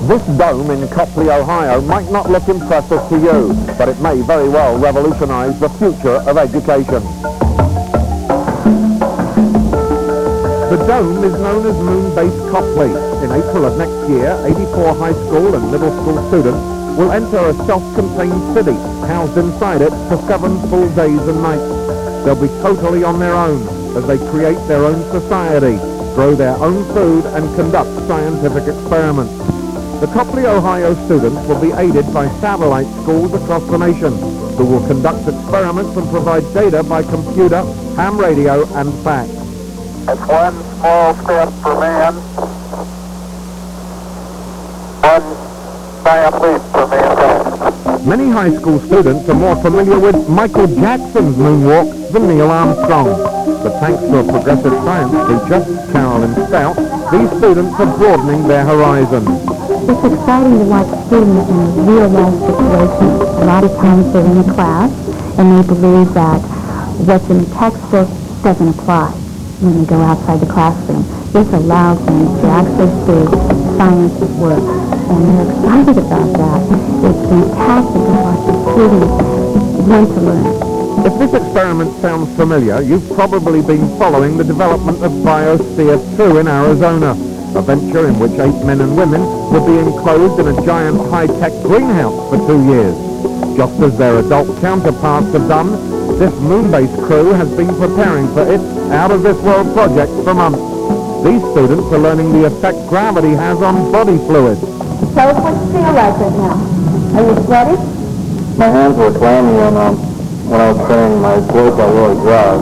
This dome in Copley, Ohio might not look impressive to you, but it may very well revolutionize the future of education. The dome is known as Moonbase Copley. In April of next year, 84 high school and middle school students will enter a self-contained city, housed inside it for 7 full days and nights. They'll be totally on their own as they create their own society, grow their own food, and conduct scientific experiments. The Copley, Ohio students will be aided by satellite schools across the nation, who will conduct experiments and provide data by computer, ham radio, and fax. It's one small step for man, one giant leap for mankind. Many high school students are more familiar with Michael Jackson's moonwalk than Neil Armstrong. But thanks to a progressive science teacher, Carolyn Stout, these students are broadening their horizons. It's exciting to watch students in real-life situations. A lot of times they're in a class and they believe that what's in the textbook doesn't apply when they go outside the classroom. This allows them to actually see science at work, and they're excited about that. It's fantastic to watch the students want to learn. If this experiment sounds familiar, you've probably been following the development of Biosphere 2 in Arizona, a venture in which 8 men and women will be enclosed in a giant high-tech greenhouse for 2 years. Just as their adult counterparts have done, this Moonbase crew has been preparing for its out-of-this-world project for months. These students are learning the effect gravity has on body fluids. Tell us what you feel like right now. Are you sweaty? My hands were clammy when I was training my glutes are really dry.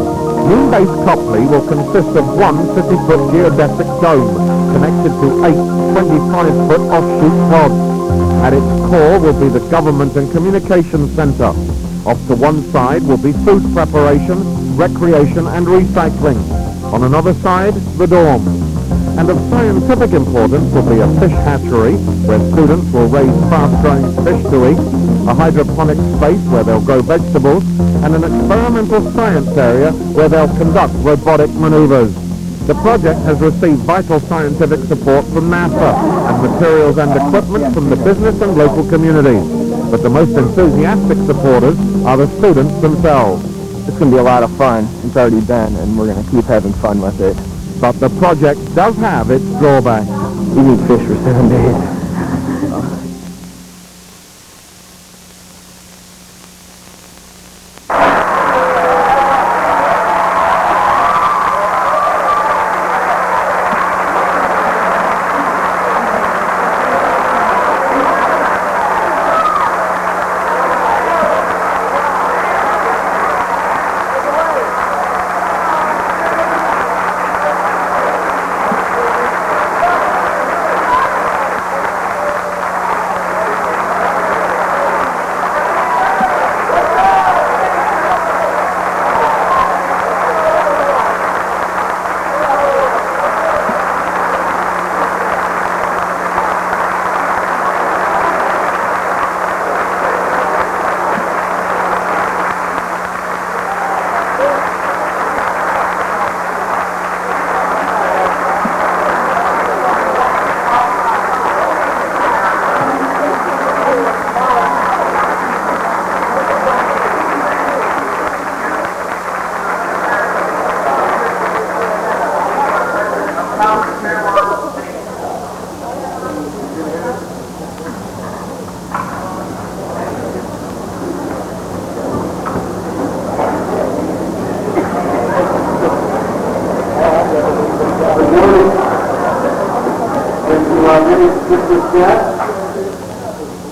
Moonbase Copley will consist of one 50-foot geodesic dome connected to 8 25-foot offshoot pods. At its core will be the Government and Communications Center. Off to one side will be food preparation, recreation and recycling. On another side, the dorm. And of scientific importance will be a fish hatchery where students will raise fast-growing fish to eat, a hydroponic space where they'll grow vegetables, and an experimental science area where they'll conduct robotic maneuvers. The project has received vital scientific support from NASA and materials and equipment from the business and local communities. But the most enthusiastic supporters are the students themselves. It's going to be a lot of fun. It's already been, and we're going to keep having fun with it. But the project does have its drawbacks. We need fish for 7 days.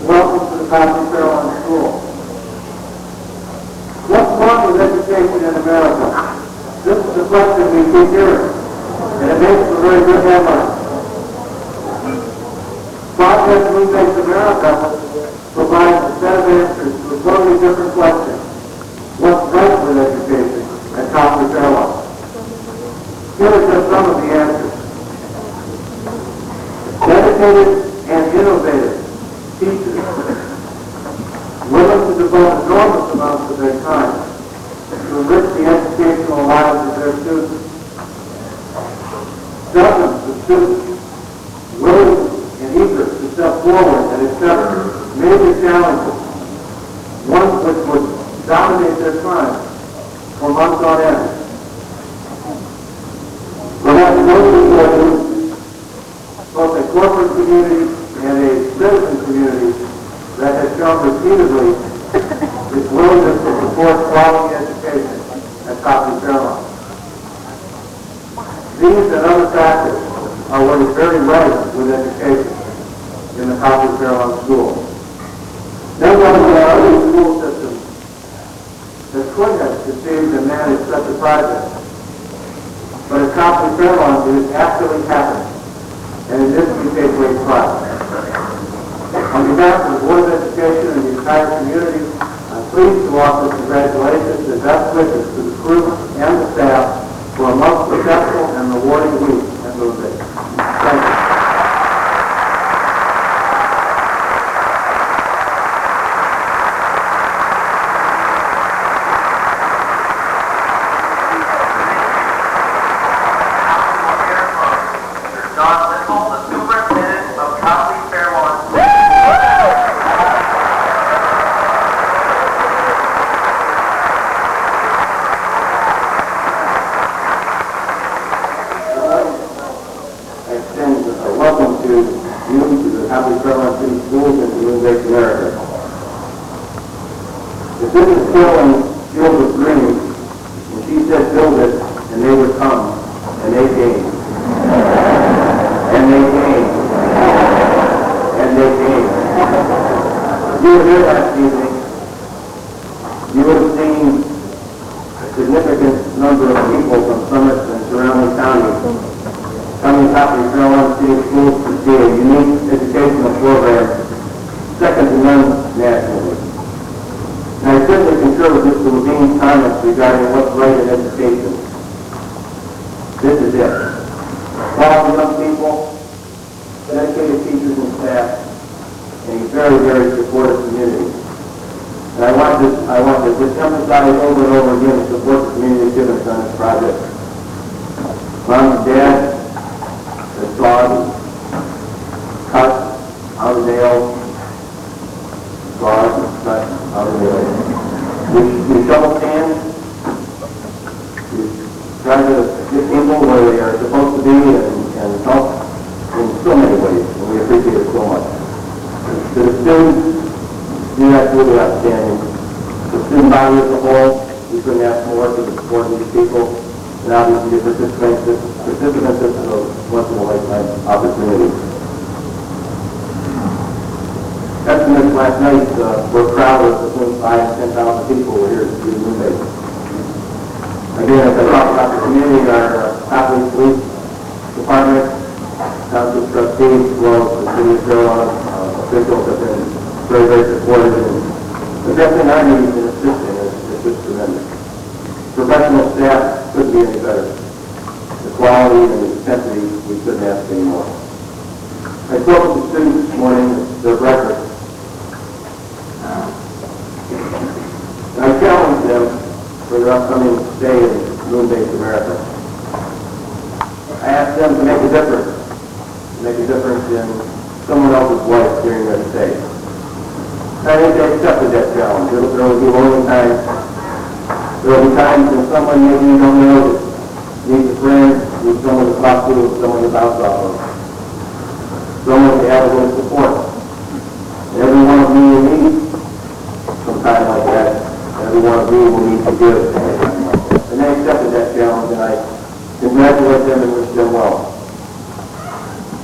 Welcome to the Copley Carolyn School. What's wrong with education in America? This is the question we keep hearing, and it makes a very good headline. Project Moonbase America provides a set of answers to a totally different question. What's right with education at Copley Carolyn? Here are just some of the answers. Dedicated and innovative teachers willing to devote enormous amounts of their time to enrich the educational lives of their students. Dozens of students willing and eager to step forward forward and accept major challenges, ones which would dominate their time for months on end. Perhaps most important, both a corporate community and a citizen community that has shown repeatedly its willingness to support quality education at Copley Fairlawn. These and other factors are what is very right with education in the Copley Fairlawn School. No one in our other school system that could have conceived and managed such a project. But at Copley Fairlawn, it is actually happening, and in this we take great pride. On behalf of the Board of Education and the entire community, I'm pleased to offer congratulations and best wishes to the crew and the staff for a most successful and rewarding week at Moonbase. Thank you. Welcome to you, to the Copley Fairlawn City Schools, and to Moonbase America. If this is still in Field of Dreams, when she said build it, and they would come, and they came. And they came. And they came. If you were here last evening, you would have seen a significant number of people from Summit and surrounding counties coming to Copley Fairlawn City Schools to see a unique educational program, second to none nationally. And I certainly concur with Mr. Levine's comments regarding what's right in education. This is it. Quality young people, dedicated teachers and staff, and a very, very supportive community. And I want to just emphasize over and over again the support the community has given us on this project. Mom and Dad, the dog, cut, Outerdale, dog, cut, Outerdale. We shovel sand, we try to get people where they are supposed to be and help in so many ways, and we appreciate it so much. To the students, you're absolutely outstanding. The student body as a whole, we couldn't ask more for the support of these people. And obviously the participants, this is a once-in-a-lifetime opportunity. Estimates last night were proud of between 5,000 and 10,000 people were here to see the Moonbase. Again, as I talked about the community, our Copley Police Department, Township trustees, as well as the City of Fairlawn officials have been very, very supportive and addressing our needs and assisting is just tremendous. Professional staff couldn't be any better. The quality and the intensity, we couldn't ask any more. I spoke to the students this morning at their breakfast. And I challenged them for their upcoming stay in Moonbase America. I asked them to make a difference in someone else's life during their stay. And I think they accepted that challenge. There will be lonely times. There will be times when someone maybe you don't know needs a friend, needs someone to talk to, someone to bounce off of, someone to have a little support. And every one of you will need some time like that. And every one of you will need to give. And they accepted that challenge, and I congratulate them and wish them well.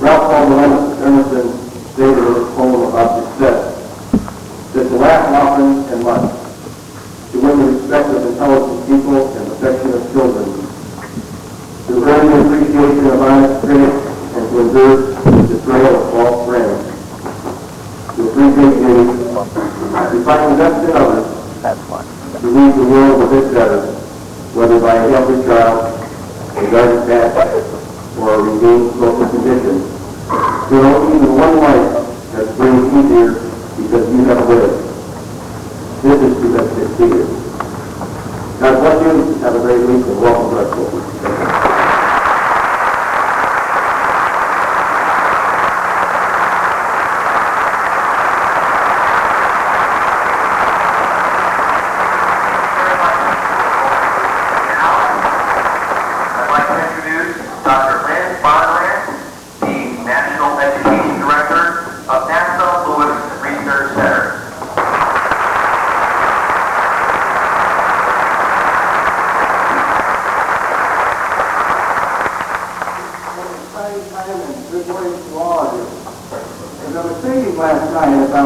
Ralph Waldo Emerson stated in his poem about success that to laugh often and much, to win the respect of intelligent people and affection of children, to earn the appreciation of honest critics and to endure the betrayal of false friends, to appreciate duty, to find the best in others, to leave the world a bit better, whether by a healthy child, a garden patch, or a redeemed social condition. To know even one life has been easier because you have lived. This is because it's here. God bless you. Have a great week and welcome to our school.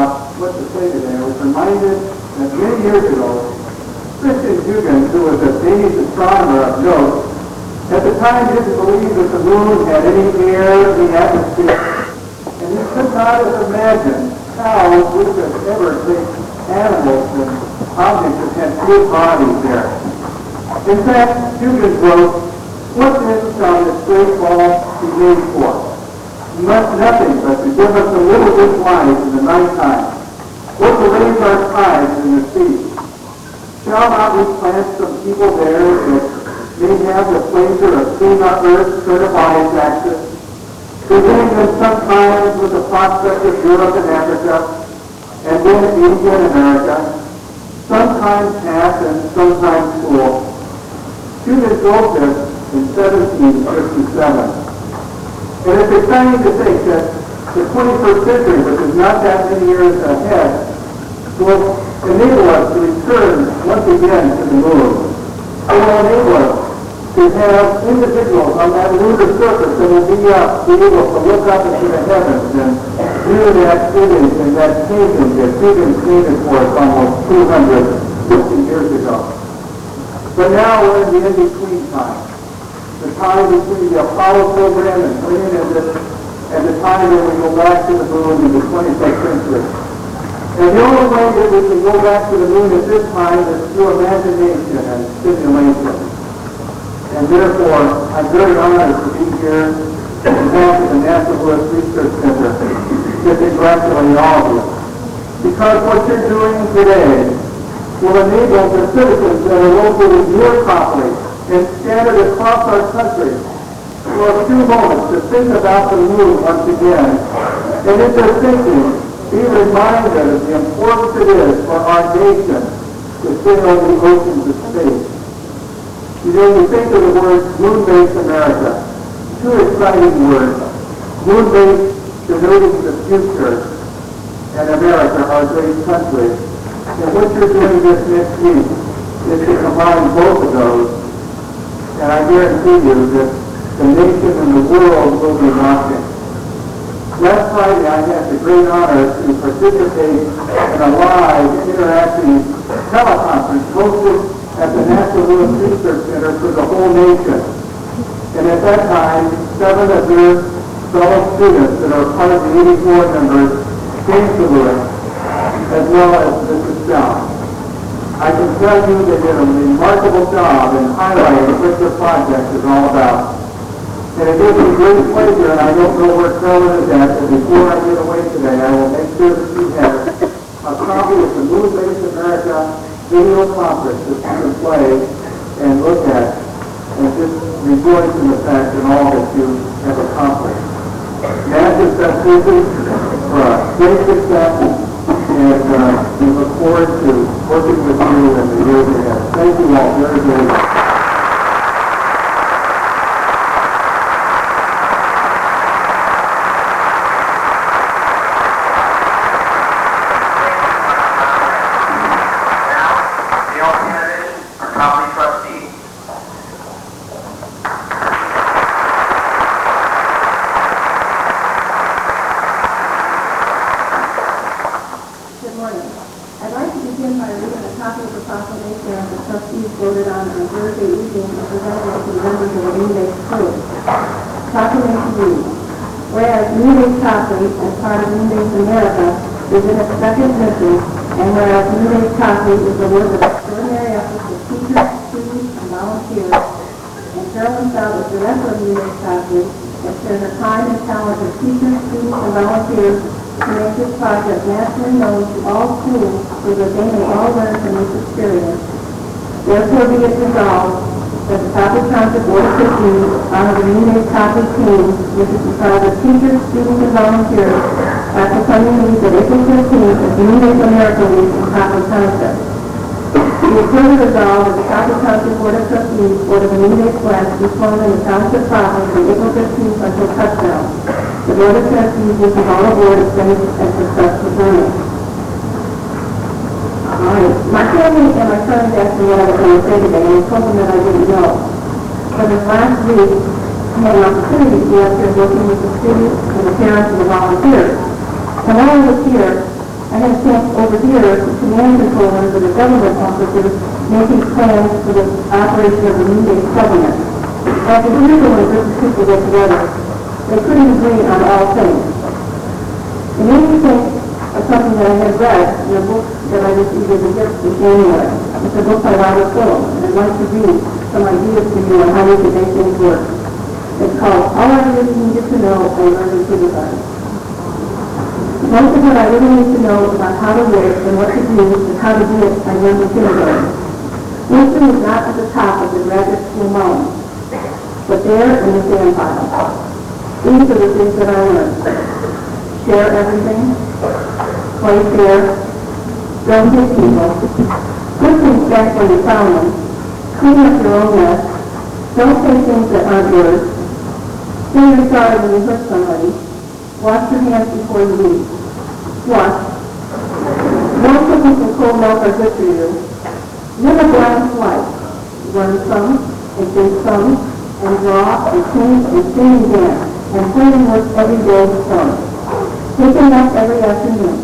about what to say today, I was reminded that many years ago, Christian Huygens, who was a Danish astronomer of note, at the time didn't believe that the moon had any air in the atmosphere, and he could not have imagined how we could ever take animals and objects that had good bodies there. In fact, Huygens wrote, "What then shall this great ball be made for? Nothing but to give us a little bit light in the night time, or to raise our tides in the sea. Shall not we plant some people there that may have the pleasure of seeing our earth turn upon its axis, beginning them sometimes with the prospect of Europe and Africa, and then India and America, sometimes half and sometimes full." Huygens wrote this in 1757. And it's exciting to think that the 21st century, which is not that many years ahead, will enable us to return once again to the moon. It will enable us to have individuals on that lunar surface that will be able to look up into the heavens and view that image and that painting that Huygens painted for us almost 250 years ago. But now we're in the in-between time. The time between the Apollo program and the time that we go back to the moon in the 21st century. And the only way that we can go back to the moon at this time is through imagination and stimulation. And therefore, I'm very honored to be here on behalf of the National Lewis Research Center to congratulate all of you. Because what you're doing today will enable the citizens that are located near Copley and scattered across our country for a few moments to think about the moon once again, and in their thinking, be reminded of the importance it is for our nation to sail the oceans of space. You know, you think of the word Moonbase America, two exciting words. Moonbase denoting the future, and America, our great country. And what you're doing this next week is to combine both of those. And I guarantee you that the nation and the world will be watching. Last Friday, I had the great honor to participate in a live, interactive teleconference hosted at the National Lewis Research Center for the whole nation. And at that time, 7 of your fellow students that are part of the 84 members came to Lewis, as well as Mrs. Stone. I can tell you they did a remarkable job in highlighting what your project is all about. And it gives me great pleasure, and I don't know where Carolyn is at, but before I get away today, I will make sure that she has a copy of the Moonbase America video conference that you can play and look at, and just rejoice in the fact that all that you have accomplished. Massive successes, great success, and we look forward to working with you in the years ahead. Thank you all very, very much. Copley, as part of Moonbase America, is in its second mission, and whereas Moonbase Copley is the work of extraordinary efforts of teachers, students, and volunteers, and Carolyn Stout is director of Moonbase Copley, and shares her time and talent as teachers, students, and volunteers to make this project nationally known to all schools so that they may all learn from this experience. Therefore, be it resolved that the Copley Township Board of Trustees honor the Moonbase Copley team, which is comprised of teachers, students, and volunteers, at the Sunday meet of April 15th at the Moonbase America Week in Copley Township. Be it further resolved that the Copley Township Board of Trustees order the Moonbase flag to be flown in the township property from April 15th until touchdown. The Board of Trustees wishes all aboard a safe and successful journey. My family and my friends asked me what I was going to say today, and I told them that I didn't know. But this last week, I had an opportunity to be up here working with the students and the parents and the volunteers. And while I was here, I I had a chance over here to command controllers and the government officers making plans for the operation of the Moonbase government. After years when a group of people get together, they couldn't agree on all things. It made me think of something that I had read in a book that I received as a gift in January. It's a book by Robert Fuller, and I'd like to read some ideas to you on how we can make things work. It's called All I Really Needed to Know I Learned in Kindergarten. Most of what I really need to know about how to live and what to do and how to do it I learned in kindergarten. Wisdom is not at the top of the graduate school mountain, but there in the sand pile. These are the things that I learned. Share everything, play fair, don't hit people, put things back where you found them, clean up your own mess, don't say things that aren't yours, say you're sorry when you hurt somebody, wash your hands before you leave. Wash. No cookies and cold milk are good for you. Live a balanced life. Learn some, and think some, and draw, and paint, and sing and dance, and play and work every day with fun. Take a nap every afternoon.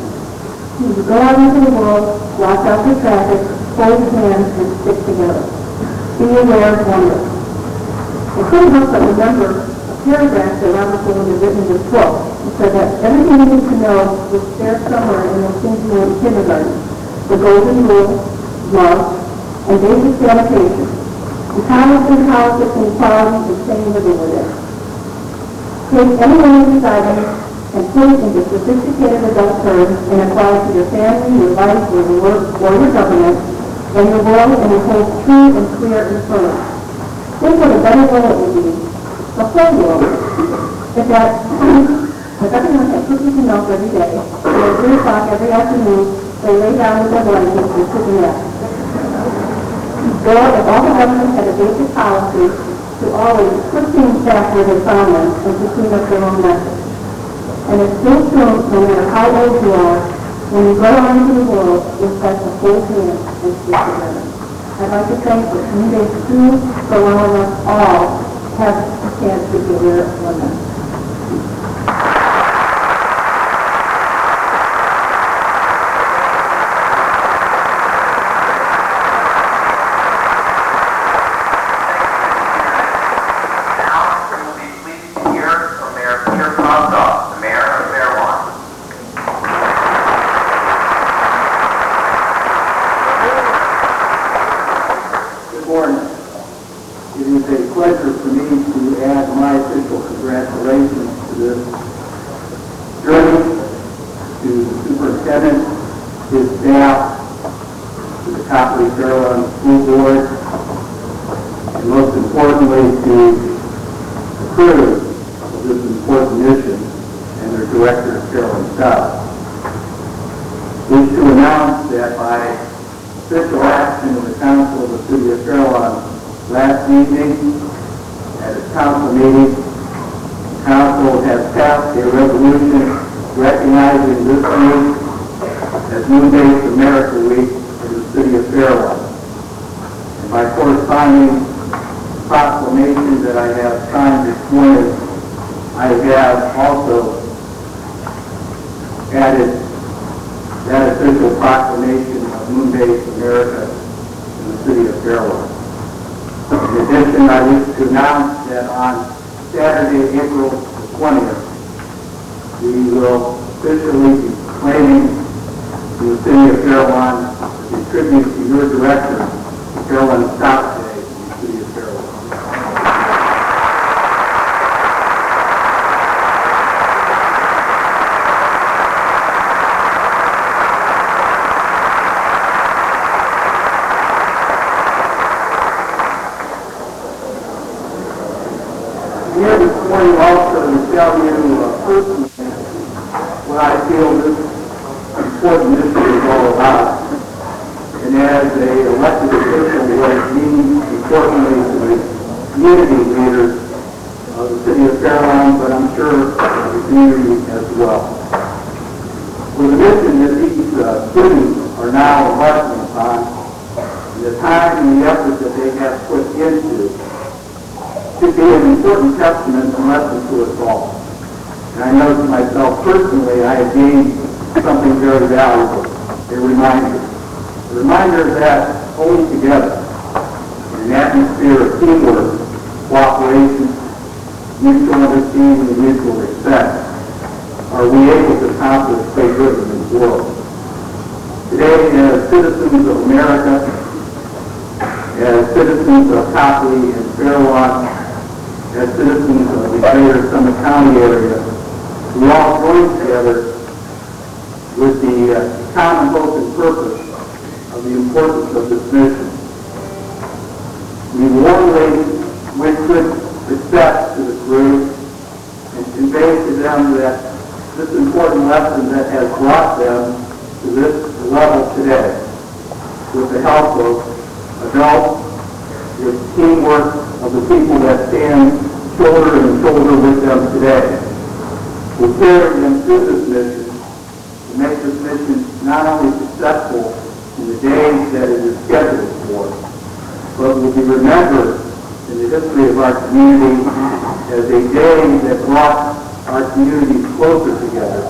You go out into the world, watch out for traffic, hold hands, and stick together. Be aware of wonder. I couldn't help but remember a paragraph that Robert Fuller had written in his book. It said that everything you need to know was there somewhere in those things you learned in kindergarten. The golden rule, love, and basic sanitation. Economics and politics and equality and sane living with it. Take any one of these items and put it into sophisticated adult terms and apply it to your family, your life, or your work, or your government, and your world, and it holds true and clear and firm. Think what a better world it would be. The whole world. If everyone had cookies and milk every day, and at 3 o'clock every afternoon, they lay down with their blankets and took a nap. Or if all the governments had a basic policy to always put things back where they found them and to clean up their own messes. And it's still true, no matter how old you are, when you go out into the world, it's best to hold hands and stick together. I'd like to thank the Moonbase crew for allowing us all to have a chance to be here at women. Moonbase America Week in the city of Fairlawn. And by corresponding proclamation that I have signed this morning, I have also added that official proclamation of Moonbase America in the city of Fairlawn. In addition, I wish to announce that on Saturday, April the 20th, we will officially be claiming in the city of Fairlawn a tribute to your director, Fairlawn Scout Day in the city of Fairlawn. Here this morning also to tell you personally what I feel this important issue is all about. And as a elected official, what it means importantly to the community leaders of the city of Fairlawn, but I'm sure the community as well. With the mission that these students are now embarking upon, and the time and the effort that they have put into, should be an important testament and lesson to us all. And I know to myself personally, I have gained something very valuable, a reminder. A reminder that only together, in an atmosphere of teamwork, cooperation, mutual understanding, and mutual respect, are we able to accomplish great good in this world. Today, as citizens of America, as citizens of Copley and Fairlawn, as citizens of the greater Summit County area, we all join together with the common hope and purpose of the importance of this mission. We warmly wish good success to the crew and convey to them that this important lesson that has brought them to this level today, with the help of adults, with teamwork of the people that stand shoulder and shoulder with them today, will carry them through this mission to make this mission not only successful in the days that it is scheduled for, but will be remembered in the history of our community as a day that brought our communities closer together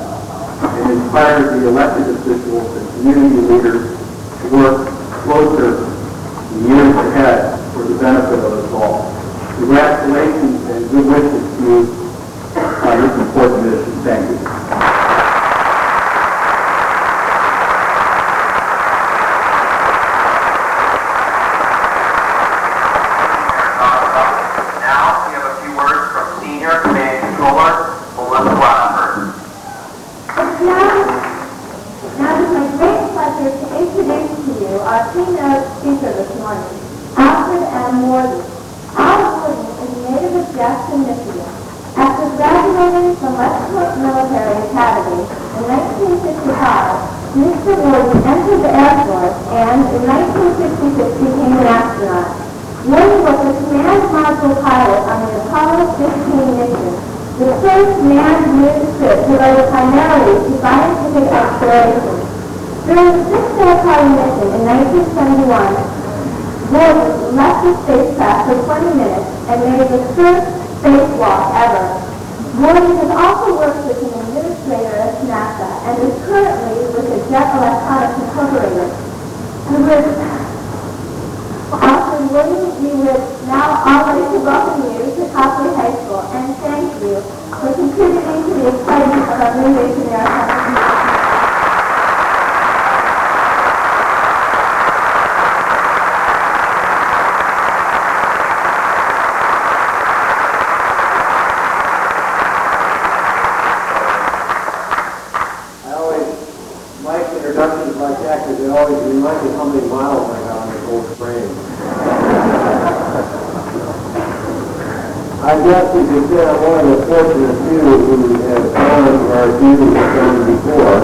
and inspired the elected officials and community leaders to work closer in years ahead for the benefit of us all. Congratulations and good wishes to you on this important mission. Thank you. Now we have a few words from Senior Command Controller Melissa Rutherford. Now it is my great pleasure to introduce to you our keynote speaker this morning, Alfred M. Morgan. Alfred Morgan is a native of Jackson, Michigan. After graduating from West Point Military Academy in 1965, Mr. Morgan entered the Air Force and in 1966 became an astronaut. Morgan was a command module pilot on the Apollo 15 mission, the first manned moon trip devoted primarily to scientific exploration. During the sixth Apollo mission in 1971, Morgan left the spacecraft for 20 minutes and made the first spacewalk ever. Morgan has also worked as an administrator at NASA and is currently with the Jet Electronics Incorporated. Dr. William, we would now all like to welcome you to Copley High School and thank you for contributing to the excitement of our Moonbase America. Introductions like that because they always remind me how many miles I got on this old frame. I guess you could say I'm one of the fortunate few who have gone our duties done before.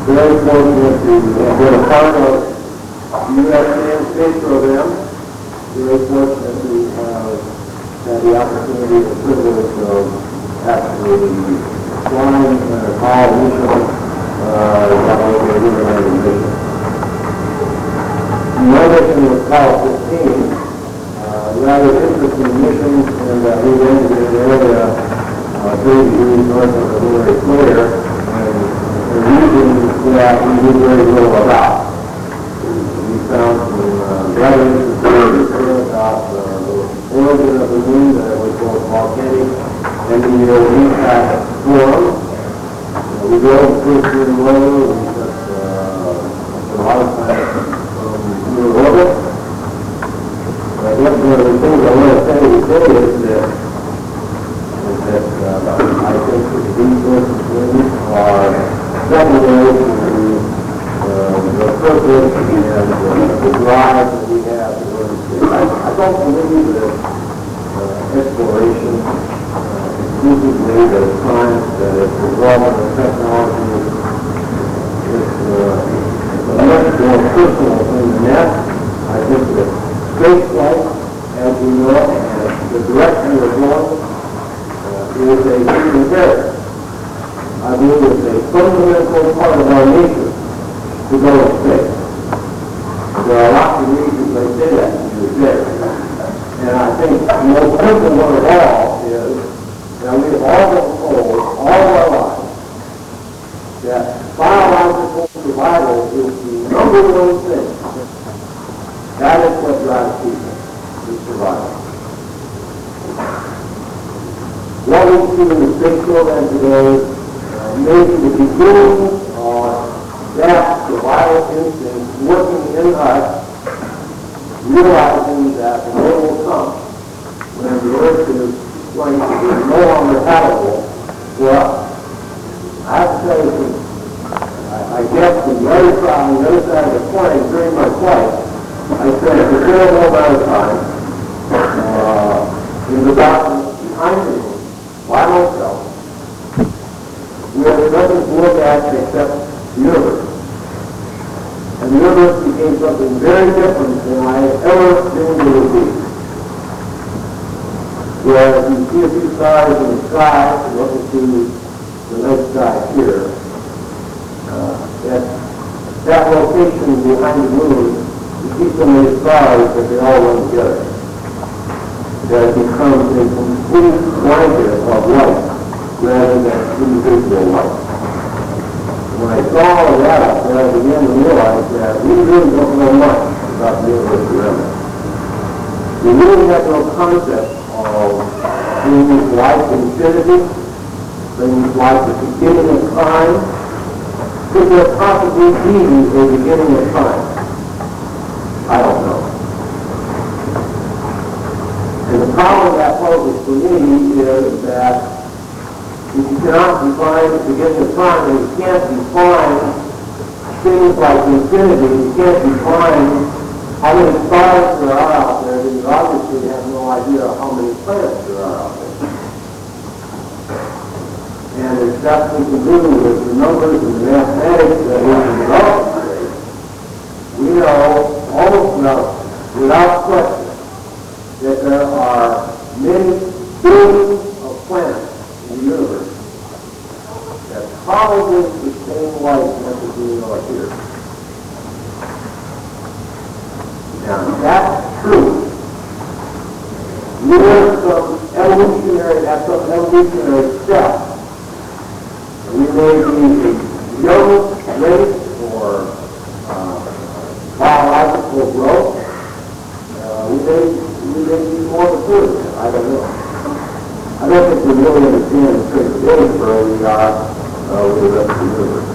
Very fortunate to have been a part of the U.S. Manned Space Program. Very fortunate to have had the opportunity and privilege of actually flying an Apollo mission. My mission was Apollo 15, rather interesting mission, and we went to the area 30 degrees north of the lunar equator, and a region that we knew very little about. We found some rather interesting details about the origin of the moon, that it was both volcanic and the impact form. We drove first in the road, we took a lot of time from near orbit. I guess one of the things I want to say today is that I think that the resources are secondary to the purpose and the drive that we have to go to space. I don't believe that exploration exclusively the science, that it's development of technology. It's a much more personal thing than that. I think that space flight, as we know it, and the direction we're going, is a human imperative. I believe it's a fundamental part of our nature to go to space. There are lots of reasons they say that to you there. And I think the most simple one of all is now, we have all been told all of our lives that biological survival is the number one thing. That is what drives people to survival. What we see in the space program today may be the beginning of that survival instinct working in us, realizing that the day will come when the earth is going to be no longer habitable for us. I have to tell you something. I guess from the other side, on the other side of the coin during my flight, I spent a considerable amount of time in the darkness behind me, by myself, where there's nothing to look at except the universe. And the universe became something very different than I had ever dreamed it would be. Where you see a few stars in the sky, and look into the night sky here, that location behind the moon, you see so many stars that they all run together. That it becomes a complete blanket of light rather than individual light. When I saw all of that up there, I began to realize that we really don't know much about the universe around us. We really have no concept of things like infinity, things like the beginning of time. Could there possibly be a beginning of time? I don't know. And the problem that poses for me is that if you cannot define the beginning of time, and you can't define things like infinity, you can't define how many stars there are out there, then you obviously have no idea how many planets there are out there. And there's nothing we can do with the numbers and the mathematics that we can develop today. We know almost without question that there are many billions of planets in the universe that probably sustain life as we know it here. Now, if that's true, we're at some evolutionary step. We may be a young race for biological growth. We may be more mature. I don't know. I don't think we really understand the traceability where we are with the rest of the universe.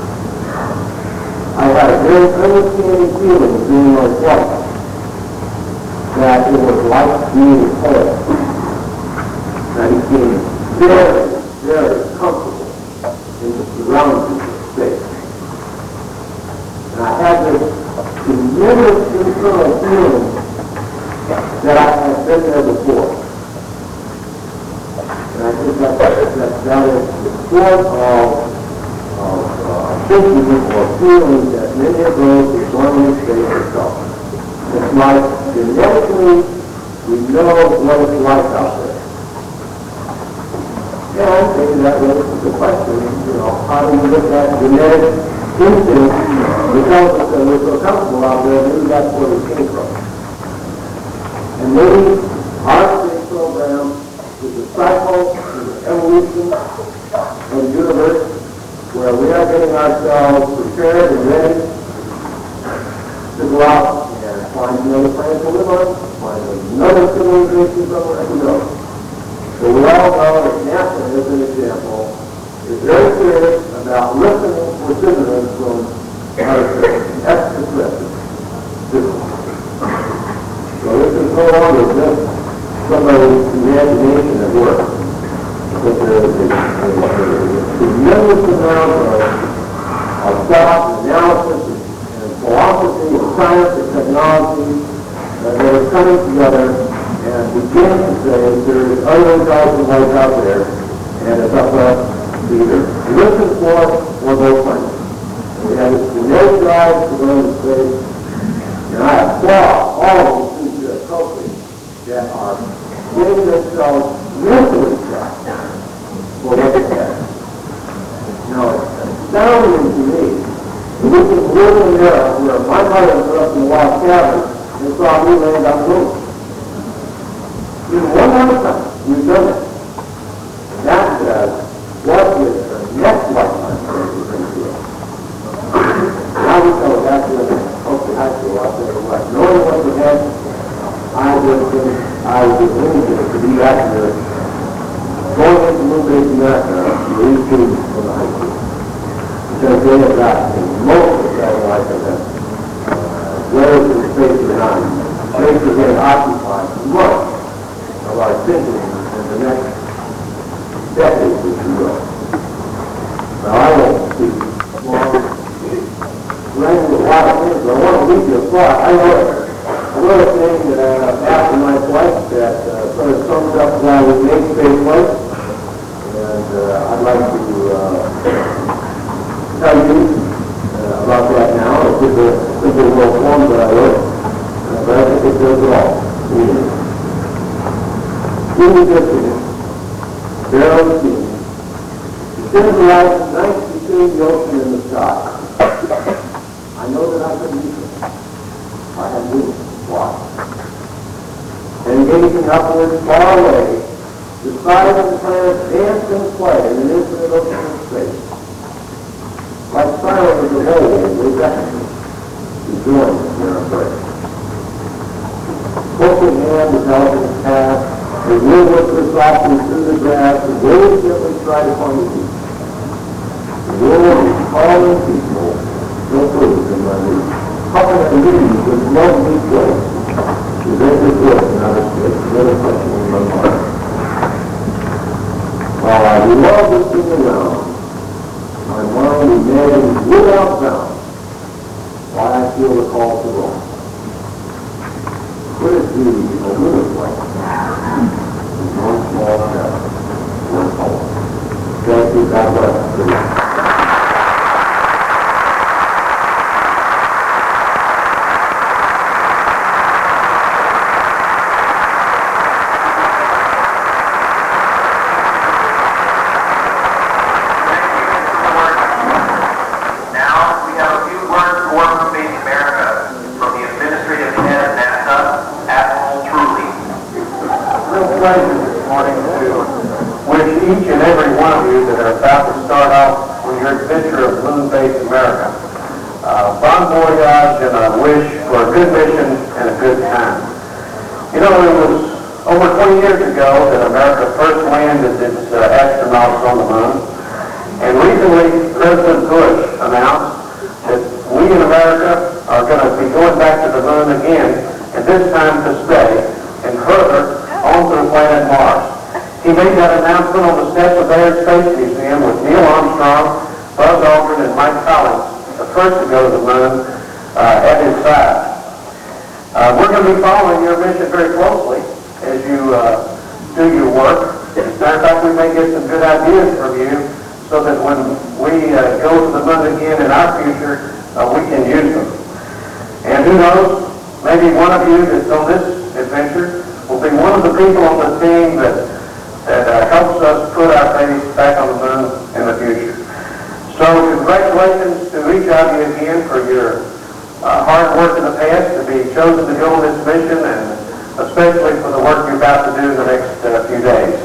I had a very understanding feeling during my flight that it was like being a poet. That he became very, very comfortable in the surroundings of space. And I had this tremendous internal feeling that I had been there before. And I think that is the sort of thinking or feeling that many of those who are going to space are felt. It's like genetically we know what it's like out there. And maybe that raises the question, how do we look at genetic instinct that tells us that we're so comfortable out there, maybe that's where we came from. And maybe our space program is a cycle, is an evolution of the universe where we are getting ourselves prepared and ready to go out and find another planet to live on, find another civilization somewhere to go. So we all know that NASA, as an example, is very serious about listening for signals from extraterrestrial systems. So this is no longer just somebody's imagination at work. But there is a tremendous amount of thought, analysis, and philosophy, and science, and technology that are coming together and beginning to say there is other intelligent life out there, and it's up to us to either listen for or go find it. We have this genetic drive to go into space, and I applaud all of these things here at Copley that are getting themselves mentally set for what they have. It's astounding to me that we can live in an era where my mother grew up in a log cabin and saw me land on the moon. Even one other time, we've done it. And that says, what is the next lifetime going to bring to us? I would do anything to be back here, going into Moonbase America, these students from the high school. Because they have got, in most of the satellites of that, relative space behind, space are getting occupied much of our thinking in the next decades, if you will. Now, I won't speak long, wrangle a lot of things, but I want to leave you a thought. I wrote a thing after my flight that sort of sums up why we made space flight, and I'd like to tell you about that now. It's just a simple little form that I wrote, but I think it does it all. In the distance, barrel steam, symbolizes nice to see the ocean in the sky. I know that I could use it. I had wings. Why? And gazing upwards far away, the stars and planets dance and play in an infinite ocean of space. Like silent as a wave, they beckon to join their embrace. Book in hand, developing path, the wind whispers softly through the grass, the waves gently try to find the beach. The world is calling people, no food in my reach. Puffin and leaves with lovely place. Is every good in outer space, never touching in my heart. While I love this thing around, my mind imagines without bound why I feel the call to roam. Could it be a little like one small step, one home? Thank you, God bless. Moonbase America, from the administrative head of NASA, Admiral Truly. Real pleasure this morning to wish each and every one of you that are about to start out on your adventure of Moonbase America. Bon voyage and a wish for a good mission and a good time. You know, it was over 20 years ago that America first landed its astronauts on the moon. And recently, President Bush announced that we in America are going to be going back to the moon again, and this time to stay, and further onto the planet Mars. He made that announcement on the steps of the Air Space Museum with Neil Armstrong, Buzz Aldrin, and Mike Collins, the first to go to the moon, at his side. We're going to be following your mission very closely as you do your work. As a matter of fact, we may get some good ideas from you so that when we go to the moon again in our future, we can use them. And who knows, maybe one of you that's on this adventure will be one of the people on the team that helps us put our face back on the moon in the future. So congratulations to each of you again for your hard work in the past to be chosen to go on this mission, and especially for the work you're about to do in the next few days.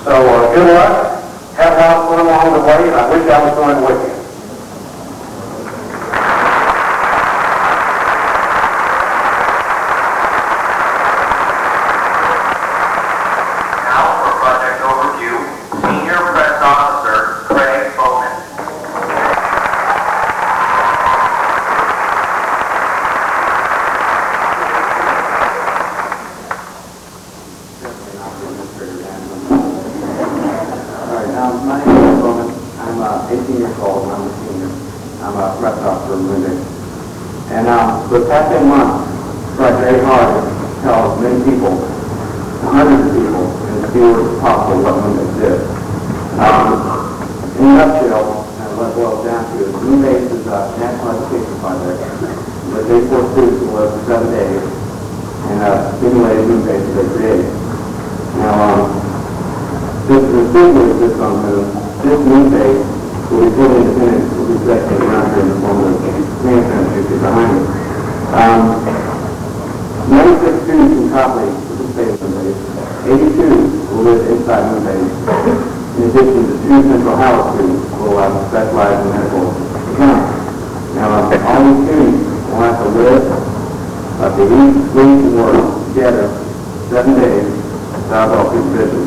So good luck. Have a lot of fun along the way, and I wish I was going with you. Now for project overview, Senior Press Officer Craig Bowman. My name is Bowman. I'm 18 years old and I'm a senior. I'm a press officer in Moonbase. And for the past 8 months, I've tried very hard to tell as many people, hundreds of people, in as few words as possible what Moonbase is. In a nutshell, what it boils down to is Moonbase is a national education project where they force students to live for 7 days and simulated Moonbase that they created. Now, this is the this on the moon. This Moonbase will be fully independent, will be sectioned around here in the form of command center behind me. 96 students in Copley participate in Moonbase. 82 will live inside Moonbase. In addition to 2 Central Howard students who will specialize in medical accounting. Now, all these students will have to live, to eat, sleep, and work together 7 days, I'll keep busy.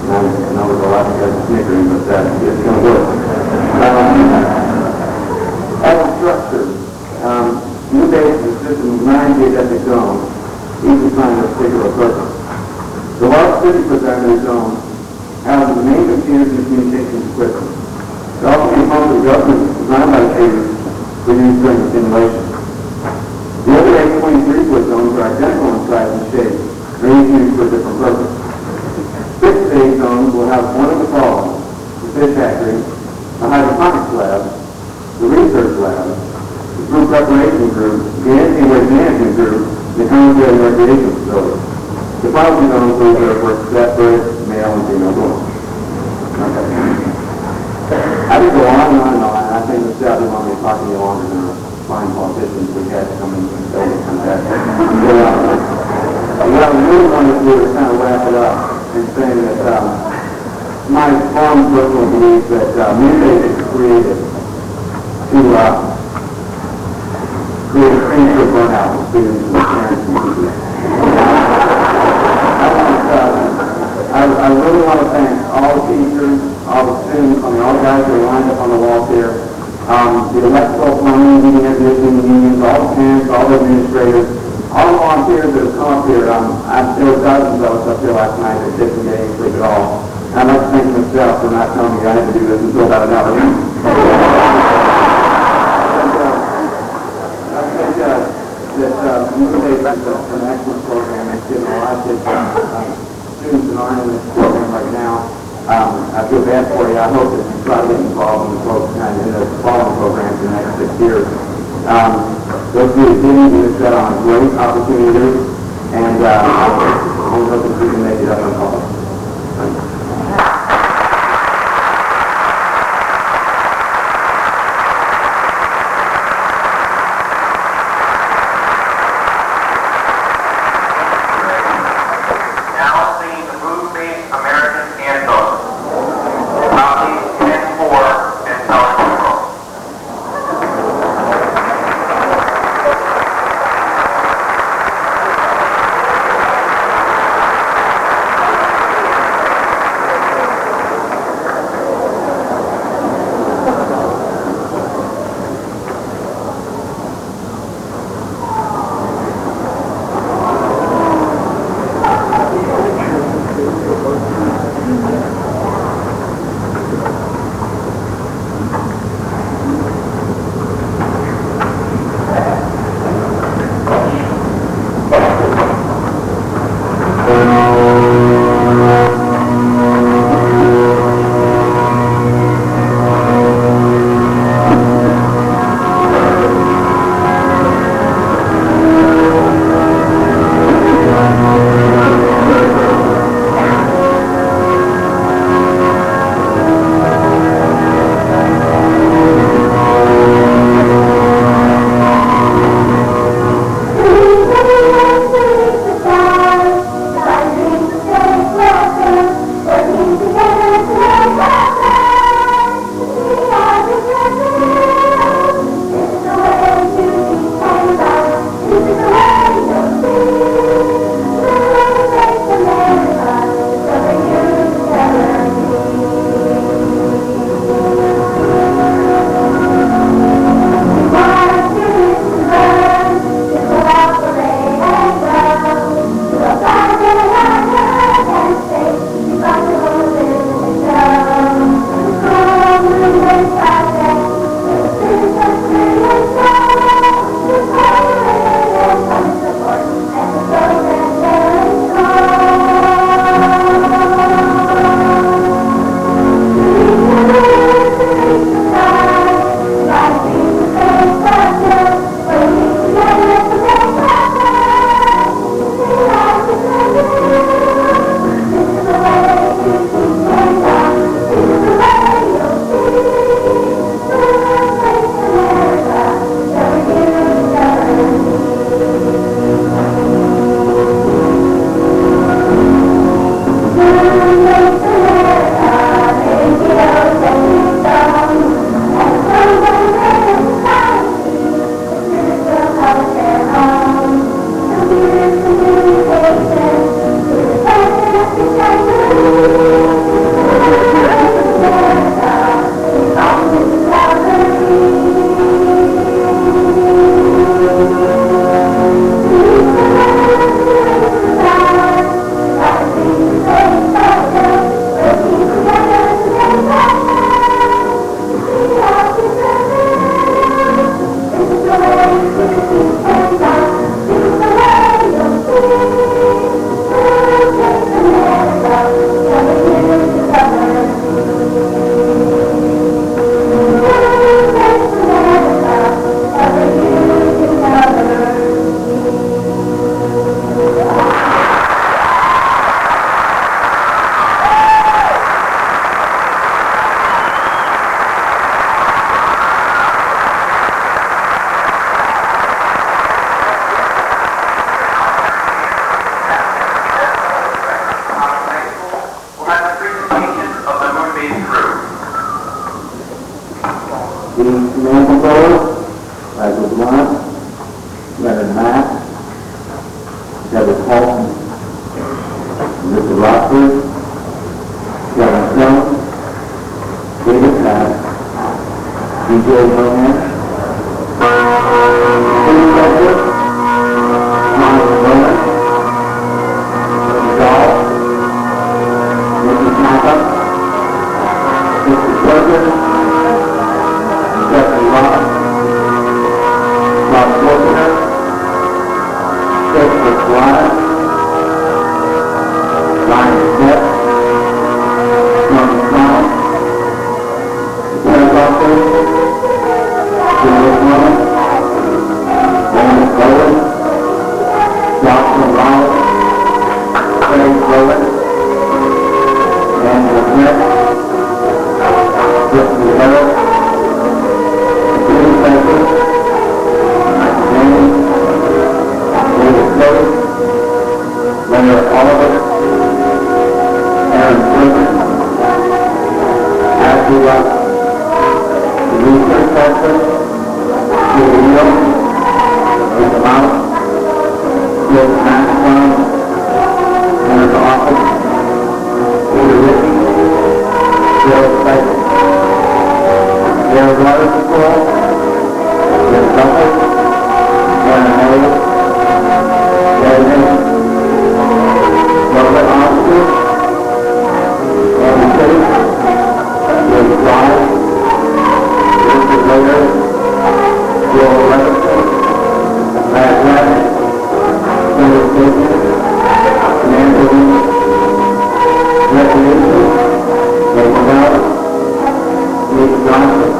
And I know there's a lot of you guys are snickering, but it's going to work. As a structure, Moonbase is a system of 9 geodesic zones, each assigned a particular purpose. The large city parameter zone houses the main computers and communications equipment. It also components of government designed by computers for use during simulation. The other 8 23-foot zones are identical in size and shape, and are each used for a different purpose. 6 of these zones will have one of the following: the fish factory, the hydroponics lab, the research lab, the group preparation group, the energy waste management group, the commentary and recreation facility. The final two zones will be for separate male and female dorms. Okay. I could go on and on and on, and I think the staff will want me talking to you longer than the fine politicians we had to come in and say some of that. What I really want to do is kind of wrap it up and saying that my strong personal belief that Moonbase is created to create a premature burnout with students and parents and teachers. I really want to thank all the teachers, all the students, all the guys who are lined up on the walls here, the electrical, plumbing, heating, air conditioning unions, all the parents, all the administrators, all the volunteers that have come up here. There were dozens of us up here last night that didn't get any sleep at all. I'd like to thank myself for not telling me I had to do this until about an hour. I think that Moonbase is an excellent program. It's getting a lot of students that aren't in this program right now. I feel bad for you. I hope that you try to get involved in the program and in the following programs in the next 6 years. Those of you who didn't, you set on great opportunities, and I'm hoping we can make it up on college. Thank you. Now singing the Moonbase American anthem. Copies 10-4 and Color Control. Ryan Smith, Norman Brown, Sarah Buckley, Julius Miller, Raymond Bowen, Joshua Rowley, Craig Bowen, Andrew Smith, Christy Harris, Julie Baker, Mike James, David Kelly, Leonard Oliver, Aaron Griffin, Ashley Rupp, the research expert, Julie Neal, Lisa Mouse, Bill Maxwell, Senator Office, Peter Rickey, Bill Spicer, Gary Waters Patrol, Jim Duffy, Aaron Hayes, Gary Nixon, Robert Oscar, Andy City, Jim Drive, Richard Later, Joel Levinson, Brad Rabbit, Peter Station, Samantha Lee, Recreation, Nathan Bell, Nick Johnson,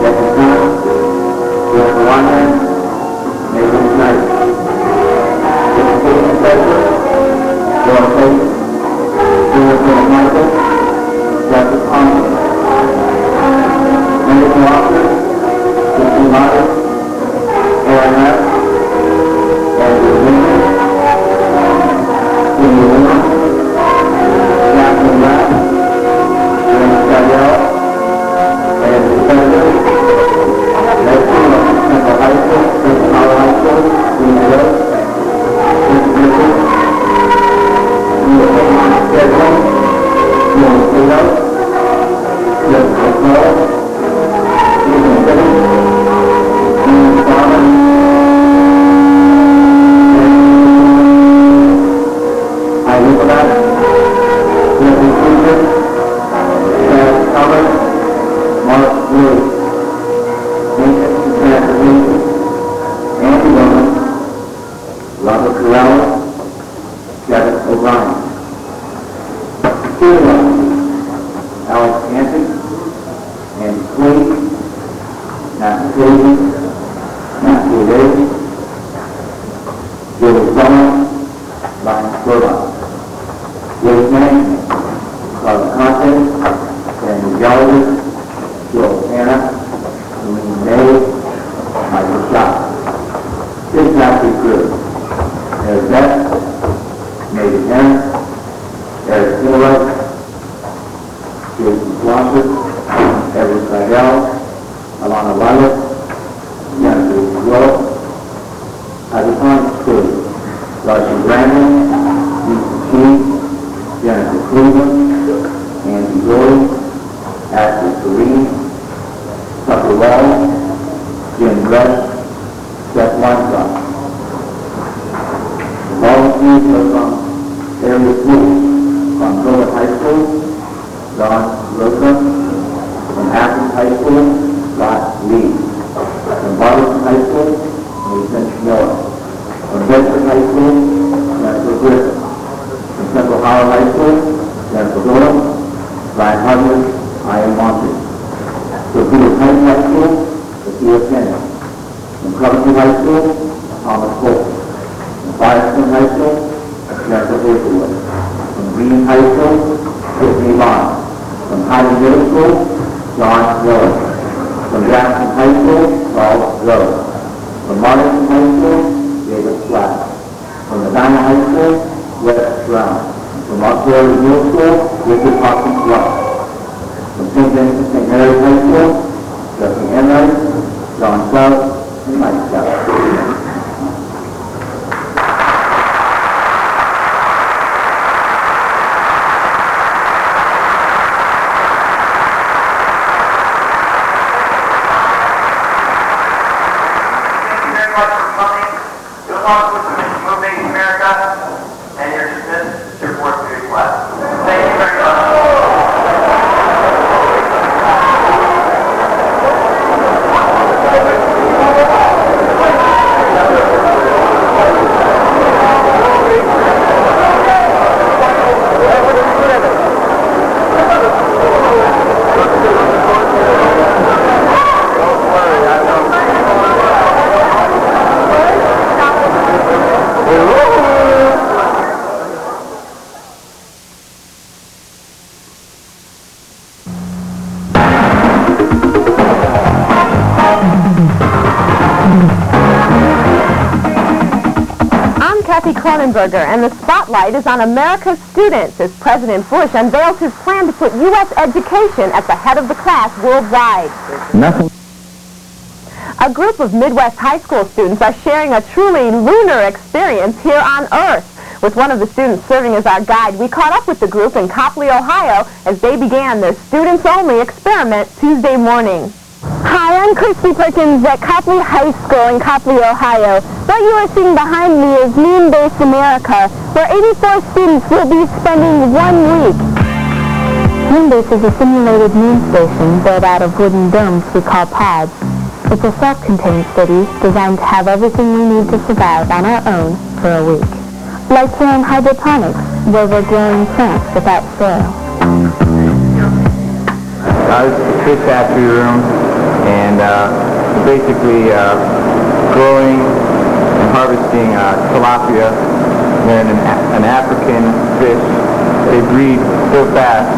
Jackie Johnson, Jeff Wyman, Nathan Snyder. Education Specialist, Joel Tate, Jennifer Michael, Justice Thompson. Medical Officer, Christy Martin, Aaron F., Andrew Lincoln, Jimmy Lynn, Jacqueline Rapp, James Cadell, and the Senator, Leslie of Central High School, Central High School, Green Hill, Chris Griffin, Neil Scheduling, Neil Cato, Jeff O'Connell, Stephen City, Dean Farmer, I look at that, Jeffrey Cooper, Chad Thomas, Mark Blue, Nathan Transportation, Andy Woman, Robert Correll, Janet O'Brien. Sheila, Alex Anthony, Andy Queen, Matthew Cleveland, Matthew Davis, Julie Summer, Ryan Sturlock, Willie Manning, Carl Conte, Daniel Gallagher, Joel Hanna, Louise May, Michael Schott. His happy crew. There's Beth, Nathan Aaron, Eric Silver, Jason Swanson, Edward Seidel, Alana Violet, Jennifer Willow, Hydroponics crew, Darcy Brandon, Lisa Chee, Jennifer Cleveland, Andy Gordon, Ashley Kareem, Tucker Wall, Jim Rush, Seth Weintraub. The volunteers are from area schools, from Copley High School, Don Rosa, from Athens High School, Scott Lee, from Barberton High School, Nathan Miller, from Bedford High School, Jennifer Griffin, from Central Howard High School, Jennifer Doyle, Brian Hudley, Ian Monty, from Peters Heights High School, Sophia Kennedy, from Coventry High School, Thomas Cole, from Firestone High School, Jennifer Hazelwood, from Green High School, Tiffany Bond, from Highland Middle School, John Miller, from Jackson High School, Charles Rose, from Martin High School, David Flatt, from Medina High School, Wes Brown, from Auxiliary Middle School, Richard Hawkins Rupp, from St. Vincent St. Mary's High School, Justin Enright, John Stout, and Mike Stout. Much for coming. Good luck with Moonbase America, and you're dismissed to your fourth period class. Thank you very much. I'm Kathy Cronenberger, and the spotlight is on America's students as President Bush unveils his plan to put U.S. education at the head of the class worldwide. Nothing. A group of Midwest high school students are sharing a truly lunar experience here on Earth. With one of the students serving as our guide, we caught up with the group in Copley, Ohio, as they began their students-only experiment Tuesday morning. Hi, I'm Christy Perkins at Copley High School in Copley, Ohio. What you are seeing behind me is Moonbase America, where 84 students will be spending 1 week. Moonbase is a simulated moon station built out of wooden domes we call pods. It's a self-contained city designed to have everything we need to survive on our own for a week. Like here in hydroponics, where we're growing plants without soil. This is the fish hatchery room, and basically growing and harvesting tilapia. They're an African fish. They breed so fast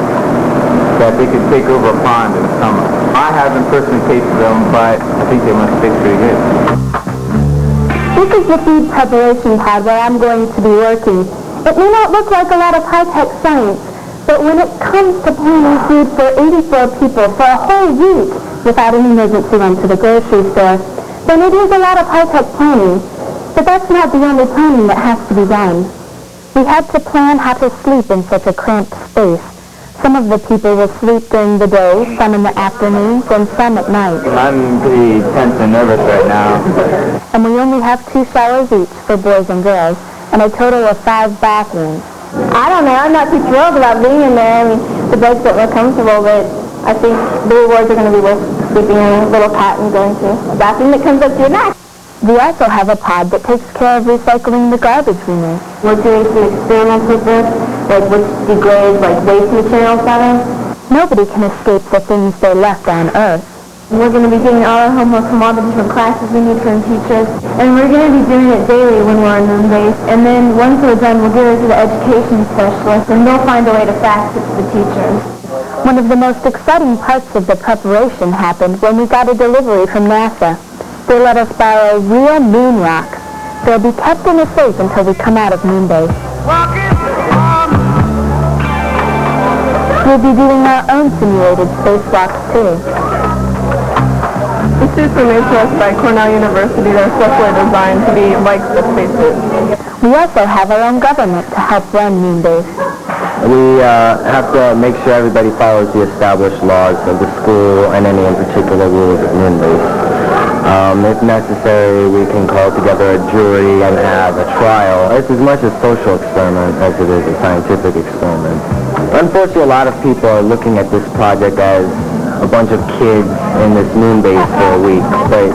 that they could take over a pond in the summer. I haven't personally tasted them, but I think they must taste pretty good. This is the feed preparation pod where I'm going to be working. It may not look like a lot of high-tech science, but when it comes to planning food for 84 people for a whole week without an emergency run to the grocery store, then it is a lot of high-tech planning. But that's not the only planning that has to be done. We had to plan how to sleep in such a cramped space. Some of the people will sleep during the day, some in the afternoons, and some at night. I'm pretty tense and nervous right now. And we only have 2 showers each for boys and girls, and a total of 5 bathrooms. I don't know, I'm not too thrilled about being in there. I mean, the beds don't look comfortable, but I think the rewards are going to be worth sleeping in a little cot and going to a bathroom that comes up to your neck. We also have a pod that takes care of recycling the garbage we make. We're doing some experiments with this, like which degrades like waste materials better. Nobody can escape the things they left on Earth. We're going to be getting all our homework from all the different classes we need from teachers, and we're going to be doing it daily when we're on Moonbase. And then once we're done, we'll give it to the education specialist, and they'll find a way to fax it to the teachers. One of the most exciting parts of the preparation happened when we got a delivery from NASA. They let us borrow real moon rocks. They'll be kept in a safe until we come out of Moonbase. We'll be doing our own simulated spacewalks too. The suits were made to us by Cornell University. They're specially designed to be like the spacesuits. We also have our own government to help run Moonbase. We have to make sure everybody follows the established laws of the school and any in particular rules of Moonbase. If necessary, we can call together a jury and have a trial. It's as much a social experiment as it is a scientific experiment. Unfortunately, a lot of people are looking at this project as a bunch of kids in this Moonbase for a week, but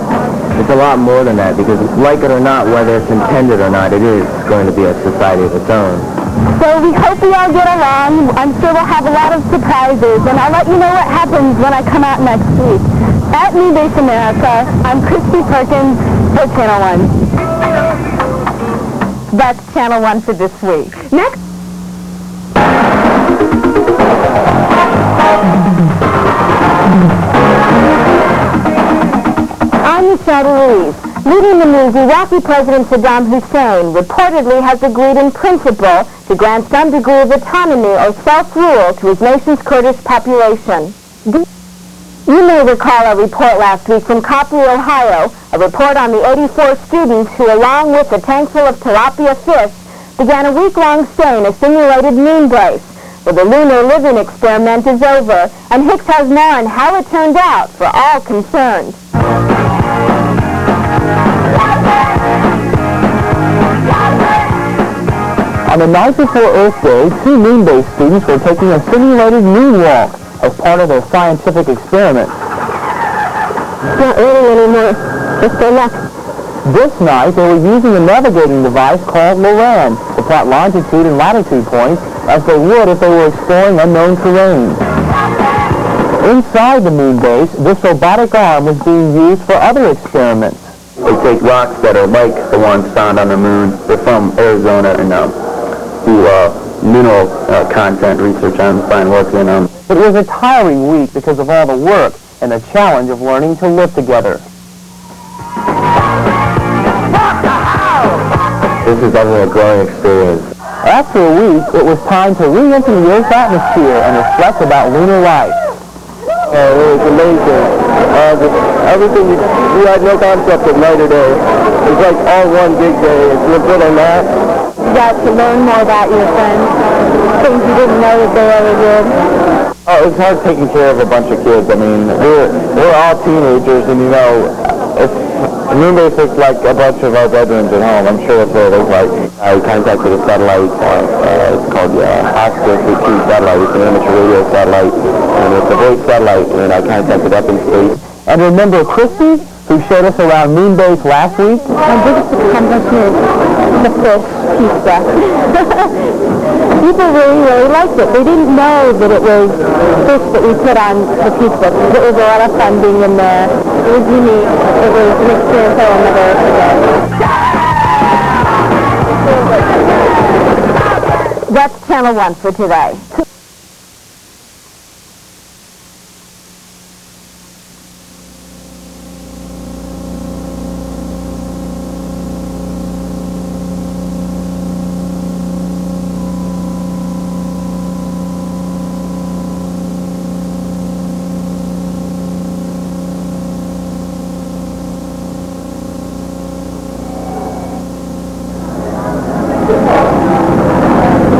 it's a lot more than that, because like it or not, whether it's intended or not, it is going to be a society of its own. So we hope we all get along. I'm sure we'll have a lot of surprises, and I'll let you know what happens when I come out next week. At Moonbase America, I'm Christy Perkins for Channel 1. That's Channel 1 for this week. Next. I'm Michelle Louise. Leading the news, Iraqi President Saddam Hussein reportedly has agreed in principle to grant some degree of autonomy or self-rule to his nation's Kurdish population. You may recall a report last week from Copley, Ohio, a report on the 84 students who, along with a tank full of tilapia fish, began a week-long stay in a simulated moon base. Well, the lunar living experiment is over, and Hicks has more on how it turned out for all concerned. On the night before Earth Day, 2 Moonbase students were taking a simulated moonwalk as part of their scientific experiment. It's not raining anymore. It's their luck. This night, they were using a navigating device called Loran to plot longitude and latitude points as they would if they were exploring unknown terrain. Inside the Moonbase, this robotic arm was being used for other experiments. They take rocks that are like the ones found on the moon. They're from Arizona and do mineral content research on fine work in them. It was a tiring week because of all the work and the challenge of learning to live together. this is definitely a growing experience. After a week, it was time to re-enter the Earth's atmosphere and reflect about lunar life. It was amazing. Everything, we had no concept of night or day. It was like all one big day. It's real good on that. You got to learn more about your friends, things you didn't know that they ever did. Oh, it's hard taking care of a bunch of kids. I mean, we're all teenagers, and you know, Moonbase looks like a bunch of our bedrooms at home. I'm sure that's what it looks like. I contacted a satellite. It's called Oscar 3 satellite. It's an amateur radio satellite, and it's a voice satellite, and I contacted up in space. And remember Christy, who showed us around Moonbase last week? My biggest accomplishment is the fish pizza. People really liked it. They didn't know that it was fish that we put on the pizza. It was a lot of fun being in there. It was unique. It was an experience I will never forget. That's Channel 1 for today.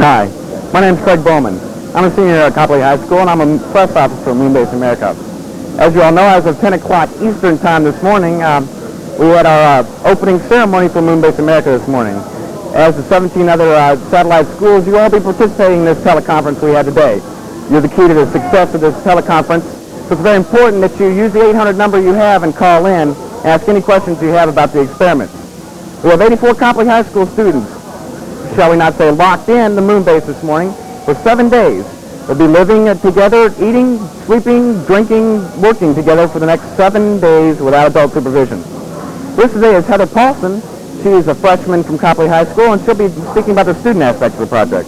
Hi, my name is Craig Bowman. I'm a senior at Copley High School, and I'm a press officer for Moonbase America. As you all know, as of 10 o'clock Eastern Time this morning, we had our opening ceremony for Moonbase America this morning. As the 17 other satellite schools, you will all be participating in this teleconference we had today. You're the key to the success of this teleconference, so it's very important that you use the 800 number you have and call in and ask any questions you have about the experiment. We have 84 Copley High School students, shall we not say, locked in the Moonbase this morning for 7 days. They'll be living together, eating, sleeping, drinking, working together for the next 7 days without adult supervision. This today is Heather Paulson. She is a freshman from Copley High School, and she'll be speaking about the student aspect of the project.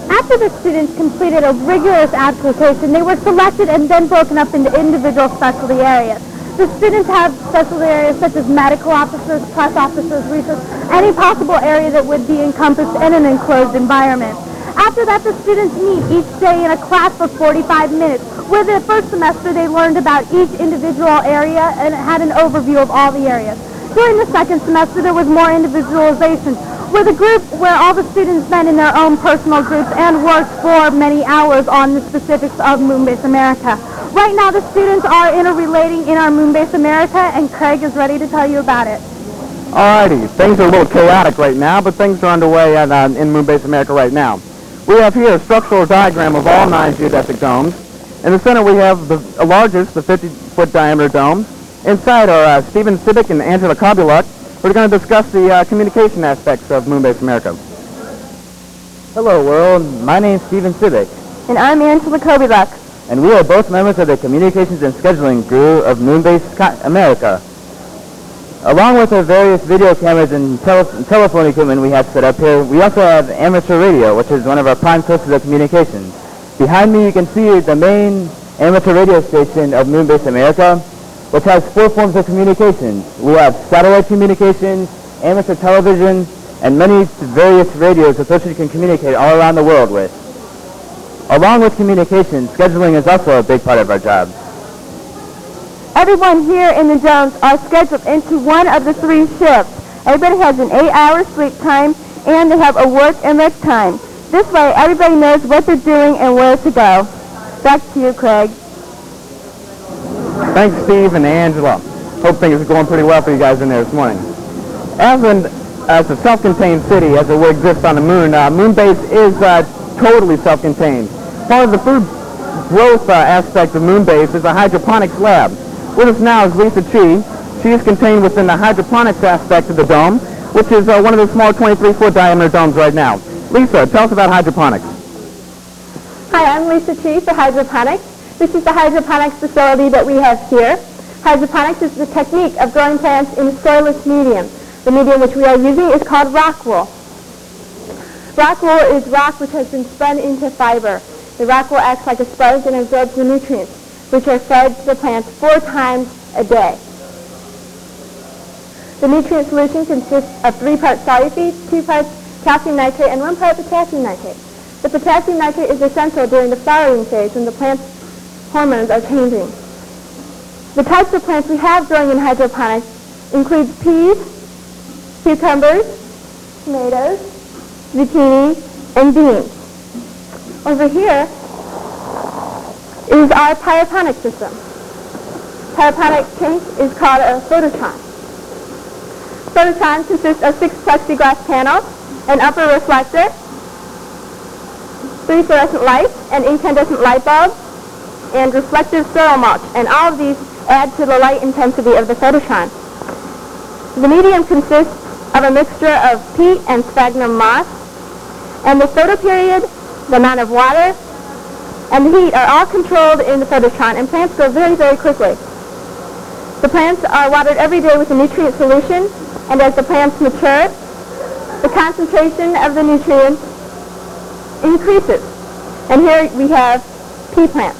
After the students completed a rigorous application, they were selected and then broken up into individual specialty areas. The students have specialty areas such as medical officers, press officers, research, any possible area that would be encompassed in an enclosed environment. After that, the students meet each day in a class for 45 minutes, where the first semester they learned about each individual area and had an overview of all the areas. During the second semester, there was more individualization, where all the students met in their own personal groups and worked for many hours on the specifics of Moonbase America. Right now, the students are interrelating in our Moonbase America, and Craig is ready to tell you about it. Alrighty, things are a little chaotic right now, but things are underway in Moonbase America right now. We have here a structural diagram of all 9 geodesic domes. In the center we have the largest, the 50-foot diameter dome. Inside are Stephen Sibick and Angela Kobuluk. We're going to discuss the communication aspects of Moonbase America. Hello, world. My name's Stephen Sibick. And I'm Angela Kobuluk. And we are both members of the Communications and Scheduling Bureau of Moonbase America. Along with the various video cameras and telephone equipment we have set up here, we also have amateur radio, which is one of our prime sources of communications. Behind me you can see the main amateur radio station of Moonbase America, which has 4 forms of communications. We have satellite communications, amateur television, and many various radios that you can communicate all around the world with. Along with communication, scheduling is also a big part of our job. Everyone here in the domes are scheduled into one of the 3 shifts. Everybody has an 8-hour sleep time, and they have a work and rest time. This way, everybody knows what they're doing and where to go. Back to you, Craig. Thanks, Steve and Angela. Hope things are going pretty well for you guys in there this morning. As a self-contained city, as it will exist on the moon, Moonbase is totally self-contained. Part of the food growth aspect of Moonbase is a hydroponics lab. With us now is Lisa Chi. She is contained within the hydroponics aspect of the dome, which is one of the small 23-foot diameter domes right now. Lisa, tell us about hydroponics. Hi, I'm Lisa Chi for Hydroponics. This is the hydroponics facility that we have here. Hydroponics is the technique of growing plants in a soilless medium. The medium which we are using is called rock wool. Rock wool is rock which has been spun into fiber. The rock wool acts like a sponge and absorbs the nutrients, which are fed to the plants 4 times a day. The nutrient solution consists of 3 parts solute, 2 parts calcium nitrate, and 1 part potassium nitrate. The potassium nitrate is essential during the flowering phase when the plant's hormones are changing. The types of plants we have growing in hydroponics include peas, cucumbers, tomatoes, zucchini, and beans. Over here is our pyroponic system. Pyroponic tank is called a phototron. Phototron consists of 6 plexiglass panels, an upper reflector, 3 fluorescent lights, an incandescent light bulb, and reflective soil mulch, and all of these add to the light intensity of the phototron. The medium consists of a mixture of peat and sphagnum moss, and the photoperiod, the amount of water, and the heat are all controlled in the phototron, and plants grow very, very quickly. The plants are watered every day with a nutrient solution, and as the plants mature, the concentration of the nutrients increases. And here we have pea plants.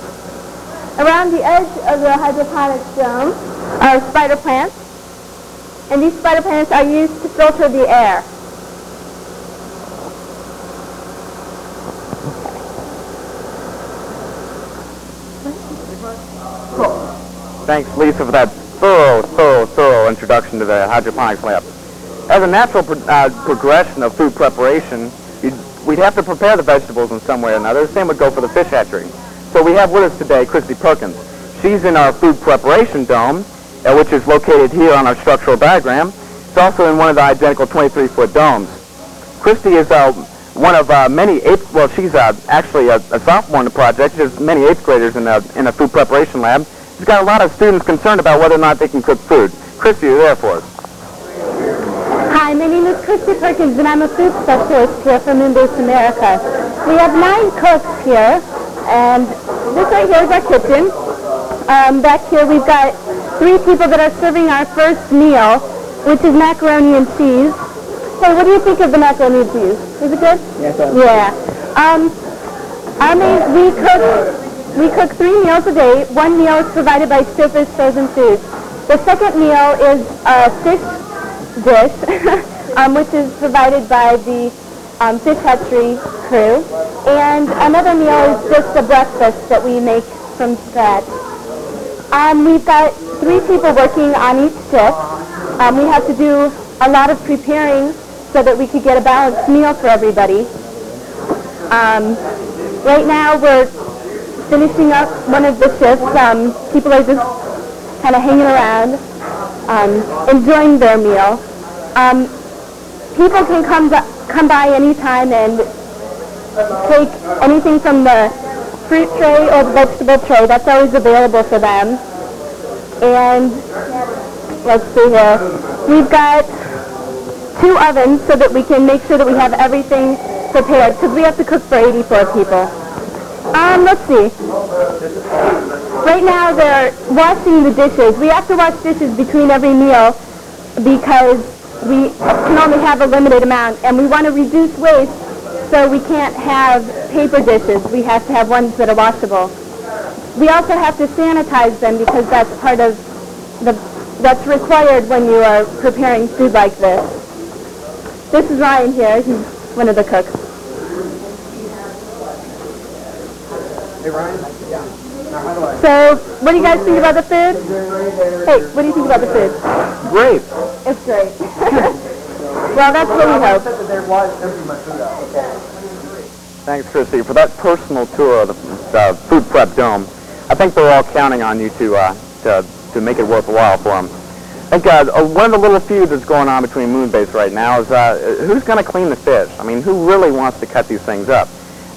Around the edge of the hydroponic dome are spider plants, and these spider plants are used to filter the air. Thanks, Lisa, for that thorough introduction to the hydroponics lab. As a natural progression of food preparation, we'd have to prepare the vegetables in some way or another. The same would go for the fish hatchery. So we have with us today Christy Perkins. She's in our food preparation dome, which is located here on our structural diagram. It's also in one of the identical 23-foot domes. Christy is one of many she's actually a sophomore in the project. There's many 8th graders in a food preparation lab. She's got a lot of students concerned about whether or not they can cook food. Christy, you're there for us. Hi, my name is Christy Perkins, and I'm a food specialist here for Moonbase America. We have 9 cooks here, and this right here is our kitchen. Back here we've got 3 people that are serving our first meal, which is macaroni and cheese. Hey, what do you think of the macaroni and cheese? Is it good? Yes, sir. Yeah. We cook 3 meals a day. 1 meal is provided by Stouffer's Frozen Foods. The second meal is a fish dish, which is provided by the fish hatchery crew. And another meal is just a breakfast that we make from scratch. We've got 3 people working on each shift. We have to do a lot of preparing so that we could get a balanced meal for everybody. Right now we're finishing up one of the shifts. People are just kind of hanging around, enjoying their meal. People can come by anytime and take anything from the fruit tray or the vegetable tray. That's always available for them. And let's see here. We've got 2 ovens so that we can make sure that we have everything prepared, because we have to cook for 84 people. Let's see. Right now they're washing the dishes. We have to wash dishes between every meal because we can only have a limited amount, and we want to reduce waste, so we can't have paper dishes. We have to have ones that are washable. We also have to sanitize them because that's part of that's required when you are preparing food like this. This is Ryan here. He's one of the cooks. Hey, Ryan. Yeah. Now, how do I... So, what do you guys think about the food? Hey, what do you think about the food? Great. It's great. Well, that's what we hope. Thanks, Christy, for that personal tour of the food prep dome. I think they're all counting on you to make it worthwhile for them. I think one of the little feuds that's going on between Moonbase right now is who's going to clean the fish? I mean, who really wants to cut these things up?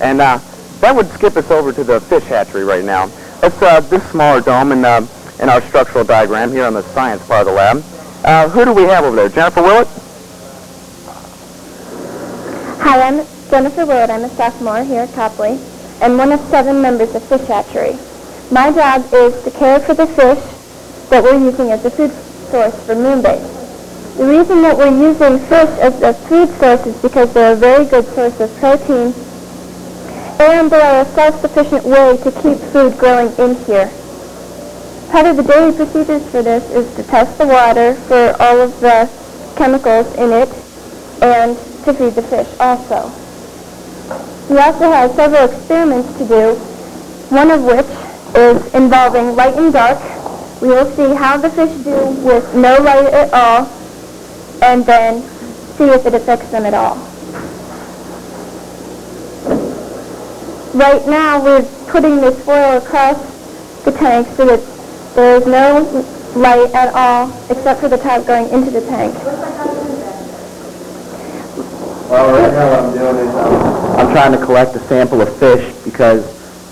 And that would skip us over to the fish hatchery right now. It's this smaller dome in our structural diagram here on the science part of the lab. Who do we have over there? Jennifer Willett? Hi, I'm Jennifer Willett. I'm a sophomore here at Copley and one of 7 members of fish hatchery. My job is to care for the fish that we're using as a food source for Moonbase. The reason that we're using fish as a food source is because they're a very good source of protein, and they are a self-sufficient way to keep food growing in here. Part of the daily procedures for this is to test the water for all of the chemicals in it and to feed the fish also. We also have several experiments to do, one of which is involving light and dark. We will see how the fish do with no light at all and then see if it affects them at all. Right now we're putting this foil across the tank so that there is no light at all except for the top going into the tank. Well, right now what I'm doing is I'm trying to collect a sample of fish because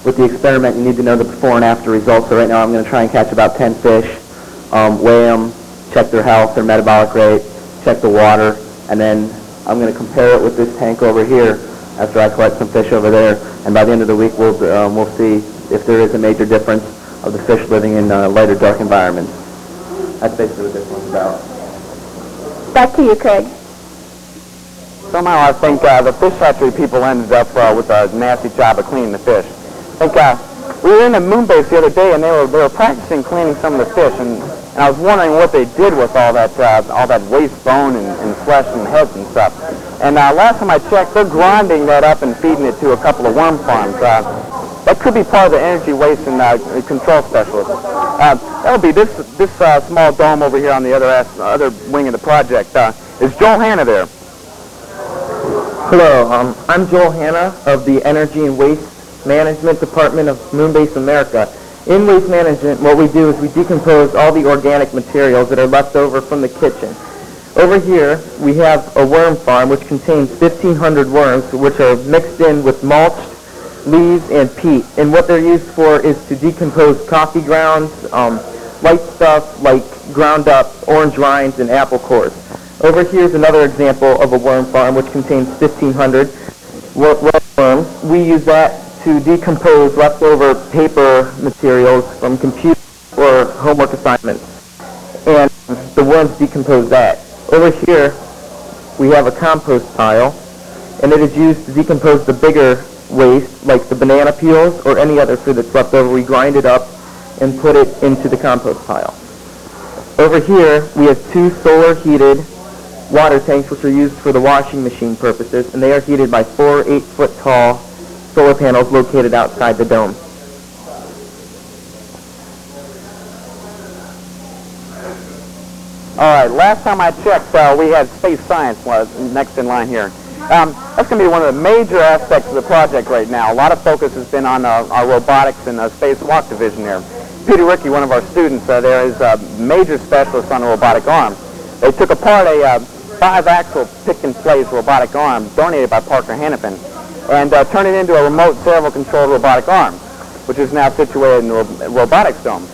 with the experiment you need to know the before and after results. So right now I'm going to try and catch about 10 fish, weigh them, check their health, their metabolic rate, check the water, and then I'm going to compare it with this tank over here after I collect some fish over there. And by the end of the week we'll see if there is a major difference of the fish living in light or dark environments. That's basically what this one's about. Back to you, Craig. Somehow I think the fish hatchery people ended up with a nasty job of cleaning the fish. I think we were in the Moonbase the other day, and they were practicing cleaning some of the fish, and I was wondering what they did with all that waste bone and flesh and heads and stuff. And last time I checked, they're grinding that up and feeding it to a couple of worm farms. That could be part of the energy waste and control specialist. That would be this small dome over here on the other wing of the project. Is Joel Hanna there? Hello, I'm Joel Hanna of the Energy and Waste Management Department of Moonbase America. In waste management, what we do is we decompose all the organic materials that are left over from the kitchen. Over here, we have a worm farm which contains 1,500 worms, which are mixed in with mulched leaves and peat. And what they're used for is to decompose coffee grounds, light stuff like ground up orange rinds and apple cores. Over here is another example of a worm farm which contains 1,500 worms. We use that to decompose leftover paper materials from computer or homework assignments. And the worms decompose that. Over here, we have a compost pile, and it is used to decompose the bigger waste, like the banana peels or any other food that's left over. We grind it up and put it into the compost pile. Over here, we have 2 solar-heated water tanks which are used for the washing machine purposes, and they are heated by 4 8-foot-tall solar panels located outside the dome. All right, last time I checked, we had space science next in line here. That's going to be one of the major aspects of the project right now. A lot of focus has been on our robotics and space walk division here. Peter Rickey, one of our students there, is a major specialist on the robotic arm. They took apart a 5-axle pick-and-place robotic arm donated by Parker Hannafin and turned it into a remote servo-controlled robotic arm, which is now situated in the robotics dome.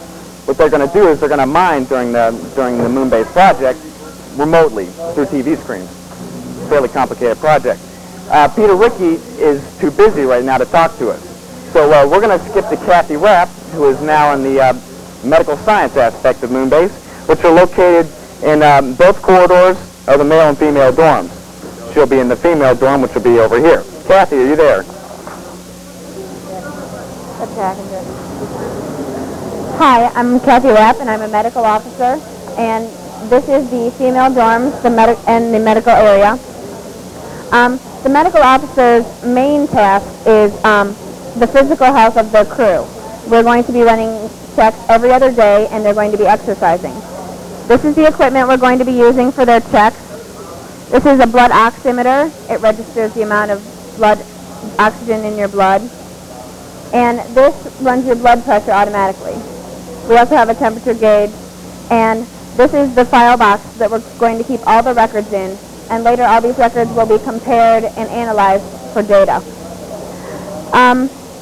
What they're going to do is they're going to mine during the Moonbase project remotely through TV screens. Fairly complicated project. Peter Rickey is too busy right now to talk to us. So we're going to skip to Kathy Rapp, who is now in the medical science aspect of Moonbase, which are located in both corridors of the male and female dorms. She'll be in the female dorm, which will be over here. Kathy, are you there? Hi, I'm Kathy Rapp, and I'm a medical officer, and this is the female dorms and the medical area. The medical officer's main task is the physical health of the crew. We're going to be running checks every other day, and they're going to be exercising. This is the equipment we're going to be using for their checks. This is a blood oximeter. It registers the amount of blood oxygen in your blood. And this runs your blood pressure automatically. We also have a temperature gauge, and this is the file box that we're going to keep all the records in, and later all these records will be compared and analyzed for data.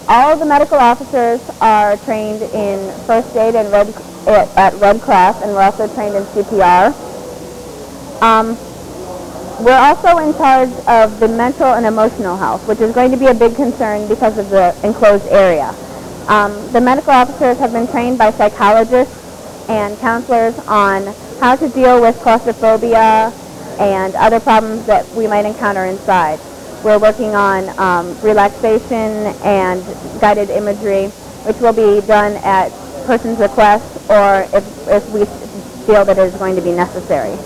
All of the medical officers are trained in first aid and at Red Cross, and we're also trained in CPR. We're also in charge of the mental and emotional health, which is going to be a big concern because of the enclosed area. The medical officers have been trained by psychologists and counselors on how to deal with claustrophobia and other problems that we might encounter inside. We're working on relaxation and guided imagery, which will be done at person's request or if we feel that it is going to be necessary.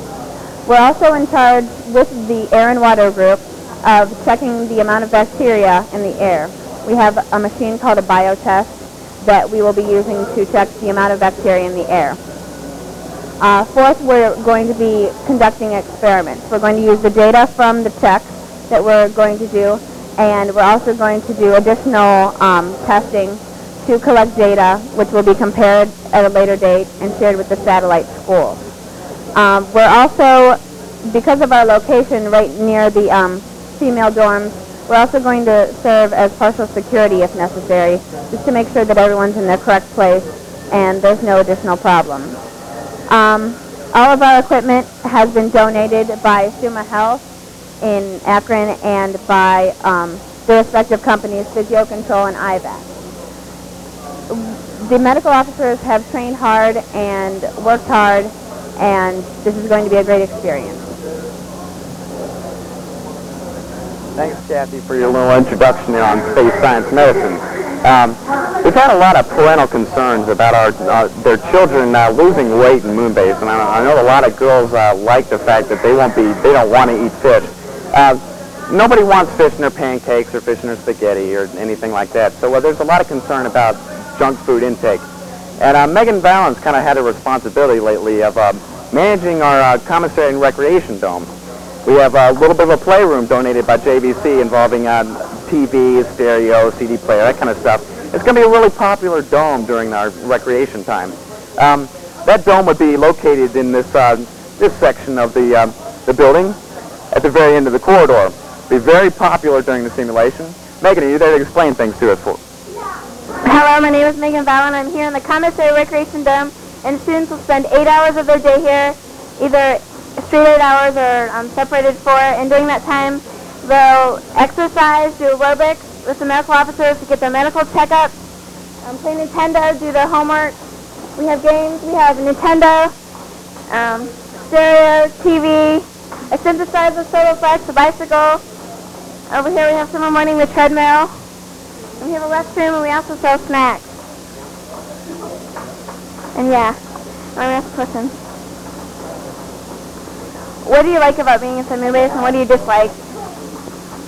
We're also in charge with the air and water group of checking the amount of bacteria in the air. We have a machine called a biotest that we will be using to check the amount of bacteria in the air. Fourth, we're going to be conducting experiments. We're going to use the data from the checks that we're going to do, and we're also going to do additional testing to collect data, which will be compared at a later date and shared with the satellite schools. We're also, because of our location right near the female dorms, we're also going to serve as partial security if necessary, just to make sure that everyone's in their correct place and there's no additional problems. All of our equipment has been donated by Suma Health in Akron and by the respective companies, Physio Control and IVAC. The medical officers have trained hard and worked hard, and this is going to be a great experience. Thanks, Kathy, for your little introduction here on space science medicine. We've had a lot of parental concerns about their children losing weight in Moonbase, and I know a lot of girls like the fact that they don't want to eat fish. Nobody wants fish in their pancakes or fish in their spaghetti or anything like that. So there's a lot of concern about junk food intake. And Megan Valens kind of had a responsibility lately of managing our commissary and recreation dome. We have a little bit of a playroom donated by JVC involving TV, stereo, CD player, that kind of stuff. It's going to be a really popular dome during our recreation time. That dome would be located in this section of the building at the very end of the corridor. Be very popular during the simulation. Megan, are you there to explain things to us? Hello, my name is Megan Vallon. I'm here in the Commissary Recreation Dome, and students will spend 8 hours of their day here, either straight 8 hours or separated 4, and during that time they'll exercise, do aerobics with the medical officers to get their medical checkups, play Nintendo, do their homework. We have games, we have Nintendo, stereo, TV, a synthesizer, Soloflex, a bicycle. Over here we have summer morning, the treadmill. And we have a restroom, and we also sell snacks. And yeah, I'm going to ask a question. What do you like about being in Moonbase, and what do you dislike?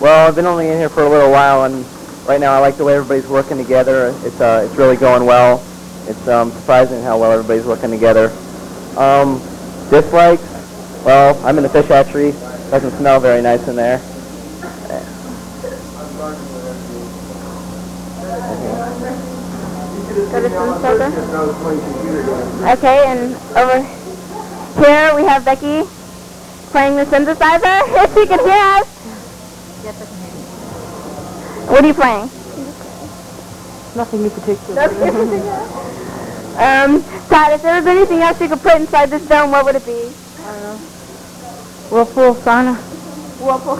Well, I've been only in here for a little while, and right now I like the way everybody's working together. It's really going well. It's surprising how well everybody's working together. Dislikes? Well, I'm in the fish hatchery. Doesn't smell very nice in there. Okay, and over here we have Becky playing the synthesizer. If she can hear us. Yes, I can hear you. What are you playing? Nothing in particular. Todd, if there was anything else you could put inside this dome, what would it be? I don't know. Whirlpool, sauna. Whirlpool.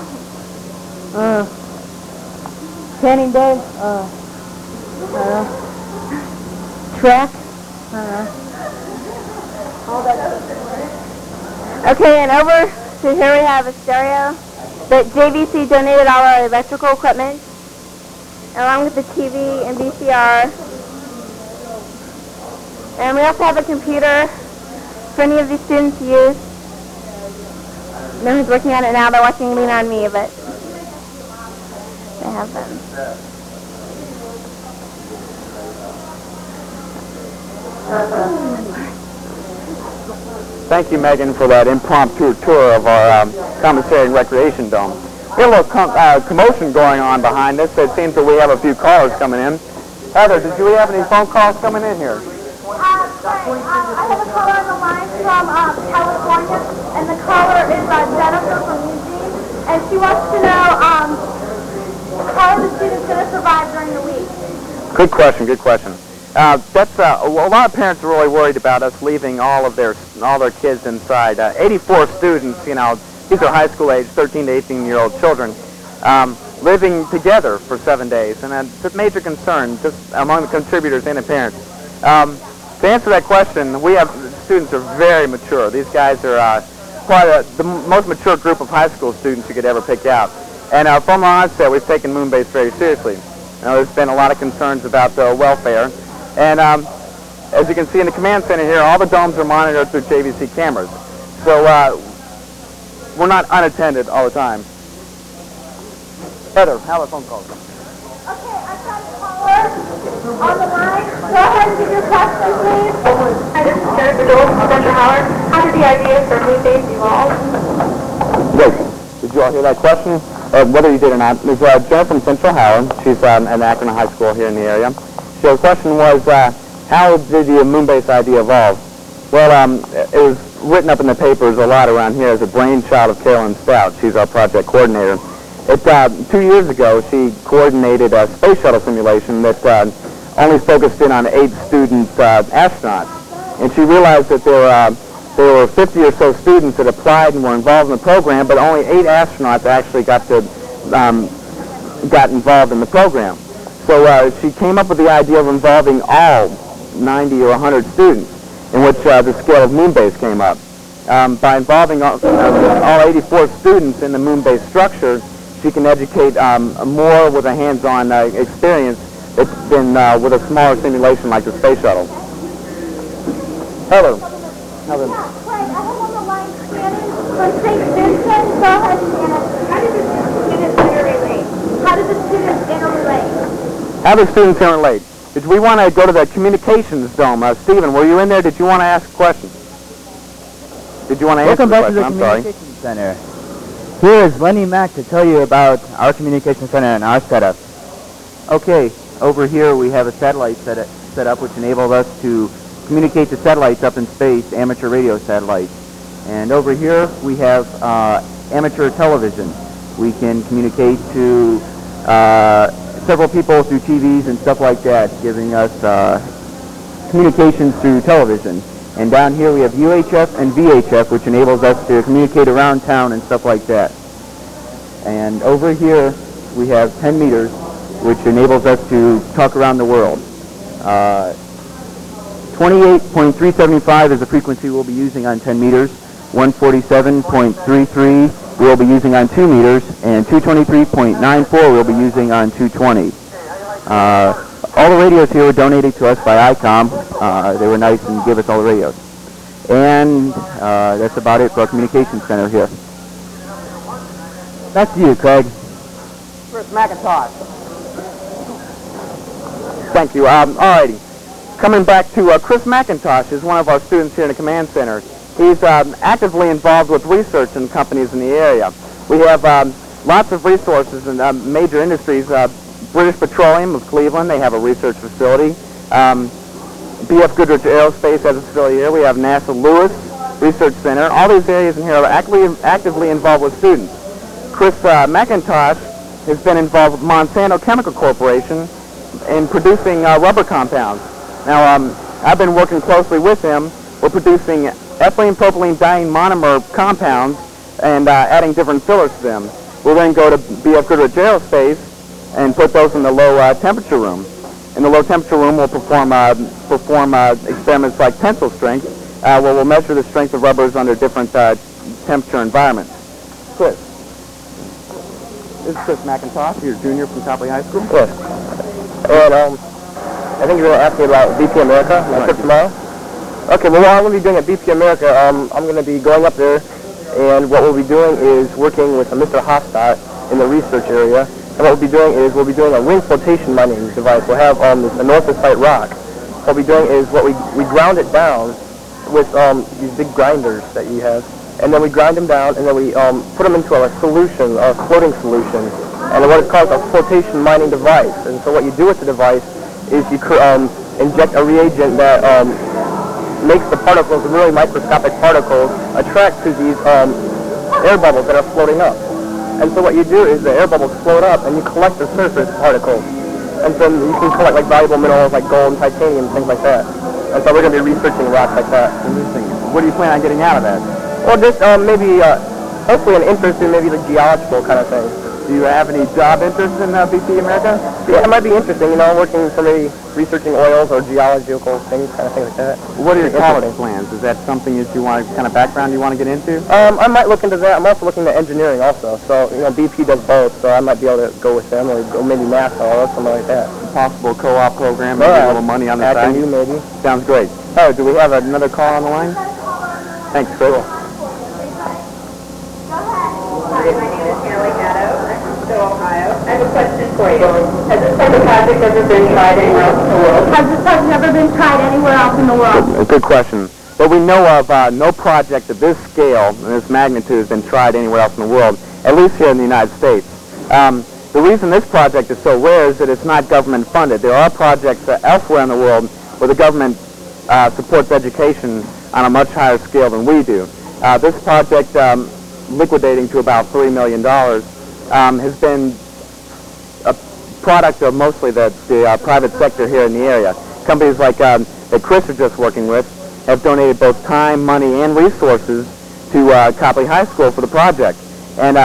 Tanning bed. I don't know. Track. I don't know. All that. Okay, and over to here we have a stereo that JVC donated all our electrical equipment, along with the TV and VCR. And we also have a computer for any of these students to use. No one's working on it now. They're watching Lean on Me, but they have them. Thank you, Megan, for that impromptu tour of our commissary and recreation dome. We have a little commotion going on behind us. It seems that we have a few callers coming in. Heather, did you have any phone calls coming in here? I have a caller on the line from California, and the caller is Jennifer from Eugene, and she wants to know how are the students going to survive during the week? Good question, good question. That's a lot of parents are really worried about us leaving all their kids inside. 84 students, you know, these are high school age, 13 to 18-year-old children, living together for 7 days, and it's a major concern just among the contributors and the parents. To answer that question, students are very mature. These guys are the most mature group of high school students you could ever pick out. And from the onset, we've taken Moonbase very seriously. You know, there's been a lot of concerns about welfare. And as you can see in the command center here, all the domes are monitored through JVC cameras. So we're not unattended all the time. Heather, how are the phone calls? Okay, I've got a caller on the line. Go ahead and give your question, please. Hi, this is Jennifer Dole from Central Howard. How did the idea for Moonbase evolve? Great. Did you all hear that question? Whether you did or not, there's Jennifer from Central Howard. She's at Akron High School here in the area. So the question was, how did the Moonbase idea evolve? Well, it was written up in the papers a lot around here as a brainchild of Carolyn Stout. She's our project coordinator. 2 years ago, she coordinated a space shuttle simulation that only focused in on 8 student astronauts. And she realized that there were 50 or so students that applied and were involved in the program, but only 8 astronauts actually got involved in the program. So she came up with the idea of involving all 90 or 100 students, in which the scale of Moonbase came up. By involving all 84 students in the Moonbase structure, she can educate more with a hands-on experience than with a smaller simulation like the space shuttle. Hello. Hello. Yeah, right. I have on the line Shannon from St. Vincent. Go ahead, Shannon. How did the students interrelate? How do the students interrelate? How do students interrelate? Did we want to go to the communications dome? Stephen, were you in there? Did you want to ask a question? Did you want to answer the question? Welcome back to the Communications Center. Here is Lenny Mack to tell you about our Communications Center and our setup. Okay, over here we have a satellite set up which enables us to communicate to satellites up in space, amateur radio satellites. And over here we have amateur television. We can communicate to several people through TVs and stuff like that, giving us communications through television. And down here we have UHF and VHF, which enables us to communicate around town and stuff like that. And over here we have 10 meters, which enables us to talk around the world. 28.375 is the frequency we'll be using on 10 meters. 147.33 we'll be using on 2 meters, and 223.94 we'll be using on 220. All the radios here were donated to us by ICOM. They were nice and gave us all the radios. And that's about it for our communications center here. Back to you, Craig. Chris McIntosh. Thank you. Alrighty. Coming back to Chris McIntosh is one of our students here in the command center. He's actively involved with research in companies in the area. We have lots of resources in major industries. British Petroleum of Cleveland, they have a research facility. B.F. Goodrich Aerospace has a facility here. We have NASA Lewis Research Center. All these areas in here are actively involved with students. Chris McIntosh has been involved with Monsanto Chemical Corporation in producing rubber compounds. Now, I've been working closely with him. We're producing ethylene propylene diene monomer compounds and adding different fillers to them. We'll then go to B.F. Goodrich Aerospace and put those in the low temperature room. In the low temperature room, we'll perform experiments like tensile strength, where we'll measure the strength of rubbers under different temperature environments. Chris. This is Chris McIntosh, you're a junior from Copley High School. Yes. And I think you're going to ask me about BP America, my trip tomorrow. Okay, well, what I'm going to be doing at BP America, I'm going to be going up there, and what we'll be doing is working with Mr. Hofstadt in the research area. And what we'll be doing is we'll be doing a ring flotation mining device. We'll have this anorthosite rock. What we'll be doing is we ground it down with these big grinders that you have, and then we grind them down, and then we put them into a solution, a floating solution, and what is called a flotation mining device. And so what you do with the device is you inject a reagent that makes the particles, the really microscopic particles, attract to these air bubbles that are floating up. And so what you do is the air bubbles float up, and you collect the surface particles. And then you can collect like valuable minerals like gold and titanium, things like that. And so we're going to be researching rocks like that. Interesting. What do you plan on getting out of that? Well, just maybe, hopefully an interest in maybe the geological kind of thing. Do you have any job interest in BP America? Yeah, it might be interesting. You know, working with somebody researching oils or geological things, kind of thing like that. What are your college plans? Is that something that you want, kind of background you want to get into? I might look into that. I'm also looking at engineering also. So, you know, BP does both, so I might be able to go with them or go maybe NASA or something like that. Possible co-op program, maybe a little money on the side? You maybe. Sounds great. Oh, do we have another call on the line? Thanks, Chris. Hi, my name is Haley Gatto. I'm from Stowe, Ohio. I have a question for you. Has this type of project ever been tried anywhere else in the world? Has this project ever been tried anywhere else in the world? Good question. But we know of no project of this scale and this magnitude has been tried anywhere else in the world, at least here in the United States. The reason this project is so rare is that it's not government funded. There are projects elsewhere in the world where the government supports education on a much higher scale than we do. This project, liquidating to about $3 million, has been a product of mostly the private sector here in the area. Companies like that Chris is just working with have donated both time, money, and resources to Copley High School for the project. And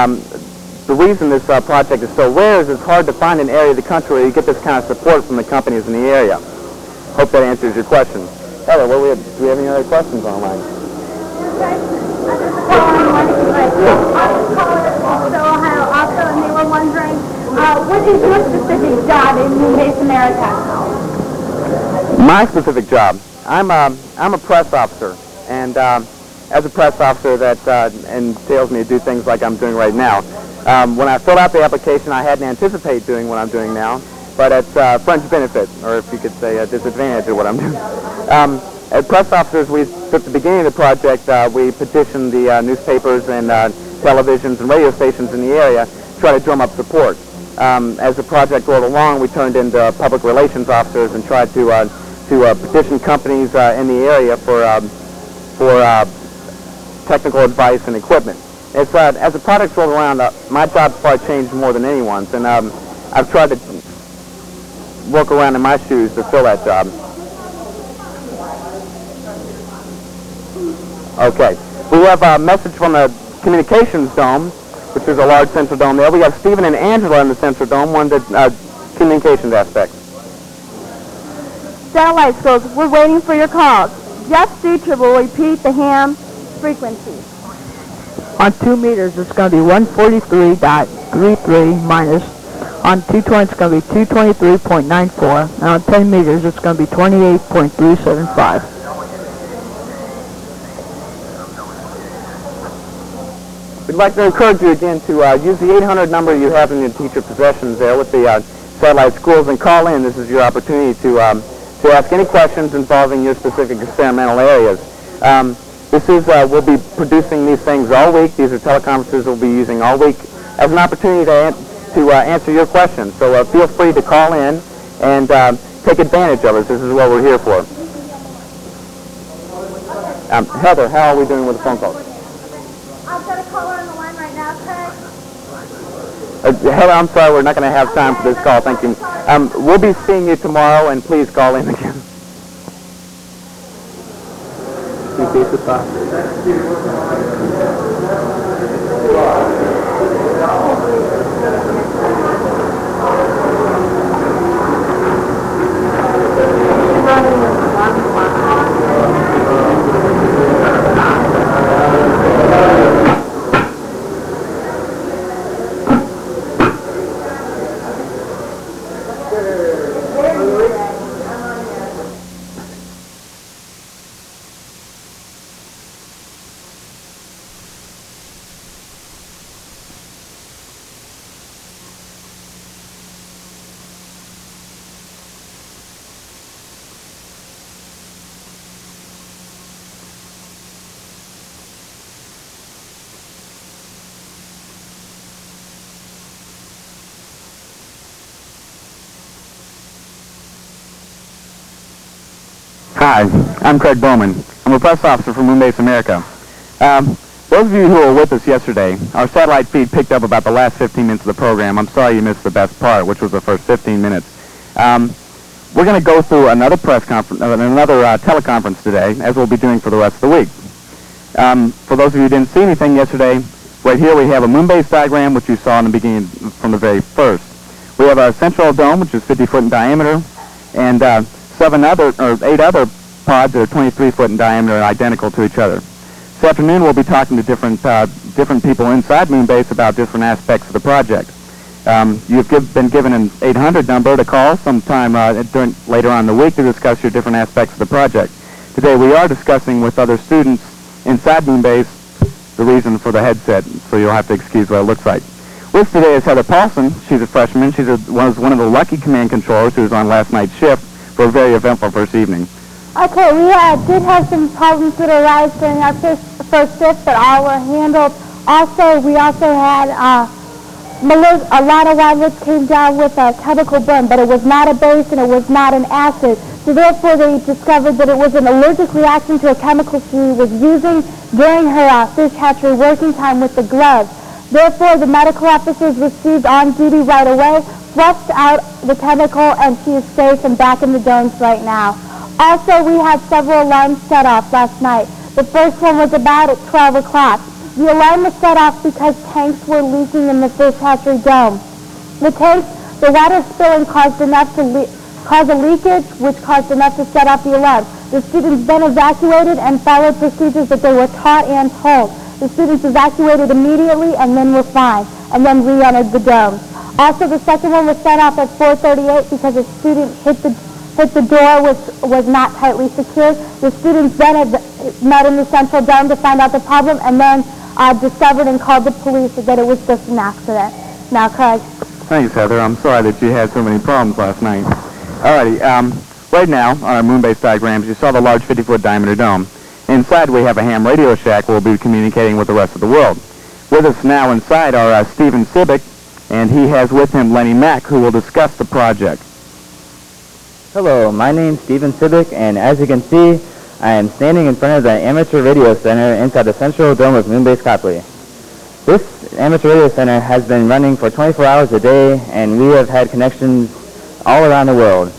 the reason this project is so rare is it's hard to find an area of the country where you get this kind of support from the companies in the area. Hope that answers your question. Heather, do we have any other questions online? Ohio also, and they were wondering, what is your specific job in Moonbase America? My specific job? I'm a press officer, and as a press officer that entails me to do things like I'm doing right now. When I filled out the application, I hadn't anticipated doing what I'm doing now, but it's fringe benefit, or if you could say a disadvantage of what I'm doing. As press officers, at the beginning of the project, we petitioned the newspapers and televisions and radio stations in the area to try to drum up support. As the project rolled along, we turned into public relations officers and tried to petition companies in the area for technical advice and equipment. It's, as the project rolled around, my job's probably changed more than anyone's, and I've tried to work around in my shoes to fill that job. Okay. We have a message from the communications dome, which is a large central dome there. We have Stephen and Angela in the central dome, one of the communications aspects. Satellite schools, we're waiting for your calls. Jeff Suture will repeat the ham frequency. On 2 meters, it's going to be 143.33 minus. On 220, it's going to be 223.94. And on 10 meters, it's going to be 28.375. We'd like to encourage you again to use the 800 number you have in your teacher possessions there with the satellite schools and call in. This is your opportunity to ask any questions involving your specific experimental areas. We'll be producing these things all week. These are teleconferences we'll be using all week as an opportunity to answer your questions. So feel free to call in and take advantage of us. This is what we're here for. Heather, how are we doing with the phone calls? I've got a caller on the line right now, Craig. Heather, I'm sorry, we're not going to have time for this call. Thank you. We'll be seeing you tomorrow, and please call in again. Hi, I'm Craig Bowman. I'm a press officer for Moonbase America. Those of you who were with us yesterday, our satellite feed picked up about the last 15 minutes of the program. I'm sorry you missed the best part, which was the first 15 minutes. We're going to go through another teleconference today, as we'll be doing for the rest of the week. For those of you who didn't see anything yesterday, right here we have a Moonbase diagram, which you saw in the beginning from from the very first. We have a central dome, which is 50 foot in diameter, and 8 other pods that are 23 foot in diameter, identical to each other. This afternoon, we'll be talking to different people inside Moonbase about different aspects of the project. You've been given an 800 number to call sometime later on in the week to discuss your different aspects of the project. Today, we are discussing with other students inside Moonbase the reason for the headset, so you'll have to excuse what it looks like. With us today is Heather Paulson. She's a freshman. She was one of the lucky command controllers who was on last night's shift for a very eventful first evening. Okay, we did have some problems that arise during our first shift, but all were handled. Also, we also had a lot of wireless came down with a chemical burn, but it was not a base and it was not an acid. So therefore, they discovered that it was an allergic reaction to a chemical she was using during her fish hatchery working time with the gloves. Therefore, the medical officers received on duty right away, flushed out the chemical, and she is safe and back in the domes right now. Also, we had several alarms set off last night. The first one was about at 12 o'clock. The alarm was set off because tanks were leaking in the fish hatchery dome. The water spilling caused enough to cause a leakage, which caused enough to set off the alarm. The students then evacuated and followed procedures that they were taught and told. The students evacuated immediately and then were fine, and then re-entered the dome. Also, the second one was set off at 4:38 because a student hit the door, which was not tightly secured. The students then had met in the central dome to find out the problem, and then discovered and called the police that it was just an accident. Now, Craig. Thanks, Heather. I'm sorry that you had so many problems last night. Alrighty, right now, on our Moonbase diagrams, you saw the large 50-foot diameter dome. Inside, we have a ham radio shack where we'll be communicating with the rest of the world. With us now inside are Stephen Sibick, and he has with him Lenny Mack, who will discuss the project. Hello, my name's Stephen Sibick, and as you can see, I am standing in front of the Amateur Radio Center inside the Central Dome of Moonbase Copley. This Amateur Radio Center has been running for 24 hours a day, and we have had connections all around the world.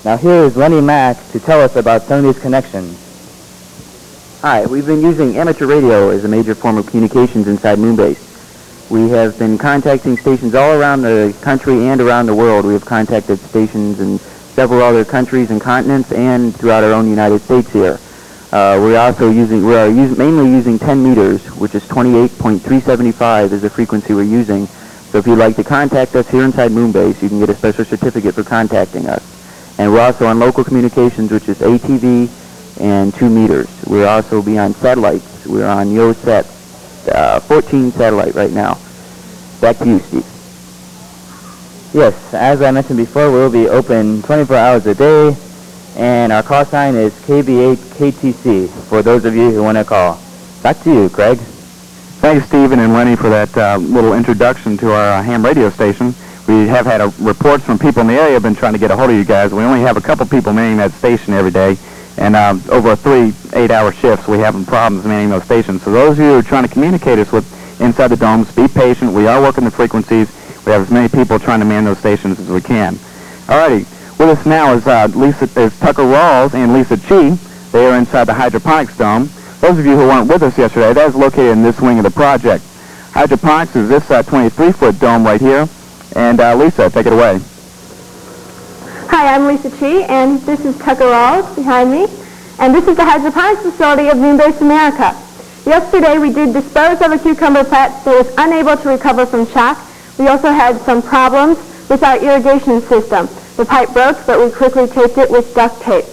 Now here is Lenny Mack to tell us about some of these connections. Hi, we've been using amateur radio as a major form of communications inside Moonbase. We have been contacting stations all around the country and around the world. We have contacted stations in several other countries and continents and throughout our own United States here. We are mainly using 10 meters, which is 28.375 is the frequency we're using. So if you'd like to contact us here inside Moonbase, you can get a special certificate for contacting us. And we're also on local communications, which is ATV and 2 meters. We'll also be on satellites. We're on YoSat 14 satellite right now. Back to you, Steve. Yes, as I mentioned before, we'll be open 24 hours a day, and our call sign is KB8KTC for those of you who want to call. Back to you, Craig. Thanks, Stephen and Lenny, for that little introduction to our ham radio station. We have had reports from people in the area have been trying to get a hold of you guys. We only have a couple people manning that station every day, and over 3 8-hour shifts, we're having problems manning those stations. So those of you who are trying to communicate us with inside the domes, be patient. We are working the frequencies. We have as many people trying to man those stations as we can. Alrighty, with us now is Tucker Rawls and Lisa Chi. They are inside the hydroponics dome. Those of you who weren't with us yesterday, that is located in this wing of the project. Hydroponics is this 23-foot dome right here. And Lisa, take it away. Hi, I'm Lisa Chi, and this is Tucker Rawls behind me. And this is the hydroponics facility of Moonbase America. Yesterday, we did dispose of a cucumber plant that was unable to recover from shock. We also had some problems with our irrigation system. The pipe broke, but we quickly taped it with duct tape.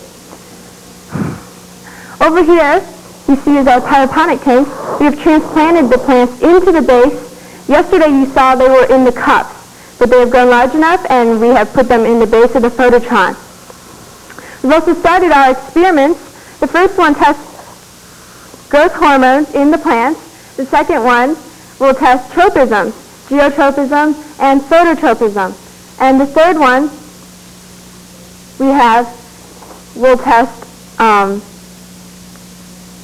Over here, you see is our hydroponic tank. We have transplanted the plants into the base. Yesterday, you saw they were in the cups, but they have grown large enough, and we have put them in the base of the phototron. We've also started our experiments. The first one tests growth hormones in the plants. The second one will test tropisms, geotropism, and phototropism. And the third one will test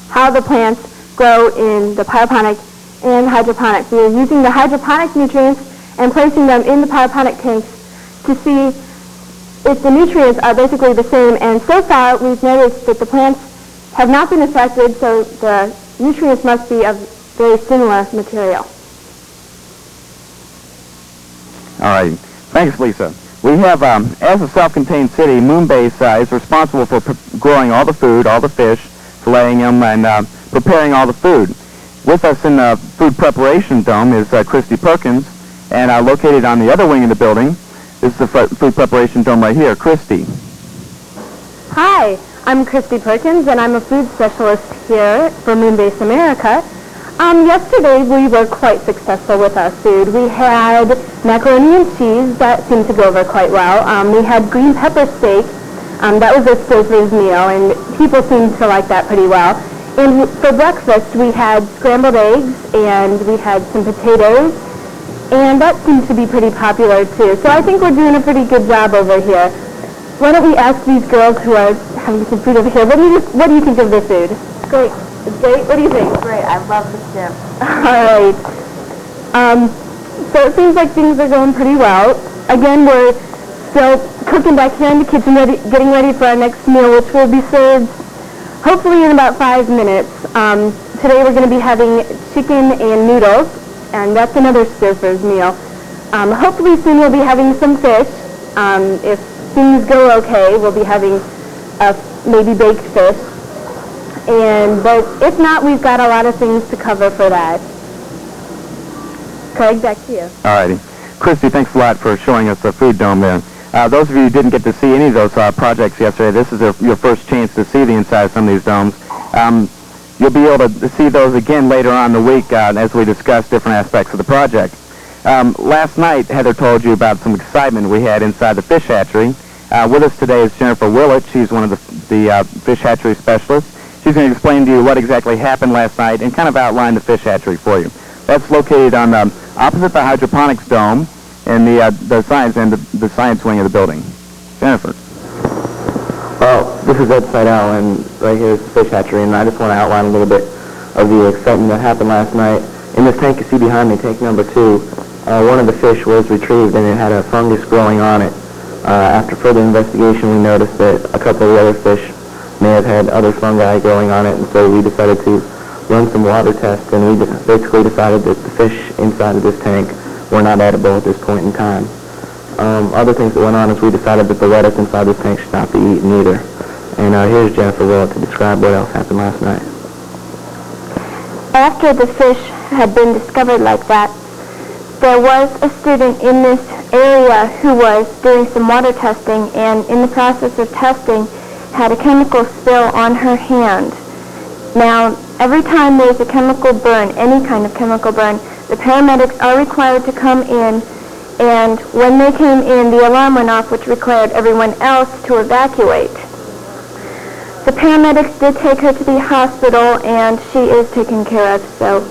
how the plants grow in the pyroponic and hydroponic. We are using the hydroponic nutrients and placing them in the pyroponic tanks to see if the nutrients are basically the same. And so far, we've noticed that the plants have not been affected, so the nutrients must be of very similar material. All right. Thanks, Lisa. We have, as a self-contained city, Moonbase is responsible for growing all the food, all the fish, filleting them, and preparing all the food. With us in the food preparation dome is Christy Perkins, and located on the other wing of the building is the food preparation dome right here. Christy. Hi, I'm Christy Perkins, and I'm a food specialist here for Moonbase America. Yesterday we were quite successful with our food. We had macaroni and cheese that seemed to go over quite well. We had green pepper steak. That was a surfer's meal, and people seemed to like that pretty well. And for breakfast we had scrambled eggs, and we had some potatoes, and that seemed to be pretty popular too. So I think we're doing a pretty good job over here. Why don't we ask these girls who are having some food over here, what do you think of their food? Great. It's great? What do you think? Great. I love the dip. All right. So it seems like things are going pretty well. Again, we're still cooking back here in the kitchen, getting ready for our next meal, which will be served hopefully in about 5 minutes. Today we're going to be having chicken and noodles, and that's another surfer's meal. Hopefully soon we'll be having some fish. If things go okay, we'll be having maybe baked fish. But if not, we've got a lot of things to cover for that. Craig, back to you. All righty. Christy, thanks a lot for showing us the food dome there. Those of you who didn't get to see any of those projects yesterday, this is your first chance to see the inside of some of these domes. You'll be able to see those again later on in the week as we discuss different aspects of the project. Last night, Heather told you about some excitement we had inside the fish hatchery. With us today is Jennifer Willett. She's one of the fish hatchery specialists. She's going to explain to you what exactly happened last night and kind of outline the fish hatchery for you. That's located on opposite the hydroponics dome in the science wing of the building. Jennifer. Well, this is Ed Seidel, and right here is the fish hatchery, and I just want to outline a little bit of the excitement that happened last night. In this tank you see behind me, tank number 2, one of the fish was retrieved, and it had a fungus growing on it. After further investigation, we noticed that a couple of the other fish may have had other fungi growing on it, and so we decided to run some water tests, and we basically decided that the fish inside of this tank were not edible at this point in time. Other things that went on is we decided that the lettuce inside this tank should not be eaten either. And here's Jennifer Willett to describe what else happened last night. After the fish had been discovered like that, there was a student in this area who was doing some water testing, and in the process of testing had a chemical spill on her hand. Now, every time there's a chemical burn, any kind of chemical burn, the paramedics are required to come in, and when they came in, the alarm went off, which required everyone else to evacuate. The paramedics did take her to the hospital, and she is taken care of, so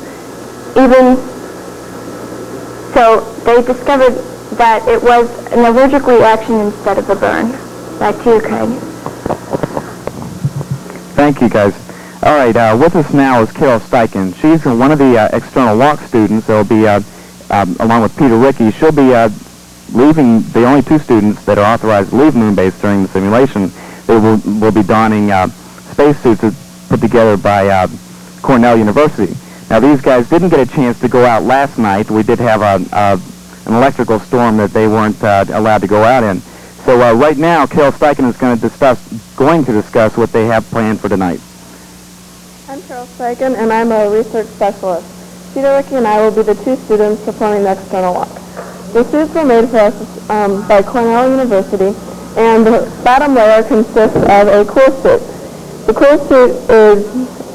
they discovered that it was an allergic reaction instead of a burn. Back to you, Craig. Thank you, guys. All right, with us now is Carol Steichen. She's one of the external walk students. They'll be, along with Peter Rickey, she'll be leaving, the only 2 students that are authorized to leave Moonbase during the simulation. They will be donning spacesuits put together by Cornell University. Now, these guys didn't get a chance to go out last night. We did have an electrical storm that they weren't allowed to go out in. So right now, Carol Steichen is going to discuss what they have planned for tonight. I'm Carol Steichen, and I'm a research specialist. Peter Rickey and I will be the 2 students performing the external walk. The suits were made for us by Cornell University, and the bottom layer consists of a cool suit. The cool suit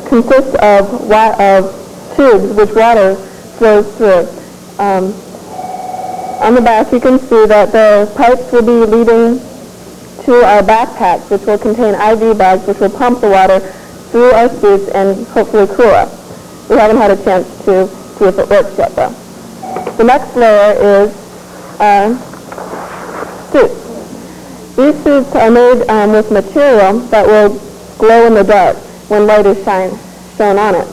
consists of tubes which water flows through. On the back you can see that the pipes will be leading to our backpacks, which will contain IV bags which will pump the water through our suits and hopefully cool us. We haven't had a chance to see if it works yet though. The next layer is suits. These suits are made with material that will glow in the dark when light is shown on it.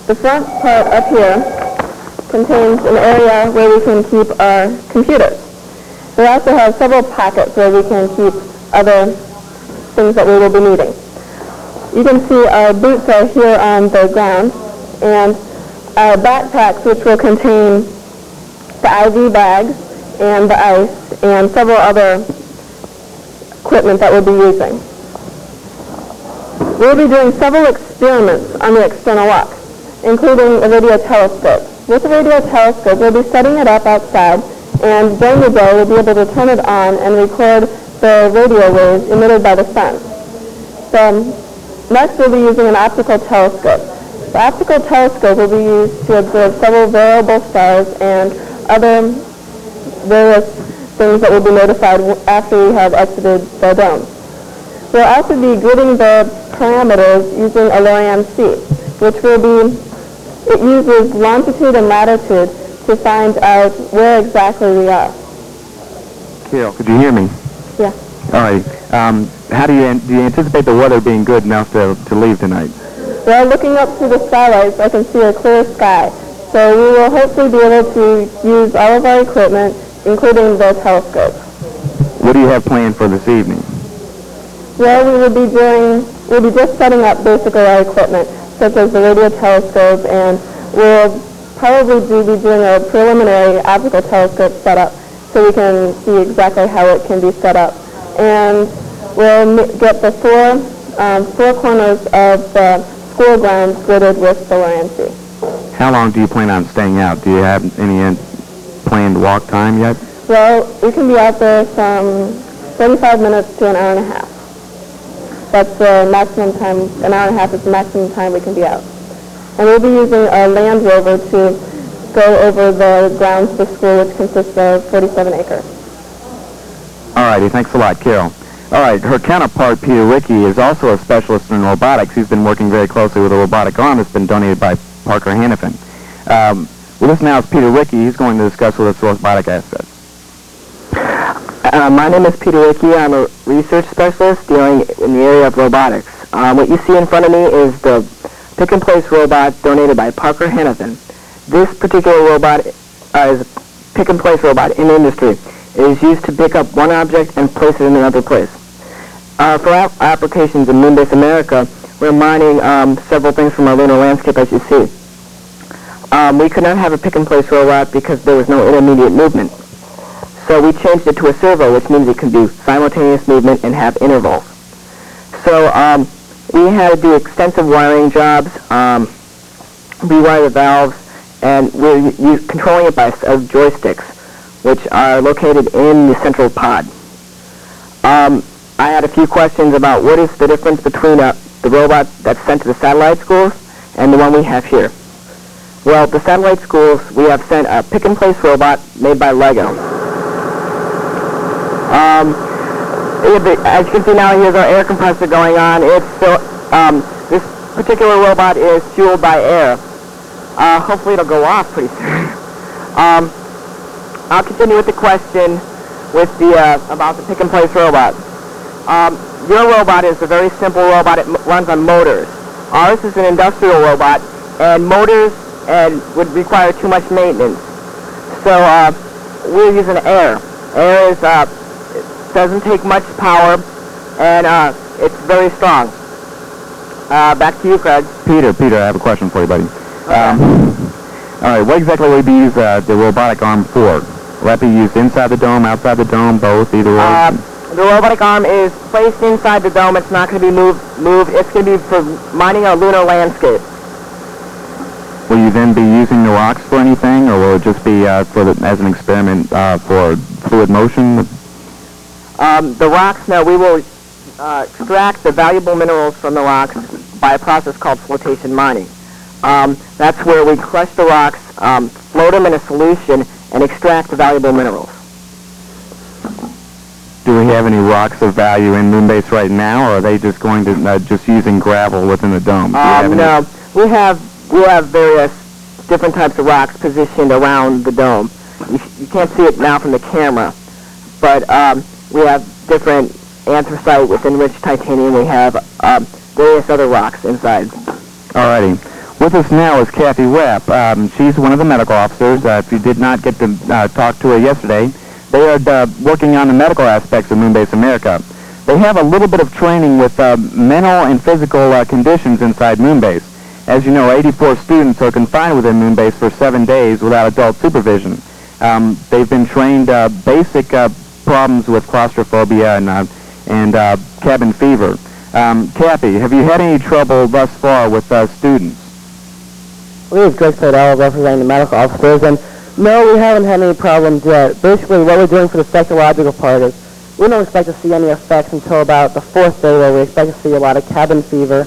The front part up here contains an area where we can keep our computers. We also have several pockets where we can keep other things that we will be needing. You can see our boots are here on the ground, and our backpacks, which will contain the IV bags and the ice, and several other equipment that we'll be using. We'll be doing several experiments on the external walk, including a radio telescope. With the radio telescope, we'll be setting it up outside, and during the day, we'll be able to turn it on and record the radio waves emitted by the sun. So next, we'll be using an optical telescope. The optical telescope will be used to observe several variable stars and other various things that will be notified after we have exited the dome. We'll also be gridding the parameters using a LORAN-C, which will be, it uses longitude and latitude to find out where exactly we are. Carol, could you hear me? Yeah. All right. How do you anticipate the weather being good enough to leave tonight? Well, looking up through the skylights, I can see a clear sky. So we will hopefully be able to use all of our equipment, including the telescope. What do you have planned for this evening? Well, we'll be just setting up basically our equipment, such as the radio telescope, and we'll probably be doing a preliminary optical telescope setup so we can see exactly how it can be set up. And we'll get the four corners of the school grounds gridded with the LORAN-C. How long do you plan on staying out? Do you have any planned walk time yet? Well, we can be out there from 35 minutes to an hour and a half. That's the maximum time, an hour and a half is the maximum time we can be out. And we'll be using a Land Rover to go over the grounds of the school, which consists of 47 acres. All righty, thanks a lot, Carol. All right, her counterpart, Peter Rickey, is also a specialist in robotics. He's been working very closely with a robotic arm that's been donated by Parker Hannafin. With us now is Peter Rickey. He's going to discuss with us robotic aspects. My name is Peter Rickey. I'm a research specialist dealing in the area of robotics. What you see in front of me is the pick-and-place robot donated by Parker Hannafin. This particular robot is a pick-and-place robot in industry. It is used to pick up one object and place it in another place. For our applications in Moonbase America, we're mining several things from our lunar landscape, as you see. We could not have a pick-and-place robot because there was no intermediate movement. So we changed it to a servo, which means it can do simultaneous movement and have intervals. So we had to do extensive wiring jobs, rewire the valves, and we're controlling it by joysticks, which are located in the central pod. I had a few questions about what is the difference between the robot that's sent to the satellite schools and the one we have here. Well, the satellite schools, we have sent a pick-and-place robot made by Lego. As you can see now, here's our air compressor going on. This particular robot is fueled by air. Hopefully it'll go off pretty soon. I'll continue with the question with about the pick-and-place robot. Your robot is a very simple robot. It runs on motors. Ours is an industrial robot, and motors would require too much maintenance. So we're using air. Air is doesn't take much power, and it's very strong. Back to you, Craig. Peter, I have a question for you, buddy. All right, what exactly would you use the robotic arm for? Will that be used inside the dome, outside the dome, both, either way? The robotic arm is placed inside the dome. It's not going to be moved. It's going to be for mining our lunar landscape. Will you then be using the rocks for anything, or will it just be as an experiment for fluid motion? The rocks, no, we will extract the valuable minerals from the rocks by a process called flotation mining. That's where we crush the rocks, float them in a solution, and extract the valuable minerals. Do we have any rocks of value in Moonbase right now, or are they just going to just using gravel within the dome? No, we have various different types of rocks positioned around the dome. You can't see it now from the camera, but we have different anthracite with enriched titanium. We have various other rocks inside. Alrighty. With us now is Kathy Rapp. She's one of the medical officers. If you did not get to talk to her yesterday, they are working on the medical aspects of Moonbase America. They have a little bit of training with mental and physical conditions inside Moonbase. As you know, 84 students are confined within Moonbase for 7 days without adult supervision. They've been trained basic problems with claustrophobia and cabin fever. Kathy, have you had any trouble thus far with students? We have Greg Seidel representing the medical officers, and no, we haven't had any problems yet. Basically, what we're doing for the psychological part is we don't expect to see any effects until about the 4th day, where we expect to see a lot of cabin fever,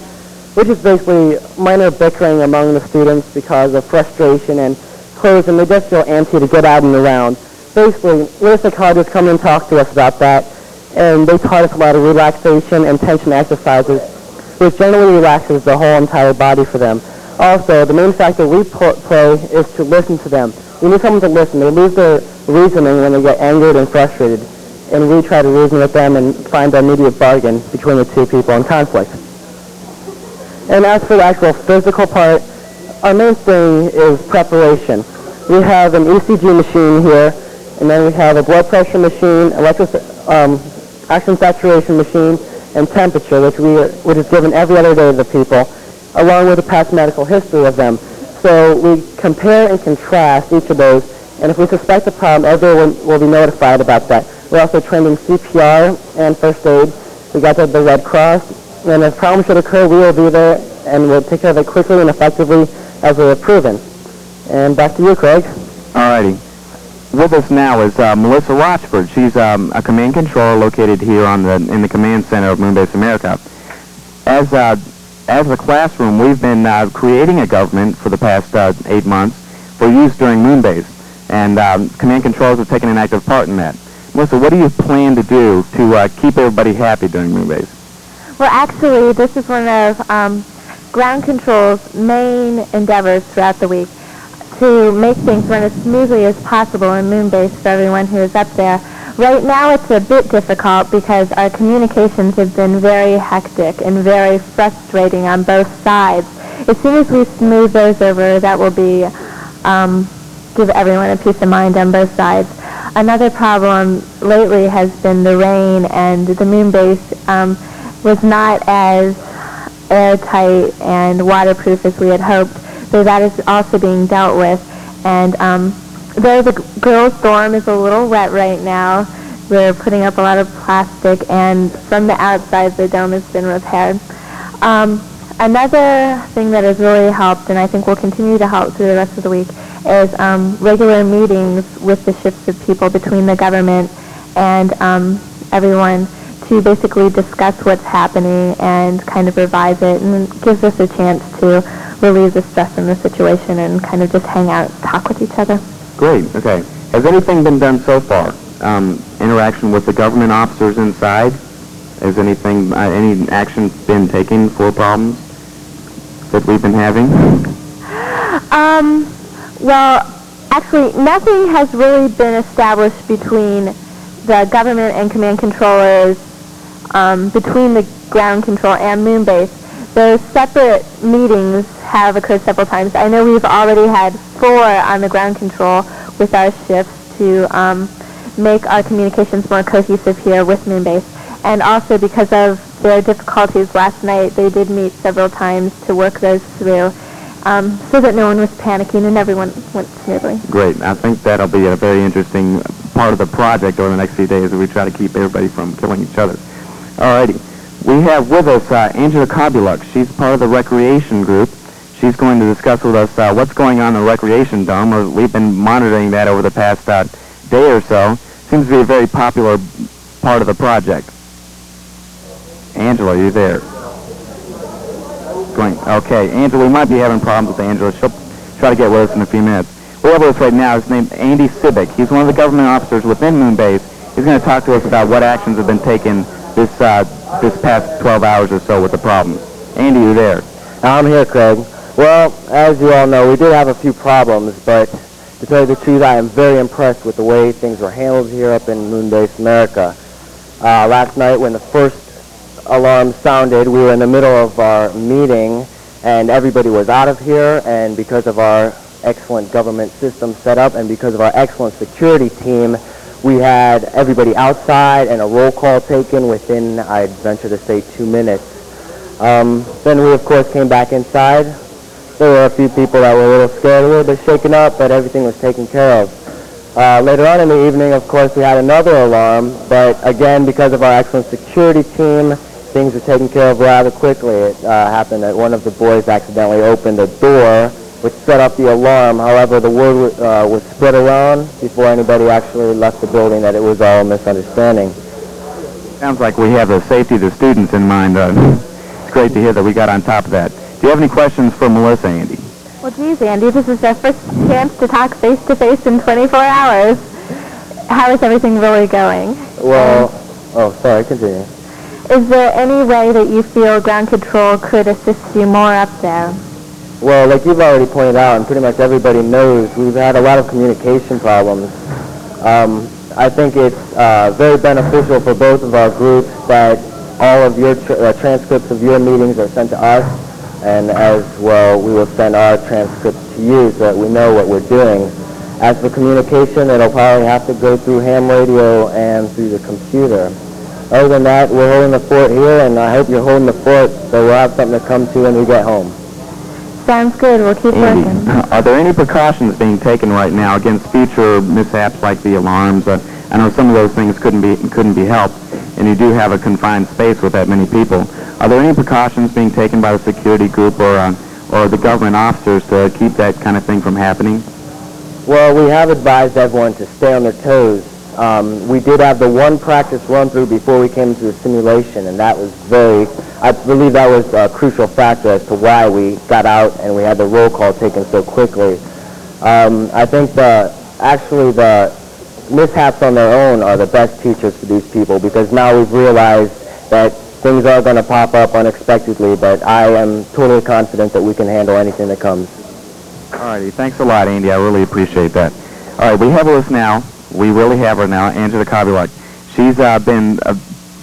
which is basically minor bickering among the students because of frustration and clothes, and they just feel antsy to get out and around. Basically, little psychologists come and talk to us about that, and they taught us a lot of relaxation and tension exercises, which generally relaxes the whole entire body for them. Also, the main factor we play is to listen to them. We need someone to listen. They lose their reasoning when they get angered and frustrated, and we try to reason with them and find an immediate bargain between the two people in conflict. And as for the actual physical part, our main thing is preparation. We have an ECG machine here, and then we have a blood pressure machine, oxygen saturation machine, and temperature, which is given every other day to the people, along with a past medical history of them. So we compare and contrast each of those, and if we suspect a problem, everyone will be notified about that. We're also trained in CPR and first aid. We got to the Red Cross, and if problems should occur, we will be there, and we'll take care of it quickly and effectively as we have proven. And back to you, Craig. Alrighty. With us now is Melissa Rochford. She's a command controller located here in the command center of Moonbase America. As a classroom, we've been creating a government for the past 8 months for use during Moonbase, and command controllers have taken an active part in that. Melissa, what do you plan to do to keep everybody happy during Moonbase? Well, actually, this is one of ground control's main endeavors throughout the week, to make things run as smoothly as possible in Moonbase for everyone who is up there. Right now it's a bit difficult because our communications have been very hectic and very frustrating on both sides. As soon as we smooth those over, that will be give everyone a peace of mind on both sides. Another problem lately has been the rain, and the Moonbase was not as airtight and waterproof as we had hoped, so that is also being dealt with. And though the girls' dorm is a little wet right now, we're putting up a lot of plastic, and from the outside the dome has been repaired. Another thing that has really helped, and I think will continue to help through the rest of the week, is regular meetings with the shifts of people between the government and everyone to basically discuss what's happening and kind of revise it, and it gives us a chance to relieve the stress in the situation and kind of just hang out, talk with each other. Great. Okay. Has anything been done so far? Interaction with the government officers inside? Has anything, any action been taken for problems that we've been having? Well, actually, nothing has really been established between the government and command controllers, between the ground control and Moonbase. Those separate meetings have occurred several times. I know we've already had 4 on the ground control with our shifts to make our communications more cohesive here with Moonbase. And also because of their difficulties last night, they did meet several times to work those through so that no one was panicking and everyone went smoothly. Great. I think that'll be a very interesting part of the project over the next few days as we try to keep everybody from killing each other. Alrighty. We have with us Angela Kobuluk. She's part of the recreation group. She's going to discuss with us what's going on in the recreation dome. We've been monitoring that over the past day or so. Seems to be a very popular part of the project. Angela, are you there? Okay, Angela, we might be having problems with Angela. She'll try to get with us in a few minutes. We have with us right now is named Andy Sibick. He's one of the government officers within Moonbase. He's going to talk to us about what actions have been taken this past 12 hours or so with the problems. Andy, you there? I'm here, Craig. Well, as you all know, we did have a few problems, but to tell you the truth, I am very impressed with the way things were handled here up in Moonbase America. Last night when the first alarm sounded, we were in the middle of our meeting, and everybody was out of here, and because of our excellent government system set up and because of our excellent security team, we had everybody outside and a roll call taken within, I'd venture to say, 2 minutes. Then we, of course, came back inside. There were a few people that were a little scared, a little bit shaken up, but everything was taken care of. Later on in the evening, of course, we had another alarm, but again, because of our excellent security team, things were taken care of rather quickly. It happened that one of the boys accidentally opened a door, which set off the alarm. However, the word was spread around before anybody actually left the building that it was all a misunderstanding. Sounds like we have the safety of the students in mind. It's great to hear that we got on top of that. Do you have any questions for Melissa, Andy? Well, geez, Andy, this is our first chance to talk face-to-face in 24 hours. How is everything really going? Well, sorry, continue. Is there any way that you feel ground control could assist you more up there? Well, like you've already pointed out, and pretty much everybody knows, we've had a lot of communication problems. I think it's very beneficial for both of our groups that all of your transcripts of your meetings are sent to us, and as well, we will send our transcripts to you so that we know what we're doing. As for communication, it'll probably have to go through ham radio and through the computer. Other than that, we're holding the fort here, and I hope you're holding the fort so we'll have something to come to when we get home. Sounds good. We'll keep Andy, working. are there any precautions being taken right now against future mishaps like the alarms? I know some of those things couldn't be helped, and you do have a confined space with that many people. Are there any precautions being taken by the security group or the government officers to keep that kind of thing from happening? Well, we have advised everyone to stay on their toes. We did have the one practice run-through before we came into the simulation, and that was I believe that was a crucial factor as to why we got out and we had the roll call taken so quickly. I think actually the mishaps on their own are the best teachers for these people, because now we've realized that things are going to pop up unexpectedly, but I am totally confident that we can handle anything that comes. All righty. Thanks a lot, Andy. I really appreciate that. All right, we have with us now, we really have her now, Angela Copley. She's been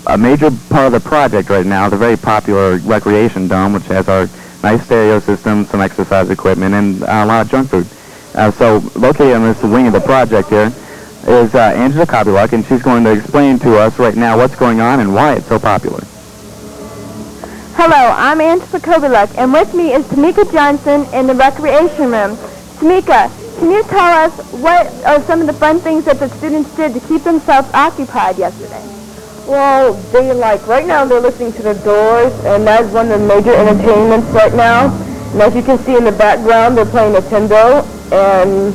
a major part of the project right now, the very popular recreation dome, which has our nice stereo system, some exercise equipment, and a lot of junk food. So located on this wing of the project here is Angela Copley, and she's going to explain to us right now what's going on and why it's so popular. Hello, I'm Angela Copley, and with me is Tamika Johnson in the recreation room. Tamika, can you tell us what are some of the fun things that the students did to keep themselves occupied yesterday? Well, right now they're listening to the Doors, and that's one of the major entertainments right now. And as you can see in the background, they're playing Nintendo, and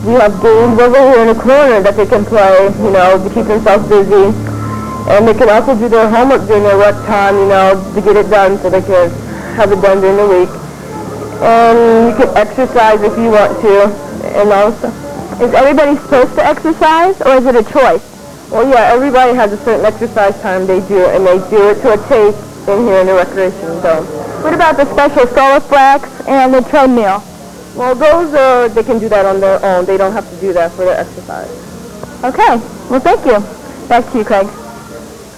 we have games over here in the corner that they can play, to keep themselves busy. And they can also do their homework during their rec time, to get it done so they can have it done during the week. And you can exercise if you want to, and also. Is everybody supposed to exercise, or is it a choice? Well, yeah, everybody has a certain exercise time they do, and they do it to a taste in here in the recreation dome. What about the special solar flex and the treadmill? Well, those, they can do that on their own. They don't have to do that for their exercise. Okay. Well, thank you. Back to you, Craig.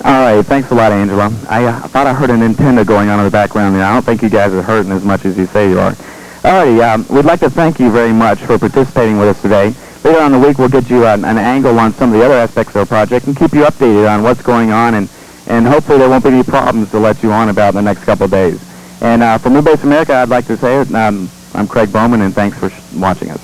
All right, thanks a lot, Angela. I thought I heard a Nintendo going on in the background there. I don't think you guys are hurting as much as you say you are. All righty, we'd like to thank you very much for participating with us today. Later on in the week, we'll get you an angle on some of the other aspects of our project and keep you updated on what's going on, and hopefully there won't be any problems to let you on about in the next couple of days. And for Moonbase America, I'd like to say I'm Craig Bowman, and thanks for watching us.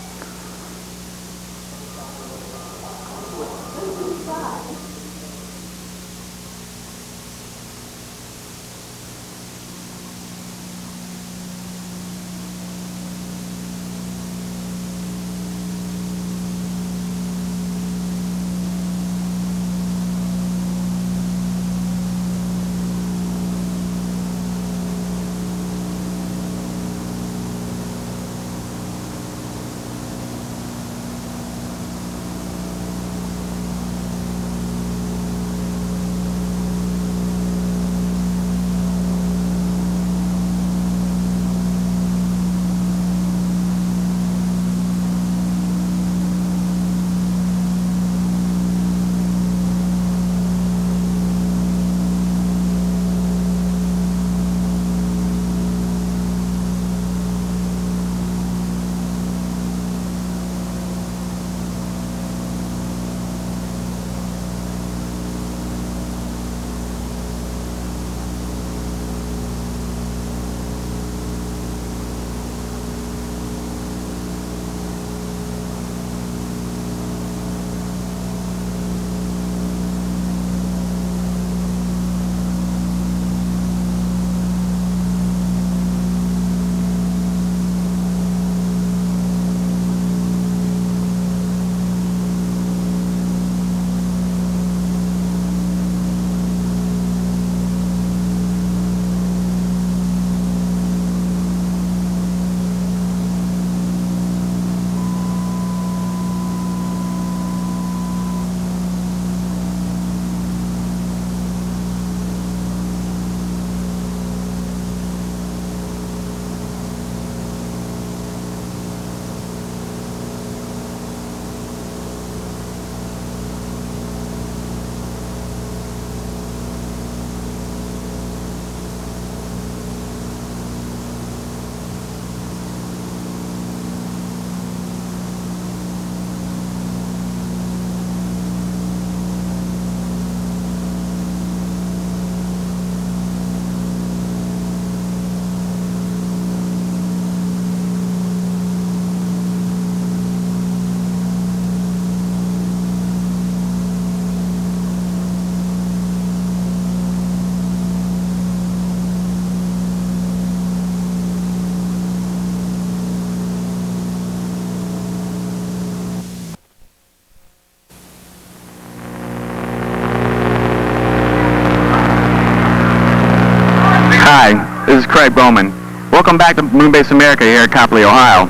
Hi, this is Craig Bowman. Welcome back to Moonbase America here at Copley, Ohio.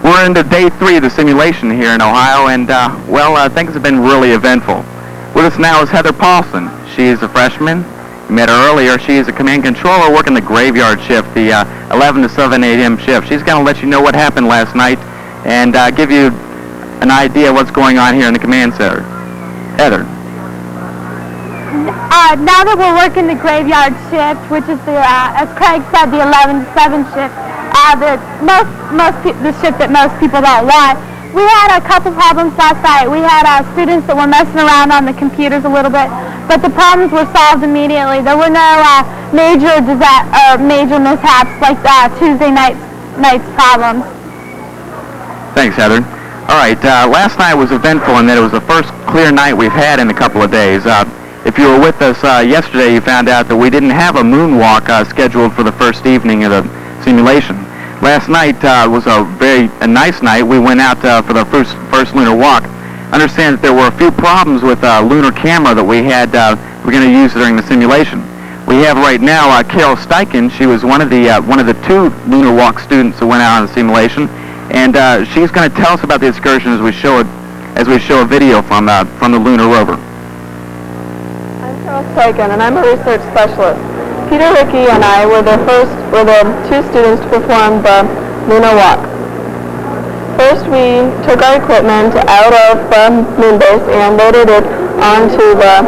We're into day 3 of the simulation here in Ohio, and, things have been really eventful. With us now is Heather Paulson. She is a freshman. You met her earlier. She is a command controller working the graveyard shift, the 11 to 7 a.m. shift. She's going to let you know what happened last night and give you an idea of what's going on here in the command center. Heather. Now that we're working the graveyard shift, which is the, as Craig said, the 11 to 7 shift, the shift that most people don't want, we had a couple problems last night. We had students that were messing around on the computers a little bit, but the problems were solved immediately. There were no major mishaps like Tuesday night's problems. Thanks, Heather. All right, last night was eventful in that it was the first clear night we've had in a couple of days. If you were with us yesterday, you found out that we didn't have a moonwalk scheduled for the first evening of the simulation. Last night was a nice night. We went out for the first lunar walk. Understand that there were a few problems with lunar camera that we had we're going to use during the simulation. We have right now Carol Steichen. She was one of the 2 lunar walk students that went out on the simulation, and she's going to tell us about the excursion as we show a video from the lunar rover. Steichen, and I'm a research specialist. Peter Rickey and I were the 2 students to perform the lunar walk. First, we took our equipment out of Moonbase and loaded it onto the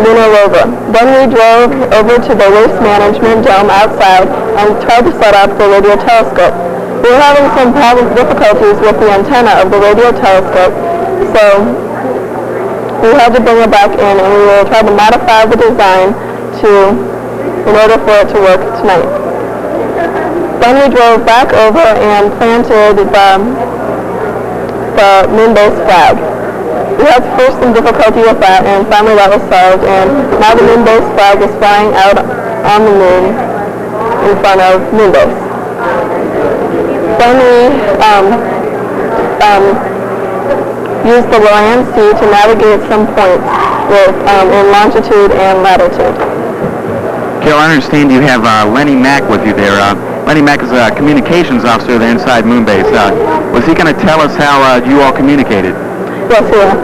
lunar rover. Then we drove over to the waste management dome outside and tried to set up the radio telescope. We were having some difficulties with the antenna of the radio telescope, so we had to bring it back in, and we will try to modify the design in order for it to work tonight. Then we drove back over and planted the Moonbase flag. We had first some difficulty with that, and finally that was solved, and now the Moonbase flag is flying out on the moon in front of Moonbase. Then we used the land sea to navigate some points in longitude and latitude. Carol, I understand you have Lenny Mack with you there. Lenny Mack is a communications officer there inside Moonbase. Was he going to tell us how you all communicated? Yes, he will.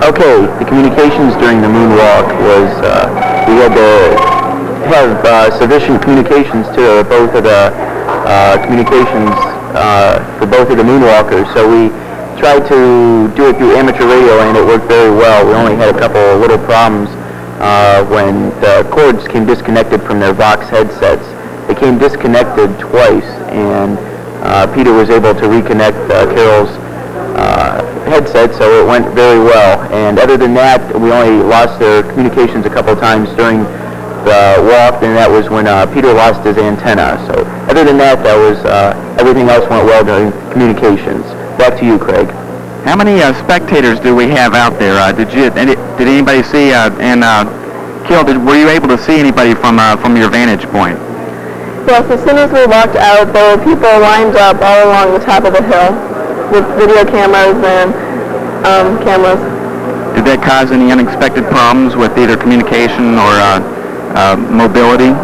Okay, the communications during the moonwalk was we had to have sufficient communications to both of the for both of the moonwalkers. So we tried to do it through amateur radio, and it worked very well. We only had a couple of little problems when the cords came disconnected from their Vox headsets. They came disconnected twice, and Peter was able to reconnect Carol's headset, so it went very well. And other than that, we only lost their communications a couple of times during the walk, and that was when Peter lost his antenna. So other than that, everything else went well during communications. Back to you, Craig. How many spectators do we have out there? Did anybody see? Kill, were you able to see anybody from your vantage point? Yes, as soon as we walked out, there were people lined up all along the top of the hill with video cameras and cameras. Did that cause any unexpected problems with either communication or mobility?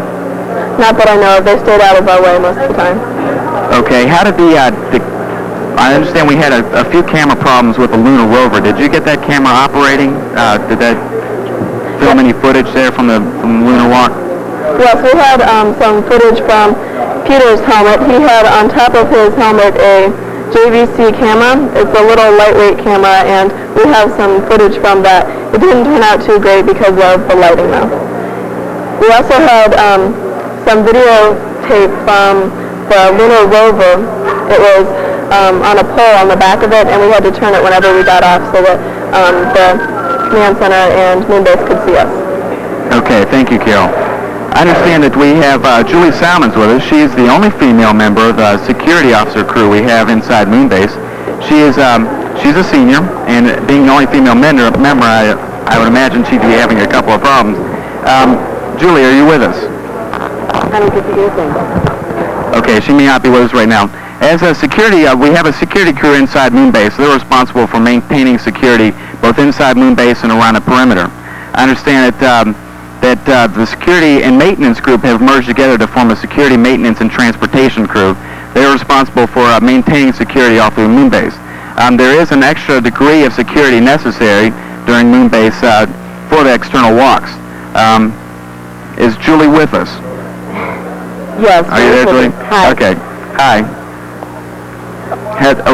Not that I know of. They stayed out of our way most of the time. Okay, how did I understand we had a few camera problems with the lunar rover. Did you get that camera operating? Did that film any footage there from the lunar walk? Yes, we had some footage from Peter's helmet. He had on top of his helmet a JVC camera. It's a little lightweight camera, and we have some footage from that. It didn't turn out too great because of the lighting, though. We also had some videotape from the lunar rover. It was on a pole on the back of it, and we had to turn it whenever we got off so that the command center and Moonbase could see us. Okay, thank you, Carol. I understand that we have Julie Salmons with us. She is the only female member of the security officer crew we have inside Moonbase. She's a senior, and being the only female member, I would imagine she'd be having a couple of problems. Julie, are you with us? I don't get to do things. Okay, she may not be with us right now. As a security, we have a security crew inside Moonbase. They're responsible for maintaining security both inside Moonbase and around the perimeter. I understand that the security and maintenance group have merged together to form a security, maintenance, and transportation crew. They're responsible for maintaining security all through Moonbase. There is an extra degree of security necessary during Moonbase for the external walks. Is Julie with us? Yes. Are you there, Julie? Hi. Okay. Hi.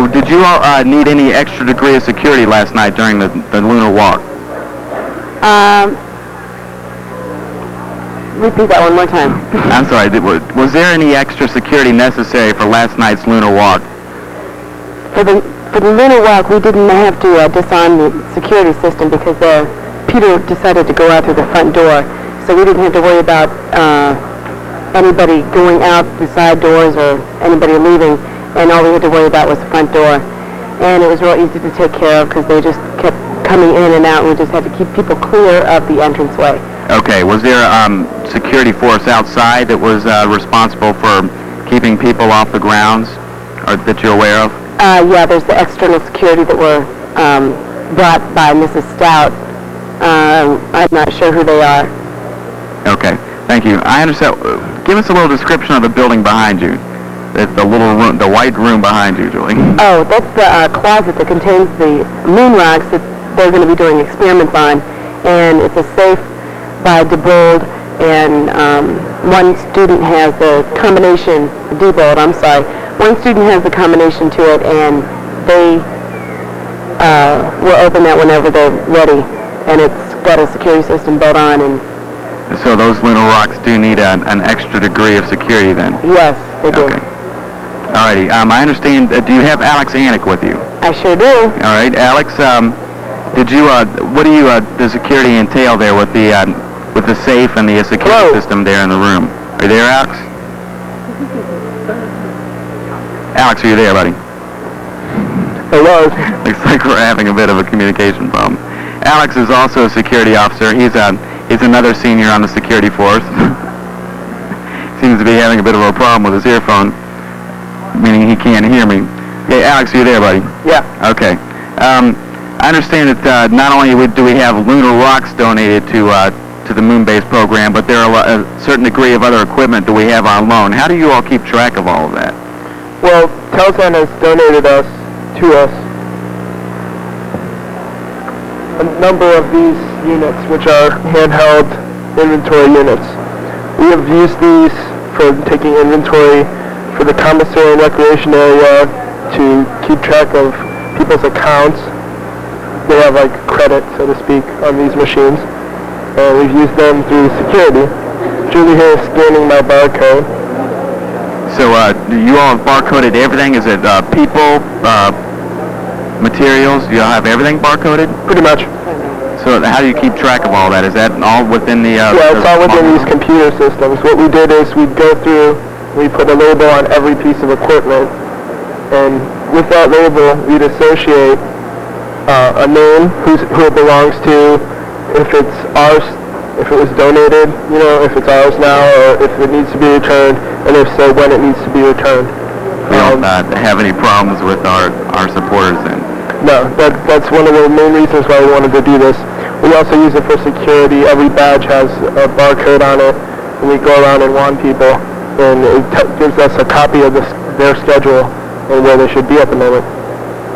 Did you all need any extra degree of security last night during the lunar walk? Repeat that one more time. I'm sorry. Was there any extra security necessary for last night's lunar walk? For the lunar walk, we didn't have to disarm the security system because Peter decided to go out through the front door, so we didn't have to worry about anybody going out the side doors or anybody leaving, and all we had to worry about was the front door. And it was real easy to take care of because they just kept coming in and out, and we just had to keep people clear of the entranceway. Okay. Was there security force outside that was responsible for keeping people off the grounds, or that you're aware of? Yeah, there's the external security that were brought by Mrs. Stout. I'm not sure who they are. Okay. Thank you. I understand. Give us a little description of the building behind you. The little room, the white room behind you, Julie. Oh, that's the closet that contains the moon rocks that they're going to be doing experiments on, and it's a safe by DeBold, and one student has the combination, DeBold, I'm sorry, one student has the combination to it, and they will open that whenever they're ready, and it's got a security system built on. And so those lunar rocks do need an extra degree of security then? Yes, they do. Okay. Alrighty. I understand. Do you have Alex Anik with you? I sure do. All right, Alex. Did you? What do you? The security entail there with the safe and the security system there in the room? Are you there, Alex? Alex, are you there, buddy? Hello. Looks like we're having a bit of a communication problem. Alex is also a security officer. He's another senior on the security force. Seems to be having a bit of a problem with his earphone, meaning he can't hear me. Hey, Alex, are you there, buddy? Yeah. Okay. I understand that not only do we have lunar rocks donated to the Moonbase program, but there are a certain degree of other equipment that we have on loan. How do you all keep track of all of that? Well, Telsan has donated to us a number of these units, which are handheld inventory units. We have used these for taking inventory for the commissary and recreation area to keep track of people's accounts. They have like credit, so to speak, on these machines. And we've used them through security. Julie here is scanning my barcode. So you all have barcoded everything? Is it people, materials? Do you all have everything barcoded? Pretty much. So how do you keep track of all that? Is that all within the... yeah, it's all within these computer systems. What we did is we'd go through, we put a label on every piece of equipment, and with that label, we'd associate a name, who it belongs to, if it's ours, if it was donated, if it's ours now, or if it needs to be returned, and if so, when it needs to be returned. We don't have any problems with our supporters then? No, that's one of the main reasons why we wanted to do this. We also use it for security. Every badge has a barcode on it, and we go around and warn people, and it gives us a copy of their schedule and where they should be at the moment.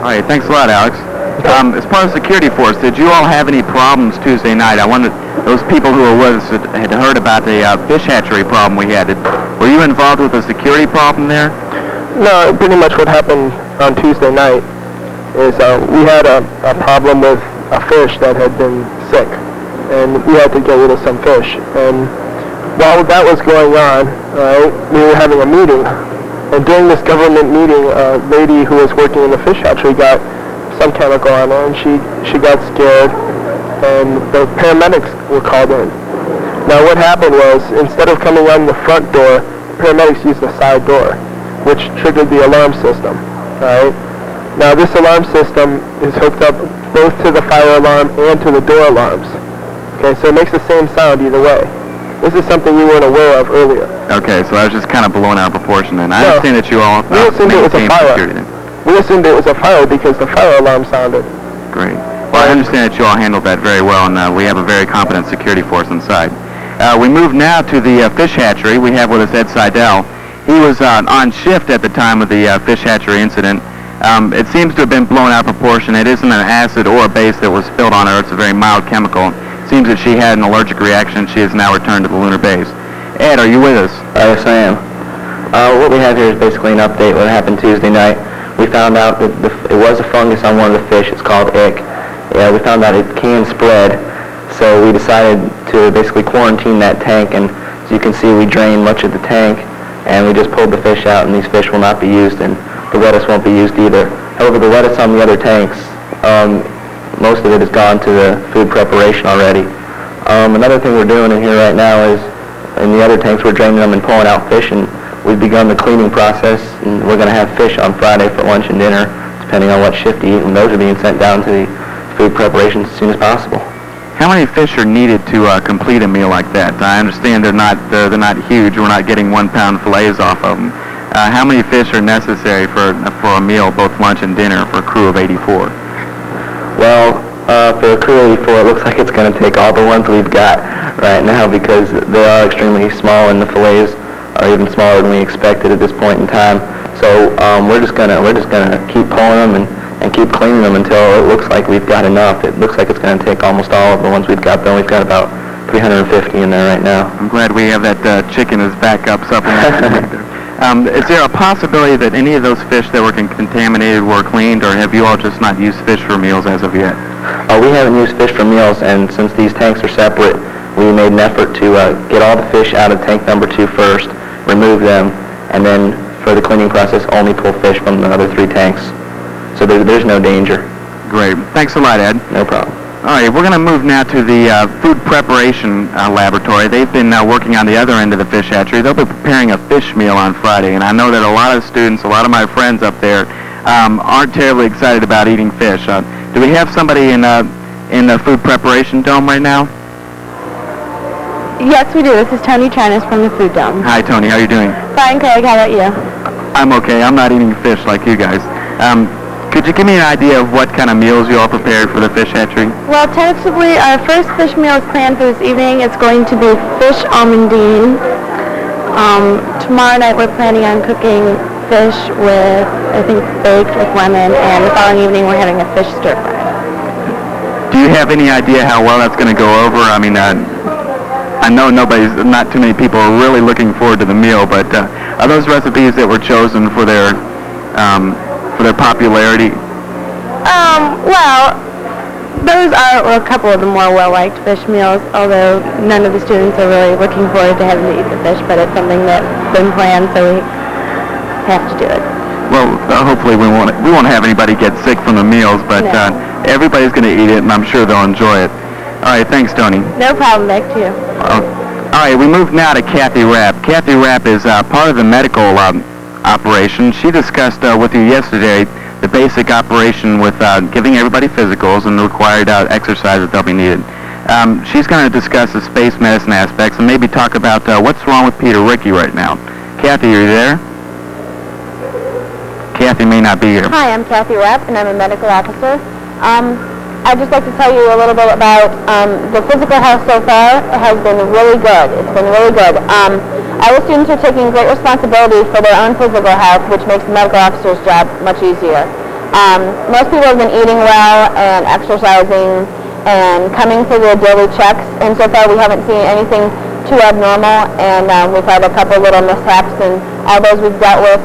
All right, thanks a lot, Alex. As part of the security force, did you all have any problems Tuesday night? I wondered, those people who were with us had heard about the fish hatchery problem we had. Were you involved with the security problem there? No, pretty much what happened on Tuesday night is we had a problem with a fish that had been sick, and we had to get rid of some fish. And while that was going on, we were having a meeting. And during this government meeting, a lady who was working in the fish hatchery got some chemical on her, and she got scared, and the paramedics were called in. Now what happened was, instead of coming on the front door, paramedics used the side door, which triggered the alarm system. Right? Now this alarm system is hooked up both to the fire alarm and to the door alarms. Okay, so it makes the same sound either way. This is something you weren't aware of earlier. Okay, so I was just kind of blown out of proportion then. I understand that you all we assumed it was a fire. security then. We assumed it was a fire because the fire alarm sounded. Great. Well, I understand that you all handled that very well, and we have a very competent security force inside. We move now to the fish hatchery. We have with us Ed Seidel. He was on shift at the time of the fish hatchery incident. It seems to have been blown out of proportion. It isn't an acid or a base that was spilled on her. It's a very mild chemical. It seems that she had an allergic reaction. She is now returned to the lunar base. Ed, are you with us? Yes, I am. What we have here is basically an update. What happened Tuesday night, we found out that it was a fungus on one of the fish. It's called ick. Yeah, we found out it can spread, so we decided to basically quarantine that tank, and as you can see, we drained much of the tank, and we just pulled the fish out, and these fish will not be used, and the lettuce won't be used either. However, the lettuce on the other tanks, most of it has gone to the food preparation already. Another thing we're doing in here right now is, in the other tanks, we're draining them and pulling out fish, and we've begun the cleaning process, and we're going to have fish on Friday for lunch and dinner, depending on what shift you eat, and those are being sent down to the food preparation as soon as possible. How many fish are needed to complete a meal like that? I understand they're not huge. We're not getting 1 pound fillets off of them. How many fish are necessary for a meal, both lunch and dinner, for a crew of 84? Well, for a crew of 84, it looks like it's going to take all the ones we've got right now because they are extremely small, and the fillets are even smaller than we expected at this point in time. So we're just gonna keep pulling them and keep cleaning them until it looks like we've got enough. It looks like it's going to take almost all of the ones we've got, though. We've got about 350 in there right now. I'm glad we have that chicken as backup supplement. Is there a possibility that any of those fish that were contaminated were cleaned, or have you all just not used fish for meals as of yet? We haven't used fish for meals, and since these tanks are separate, we made an effort to get all the fish out of tank number 2 first, remove them, and then for the cleaning process only pull fish from the other 3 tanks. So there's no danger. Great. Thanks a lot, Ed. No problem. All right, we're going to move now to the food preparation laboratory. They've been working on the other end of the fish hatchery. They'll be preparing a fish meal on Friday, and I know that a lot of students, a lot of my friends up there, aren't terribly excited about eating fish. Do we have somebody in the food preparation dome right now? Yes, we do. This is Tony Chinas from the Food Dome. Hi, Tony. How are you doing? Fine, Craig. How about you? I'm okay. I'm not eating fish like you guys. Could you give me an idea of what kind of meals you all prepared for the fish hatchery? Well, tentatively, our first fish meal is planned for this evening. It's going to be fish almondine. Tomorrow night, we're planning on cooking fish with, I think, baked with lemon, and the following evening, we're having a fish stir fry. Do you have any idea how well that's going to go over? I mean, I know not too many people are really looking forward to the meal, but are those recipes that were chosen for their popularity? Well, those are a couple of the more well-liked fish meals, although none of the students are really looking forward to having to eat the fish, but it's something that's been planned, so we have to do it. Well, hopefully we won't have anybody get sick from the meals, but No. Everybody's going to eat it, and I'm sure they'll enjoy it. All right, thanks, Tony. No problem. Back to you. All right, we move now to Kathy Rapp. Kathy Rapp is part of the medical operation. She discussed with you yesterday the basic operation with giving everybody physicals and the required exercise that they'll be needed. She's going to discuss the space medicine aspects and maybe talk about what's wrong with Peter Rickey right now. Kathy, are you there? Kathy may not be here. Hi, I'm Kathy Rapp, and I'm a medical officer. I'd just like to tell you a little bit about the physical health so far. It has been really good. It's been really good. Our students are taking great responsibility for their own physical health, which makes the medical officer's job much easier. Most people have been eating well and exercising and coming for their daily checks, and so far we haven't seen anything too abnormal, and we've had a couple little mishaps, and all those we've dealt with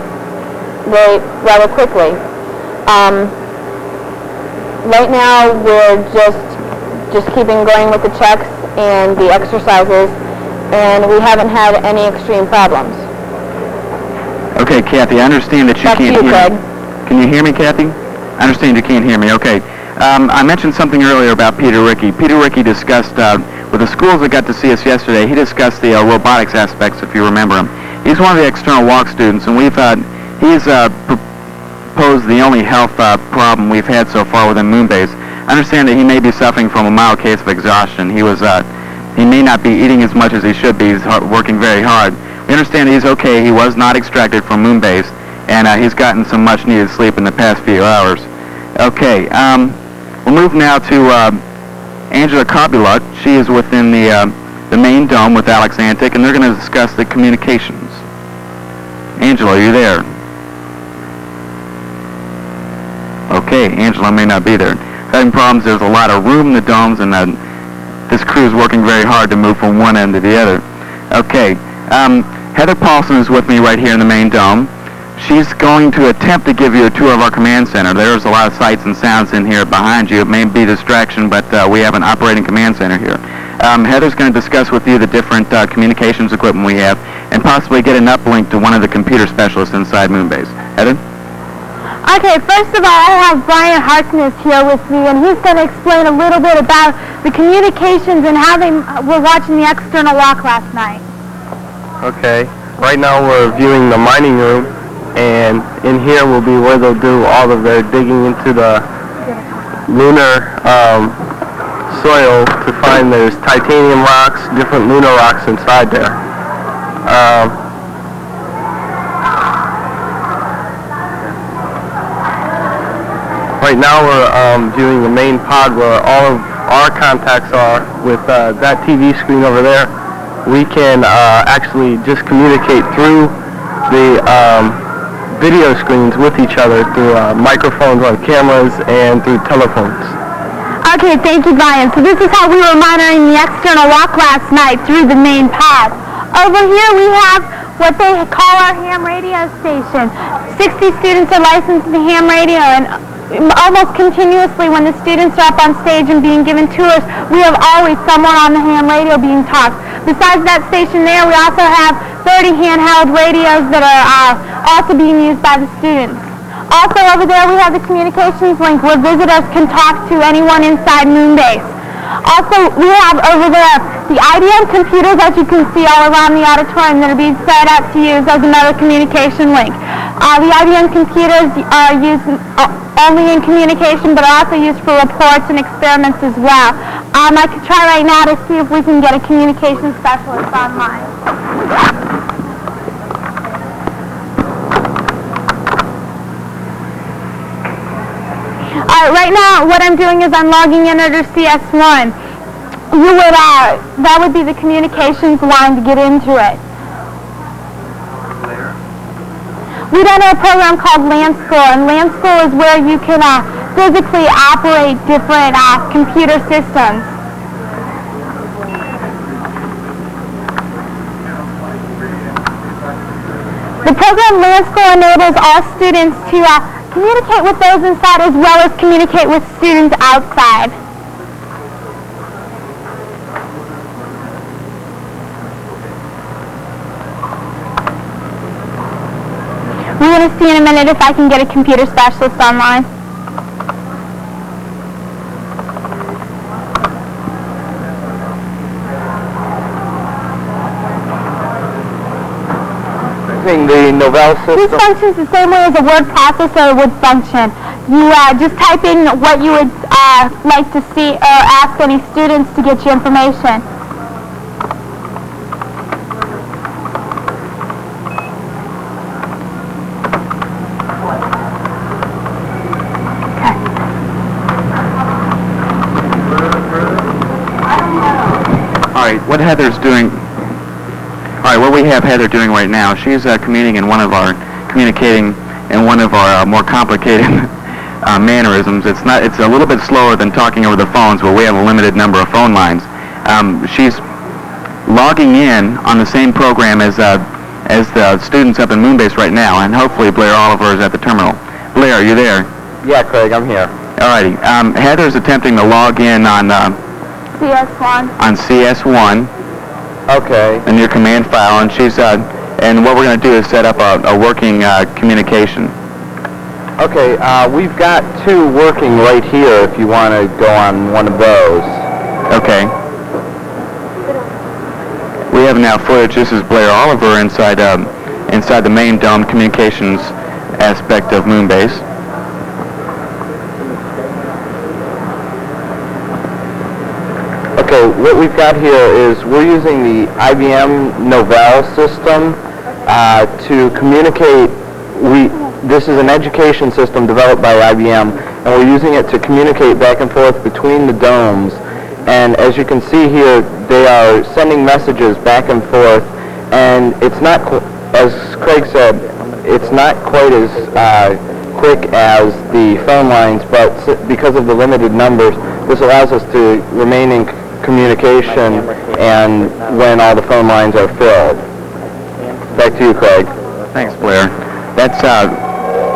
rather quickly. Right now, we're just keeping going with the checks and the exercises, and we haven't had any extreme problems. Okay, Kathy, I understand that you can't hear me. Can you hear me, Kathy? I understand you can't hear me. Okay. I mentioned something earlier about Peter Rickey. Peter Rickey discussed, with the schools that got to see us yesterday, he discussed the robotics aspects, if you remember him. He's one of the external walk students, and he's proposed the only health problem we've had so far within Moonbase. I understand that he may be suffering from a mild case of exhaustion. He may not be eating as much as he should be. He's working very hard. We understand he's okay. He was not extracted from Moonbase, and he's gotten some much-needed sleep in the past few hours. Okay. We'll move now to Angela Copley. She is within the main dome with Alex Antic, and they're going to discuss the communications. Angela, are you there? Okay, Angela may not be there. Having problems, there's a lot of room in the domes, and this crew is working very hard to move from one end to the other. Okay, Heather Paulson is with me right here in the main dome. She's going to attempt to give you a tour of our command center. There's a lot of sights and sounds in here behind you. It may be a distraction, but we have an operating command center here. Heather's going to discuss with you the different communications equipment we have and possibly get an uplink to one of the computer specialists inside Moonbase. Heather? Okay, first of all, I have Brian Harkness here with me, and he's going to explain a little bit about the communications and how they were watching the external walk last night. Okay, right now we're viewing the mining room, and in here will be where they'll do all of their digging into the lunar soil to find there's titanium rocks, different lunar rocks inside there. Right now we're viewing the main pod where all of our contacts are with that TV screen over there. We can actually just communicate through the video screens with each other through microphones on cameras and through telephones. Okay, thank you, Brian. So this is how we were monitoring the external walk last night through the main pod. Over here we have what they call our ham radio station. 60 students are licensed to ham radio, and almost continuously when the students are up on stage and being given tours, we have always someone on the ham radio being talked. Besides that station there, we also have 30 handheld radios that are also being used by the students. Also over there we have the communications link where visitors can talk to anyone inside Moonbase. Also we have over there the IBM computers, as you can see all around the auditorium, that are being set up to use as another communication link. The IBM computers are used only in communication, but are also used for reports and experiments as well. I could try right now to see if we can get a communication specialist online. Right now, what I'm doing is I'm logging in under CS1. That would be the communications line to get into it. We run a program called Land School, and Land School is where you can physically operate different computer systems. The program Land School enables all students to communicate with those inside as well as communicate with students outside. We're going to see in a minute if I can get a computer specialist online. The Novell system. This functions the same way as a word processor would function. You just type in what you would like to see or ask any students to get you information. What Heather's doing, what we have Heather doing right now, she's communicating in one of our more complicated mannerisms. It's a little bit slower than talking over the phones, but we have a limited number of phone lines. She's logging in on the same program as the students up in Moonbase right now, and hopefully Blair Oliver is at the terminal. Blair, are you there? Yeah, Craig, I'm here. Alrighty. Heather's attempting to log in on CS1. On CS1. Okay. In your command file, and she's and what we're going to do is set up a working communication. Okay, we've got two working right here if you want to go on one of those. Okay. We have now footage. This is Blair Oliver inside the main dome communications aspect of Moonbase. Okay, what we've got here is we're using the IBM Novell system to communicate. This is an education system developed by IBM, and and we're using it to communicate back and forth between the domes. And as you can see here, they are sending messages back and forth, and it's not, as Craig said, it's not quite as quick as the phone lines, but because of the limited numbers, this allows us to remain in communication and when all the phone lines are filled. Back to you, Craig. Thanks, Blair. That's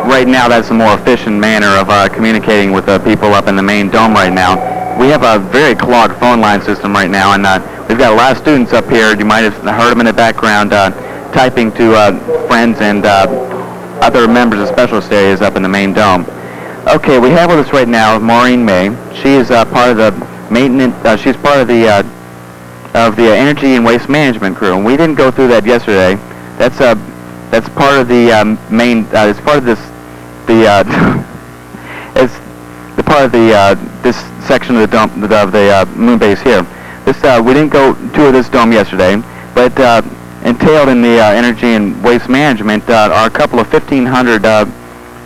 right now. That's a more efficient manner of communicating with people up in the main dome right now. We have a very clogged phone line system right now, and we've got a lot of students up here. You might have heard them in the background typing to friends and other members of specialist areas up in the main dome. Okay, we have with us right now Maureen May. She is part of the maintenance. She's part of the energy and waste management crew, and we didn't go through that yesterday. That's part of the main. It's part of this. It's the part of the this section of the dome of the Moonbase here. This we didn't go tour this dome yesterday, but entailed in the energy and waste management are a couple of 1,500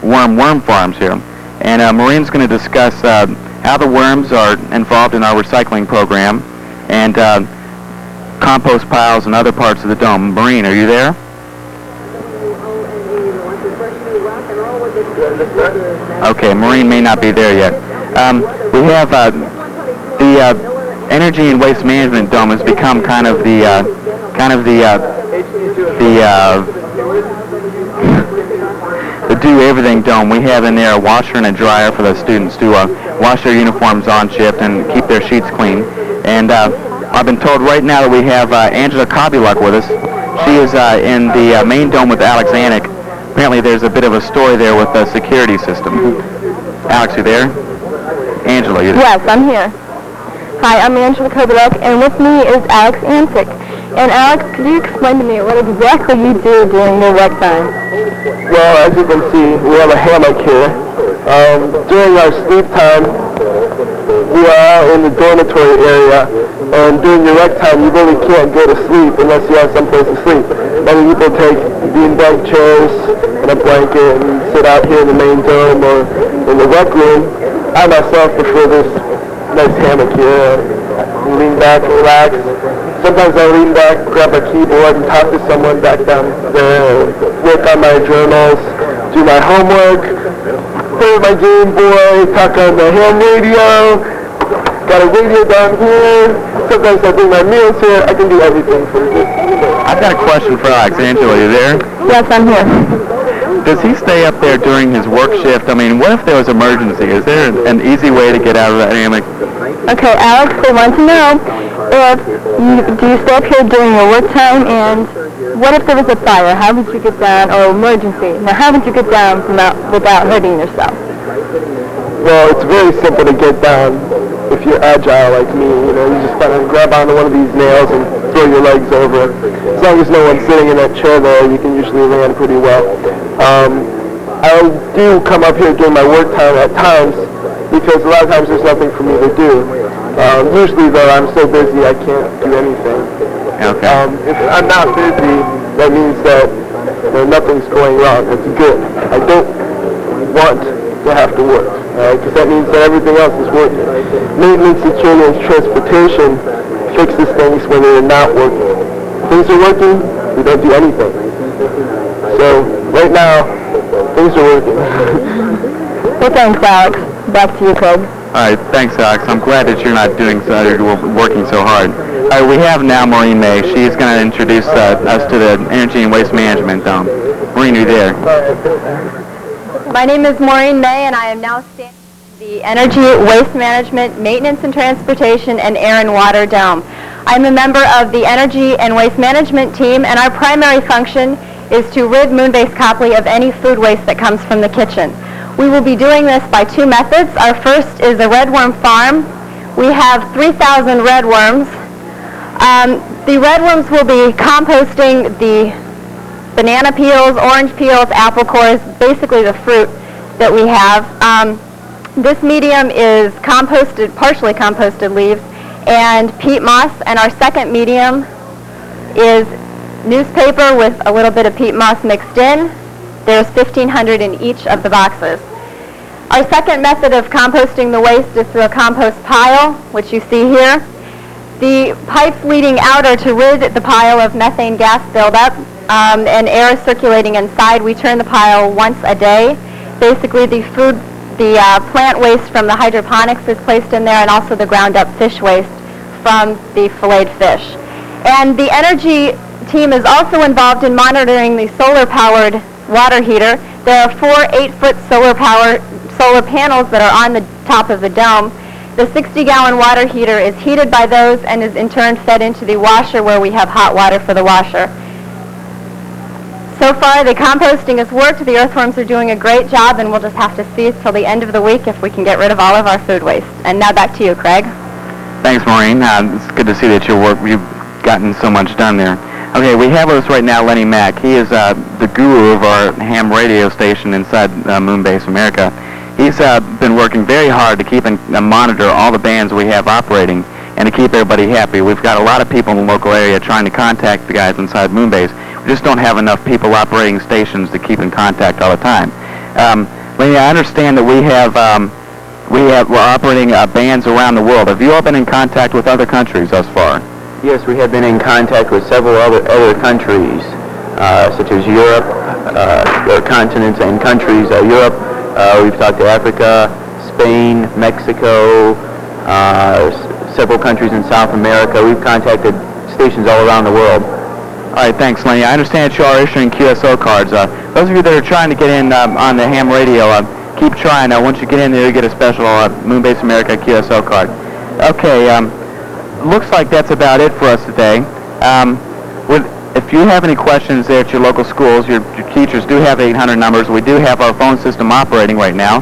worm farms here, and Maureen's going to discuss how the worms are involved in our recycling program and compost piles and other parts of the dome. Maureen, are you there? Okay, Maureen may not be there yet. We have the energy and waste management dome has become kind of the do-everything dome. We have in there a washer and a dryer for the students to wash their uniforms on shift and keep their sheets clean. And I've been told right now that we have Angela Copley with us. She is in the main dome with Alex Anick. Apparently there's a bit of a story there with the security system. Alex, you there? Angela, you there? Yes, I'm here. Hi, I'm Angela Copley, and with me is Alex Anick. And Alex, could you explain to me what exactly you do during your rec time? Well, as you can see, we have a hammock here. During our sleep time, we are out in the dormitory area, and during your rec time, you really can't go to sleep unless you have someplace to sleep. Many people take beanbag chairs and a blanket and sit out here in the main dome or in the rec room. I myself prefer this nice hammock here. Lean back and relax. Sometimes I lean back, grab a keyboard, and talk to someone back down there, work on my journals, do my homework, play with my Game Boy, talk on the ham radio, got a radio down here, sometimes I bring my meals here. I can do everything for you. I've got a question for Alex. Angela, are you there? Yes, I'm here. Does he stay up there during his work shift? I mean, what if there was emergency? Is there an easy way to get out of that hammock? Okay, Alex, I want to know do you stay up here during your work time, and what if there was a fire? How would you get down, or emergency? Now, how would you get down without hurting yourself? Well, it's very simple to get down if you're agile like me. You know, you just kind of grab onto one of these nails and throw your legs over. As long as no one's sitting in that chair there, you can usually land pretty well. I do come up here during my work time at times because a lot of times there's nothing for me to do. Usually, though, I'm so busy I can't do anything. Okay. If I'm not busy, that means that nothing's going wrong. It's good. I don't want to have to work, because that means that everything else is working. Maintenance, security, and transportation fixes things when they're not working. Things are working, we don't do anything. So, right now, things are working. Well, thanks, Alex. Back to you, Craig. All right, thanks, Alex. I'm glad that you're not working so hard. All right, we have now Maureen May. She's going to introduce us to the Energy and Waste Management Dome. Maureen, are you there? My name is Maureen May, and I am now standing at the Energy, Waste Management, Maintenance and Transportation, and Air and Water Dome. I'm a member of the Energy and Waste Management team, and our primary function is to rid Moonbase Copley of any food waste that comes from the kitchen. We will be doing this by two methods. Our first is a redworm farm. We have 3,000 redworms. The redworms will be composting the banana peels, orange peels, apple cores, basically the fruit that we have. This medium is composted, partially composted leaves, and peat moss, and our second medium is newspaper with a little bit of peat moss mixed in. There's 1,500 in each of the boxes. Our second method of composting the waste is through a compost pile, which you see here. The pipes leading out are to rid the pile of methane gas buildup and air is circulating inside. We turn the pile once a day. Basically, the plant waste from the hydroponics is placed in there, and also the ground up fish waste from the filleted fish. And the energy team is also involved in monitoring the solar-powered water heater. There are 4 8-foot solar panels that are on the top of the dome. The 60-gallon water heater is heated by those and is in turn fed into the washer where we have hot water for the washer. So far, the composting has worked. The earthworms are doing a great job, and we'll just have to see till the end of the week if we can get rid of all of our food waste. And now back to you, Craig. Thanks, Maureen. It's good to see that you've gotten so much done there. Okay, we have with us right now Lenny Mack. He is the guru of our ham radio station inside Moonbase America. He's been working very hard to keep and monitor all the bands we have operating and to keep everybody happy. We've got a lot of people in the local area trying to contact the guys inside Moonbase. We just don't have enough people operating stations to keep in contact all the time. Lenny, I understand that we're operating bands around the world. Have you all been in contact with other countries thus far? Yes, we have been in contact with several other countries, such as Europe, or continents and countries. Europe, we've talked to Africa, Spain, Mexico, several countries in South America. We've contacted stations all around the world. All right, thanks, Lenny. I understand that you are issuing QSO cards. Those of you that are trying to get in on the ham radio, keep trying. Once you get in there, you get a special Moonbase America QSO card. Okay, looks like that's about it for us today. If you have any questions there at your local schools, your teachers do have 800 numbers. We do have our phone system operating right now.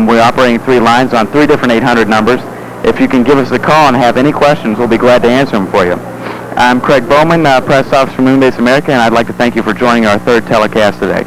We're operating 3 lines on 3 different 800 numbers. If you can give us a call and have any questions, we'll be glad to answer them for you. I'm Craig Bowman, Press Officer for Moonbase America, and I'd like to thank you for joining our 3rd telecast today.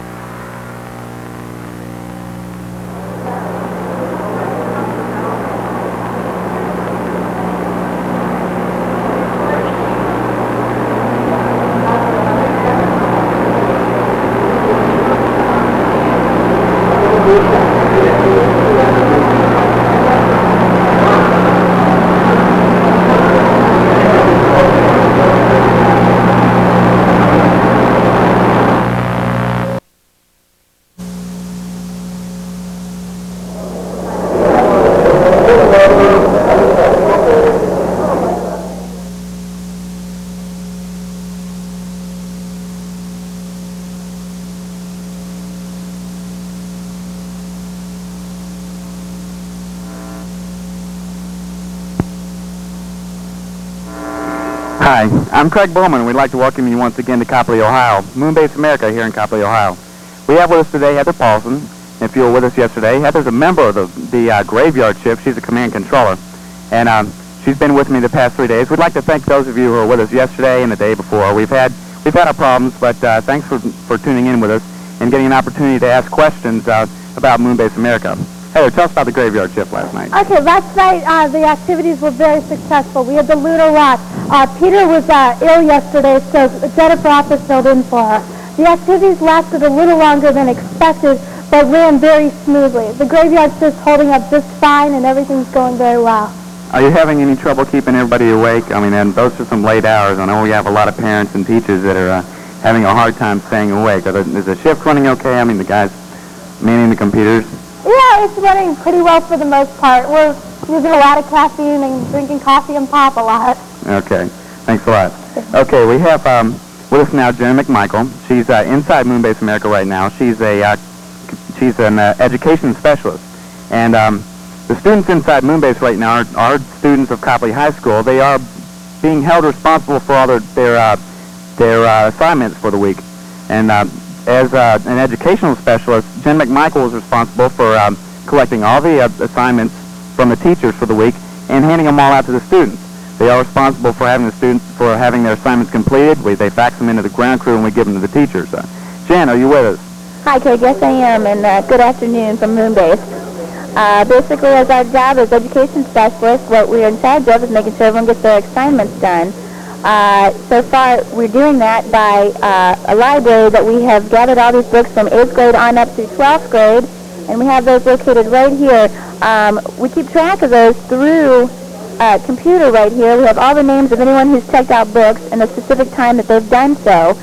Hi, I'm Craig Bowman. We'd like to welcome you once again to Copley, Ohio, Moonbase America here in Copley, Ohio. We have with us today Heather Paulson. If you were with us yesterday, Heather's a member of the graveyard shift. She's a command controller, and she's been with me the past 3 days. We'd like to thank those of you who were with us yesterday and the day before. We've had our problems, but thanks for tuning in with us and getting an opportunity to ask questions about Moonbase America. Heather, tell us about the graveyard shift last night. Okay, last night the activities were very successful. We had the lunar rock. Peter was ill yesterday, so Jennifer Office filled in for her. The activities lasted a little longer than expected, but ran very smoothly. The graveyard shift's holding up just fine, and everything's going very well. Are you having any trouble keeping everybody awake? I mean, and those are some late hours. I know we have a lot of parents and teachers that are having a hard time staying awake. Is the shift running okay? I mean, the guys manning the computers? Yeah, it's running pretty well for the most part. We're using a lot of caffeine and drinking coffee and pop a lot. Okay, thanks a lot. Okay, we have with us now Jen McMichael. She's inside Moonbase America right now. She's an education specialist, and the students inside Moonbase right now are students of Copley High School. They are being held responsible for all their assignments for the week, and as an educational specialist, Jen McMichael is responsible for collecting all the assignments from the teachers for the week and handing them all out to the students. They are responsible for having their assignments completed. They fax them into the ground crew and we give them to the teachers. Jen, are you with us? Hi, Craig. Yes, I am, and good afternoon from Moonbase. Basically, as our job as education specialists, what we're in charge of is making sure everyone gets their assignments done. So far, we're doing that by a library that we have gathered all these books from 8th grade on up through 12th grade, and we have those located right here. We keep track of those through computer right here. We have all the names of anyone who's checked out books and the specific time that they've done so.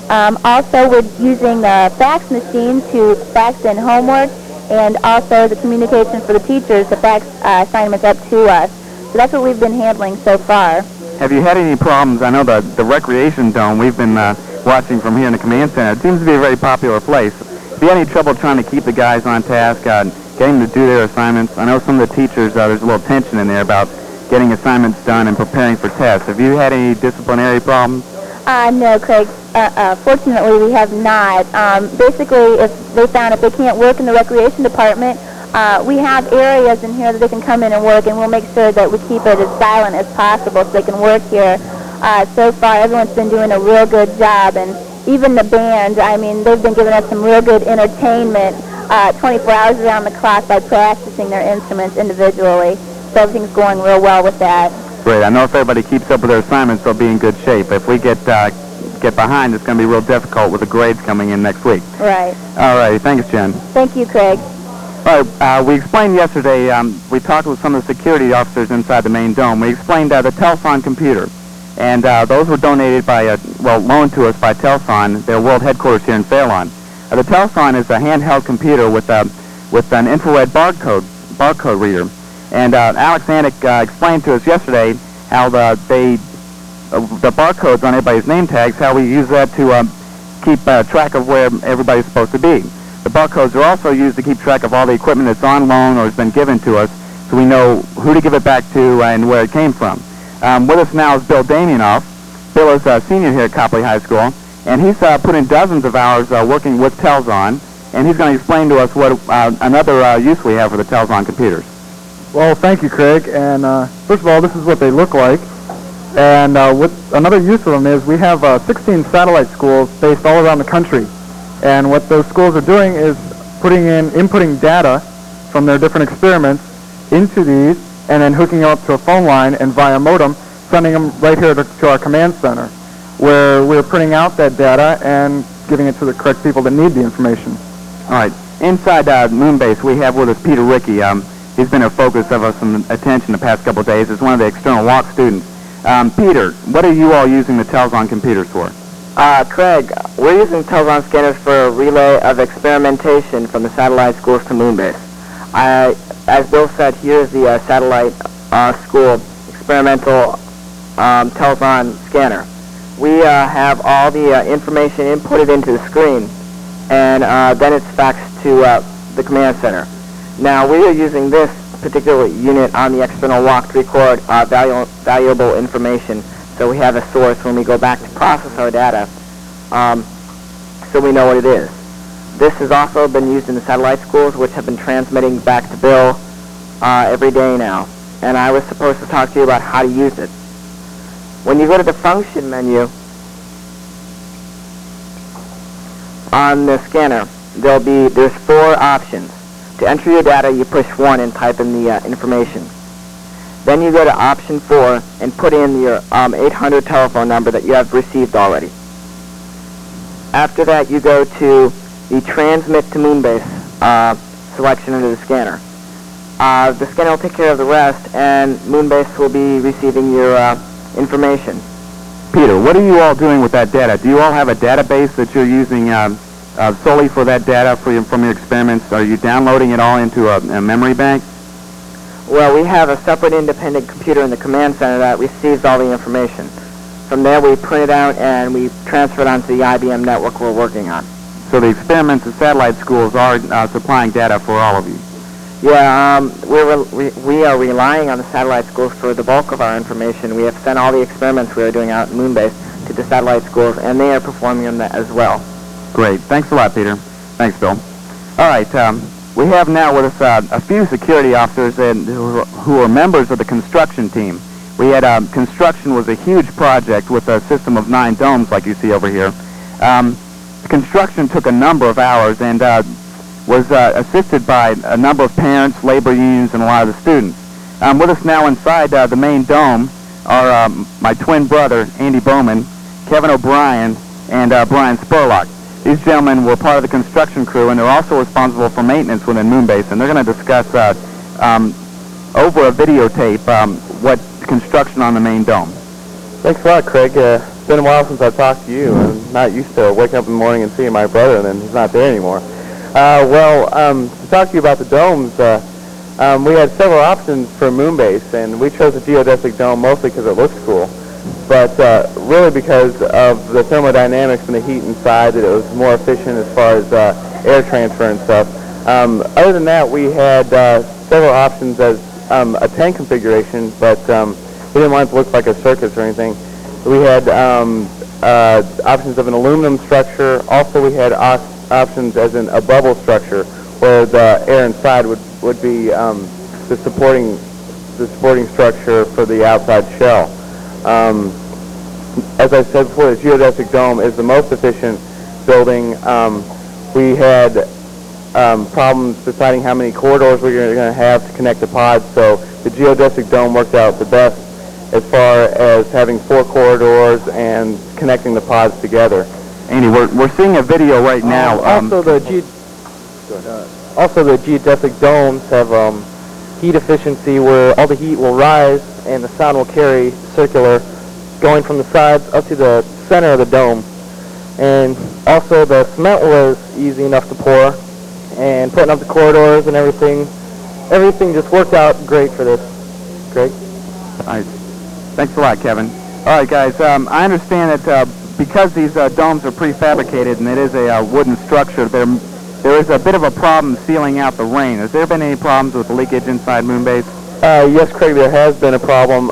Also, we're using the fax machine to fax in homework, and also the communication for the teachers to fax assignments up to us. So that's what we've been handling so far. Have you had any problems? I know the recreation dome we've been watching from here in the command center. It seems to be a very popular place. Have you had any trouble trying to keep the guys on task, getting them to do their assignments? I know some of the teachers, there's a little tension in there about getting assignments done and preparing for tests. Have you had any disciplinary problems? No, Craig. Fortunately, we have not. Basically, if they can't work in the recreation department, we have areas in here that they can come in and work, and we'll make sure that we keep it as silent as possible so they can work here. So far, everyone's been doing a real good job, and even the band, I mean, they've been giving us some real good entertainment 24 hours around the clock by practicing their instruments individually. So everything's going real well with that. Great. I know if everybody keeps up with their assignments, they'll be in good shape. If we get behind, it's going to be real difficult with the grades coming in next week. Right. All right. Thanks, Jen. Thank you, Craig. All right. We explained yesterday, we talked with some of the security officers inside the main dome. We explained the Telson computer. And those were donated by, loaned to us by Telson, their world headquarters here in Fairlawn. The Telson is a handheld computer with an infrared barcode reader. And Alex Annick explained to us yesterday how the barcodes on everybody's name tags, how we use that to keep track of where everybody's supposed to be. The barcodes are also used to keep track of all the equipment that's on loan or has been given to us, so we know who to give it back to and where it came from. With us now is Bill Damianoff. Bill is a senior here at Copley High School, and he's put in dozens of hours working with Telson, and he's going to explain to us what another use we have for the Telson computers. Well, thank you, Craig. And first of all, this is what they look like. And what another use of them is we have 16 satellite schools based all around the country. And what those schools are doing is inputting data from their different experiments into these, and then hooking them up to a phone line and via modem, sending them right here to our command center, where we're printing out that data and giving it to the correct people that need the information. All right. Inside Moonbase, we have with us Peter Rickey. He's been a focus of some attention the past couple of days as one of the external walk students. Peter, what are you all using the Telson computers for? Craig, we're using Telson scanners for a relay of experimentation from the satellite schools to Moonbase. As Bill said, here's the satellite school experimental Telson scanner. We have all the information inputted into the screen, and then it's faxed to the command center. Now, we are using this particular unit on the external walk to record valuable information, so we have a source when we go back to process our data, so we know what it is. This has also been used in the satellite schools, which have been transmitting back to Bill every day now, and I was supposed to talk to you about how to use it. When you go to the function menu on the scanner, there's 4 options. To enter your data, you push 1 and type in the information. Then you go to option 4 and put in your 800 telephone number that you have received already. After that, you go to the transmit to Moonbase selection under the scanner. The scanner will take care of the rest, and Moonbase will be receiving your information. Peter, what are you all doing with that data? Do you all have a database that you're using solely for that data from your experiments? Are you downloading it all into a memory bank? Well, we have a separate independent computer in the command center that receives all the information. From there, we print it out and we transfer it onto the IBM network we're working on. So the experiments at satellite schools are supplying data for all of you? Yeah, we are relying on the satellite schools for the bulk of our information. We have sent all the experiments we are doing out in Moonbase to the satellite schools, and they are performing them as well. Great. Thanks a lot, Peter. Thanks, Bill. All right. We have now with us a few security officers who are members of the construction team. We had construction was a huge project with a system of 9 domes like you see over here. The construction took a number of hours and was assisted by a number of parents, labor unions, and a lot of the students. With us now inside the main dome are my twin brother, Andy Bowman, Kevin O'Brien, and Brian Spurlock. These gentlemen were part of the construction crew, and they're also responsible for maintenance within Moonbase, and they're going to discuss over a videotape what construction on the main dome. Thanks a lot, Craig. It's been a while since I've talked to you. I'm not used to waking up in the morning and seeing my brother, and then he's not there anymore. To talk to you about the domes, we had several options for Moonbase, and we chose the geodesic dome mostly because it looks cool, but really because of the thermodynamics and the heat inside, that it was more efficient as far as air transfer and stuff. Other than that, we had several options as a tank configuration, but we didn't want it to look like a circus or anything. We had options of an aluminum structure. Also, we had options as in a bubble structure, where the air inside would be the supporting structure for the outside shell. As I said before, the geodesic dome is the most efficient building. We had problems deciding how many corridors we were going to have to connect the pods, so the geodesic dome worked out the best as far as having 4 corridors and connecting the pods together. Andy, we're seeing a video right now. Also, the geodesic domes have heat efficiency where all the heat will rise and the sound will carry circular, going from the sides up to the center of the dome. And also the cement was easy enough to pour, and putting up the corridors and everything just worked out great for this. Great. All right. Thanks a lot, Kevin. All right, guys, I understand that because these domes are prefabricated and it is a wooden structure, there is a bit of a problem sealing out the rain. Has there been any problems with leakage inside Moonbase? Yes, Craig, there has been a problem.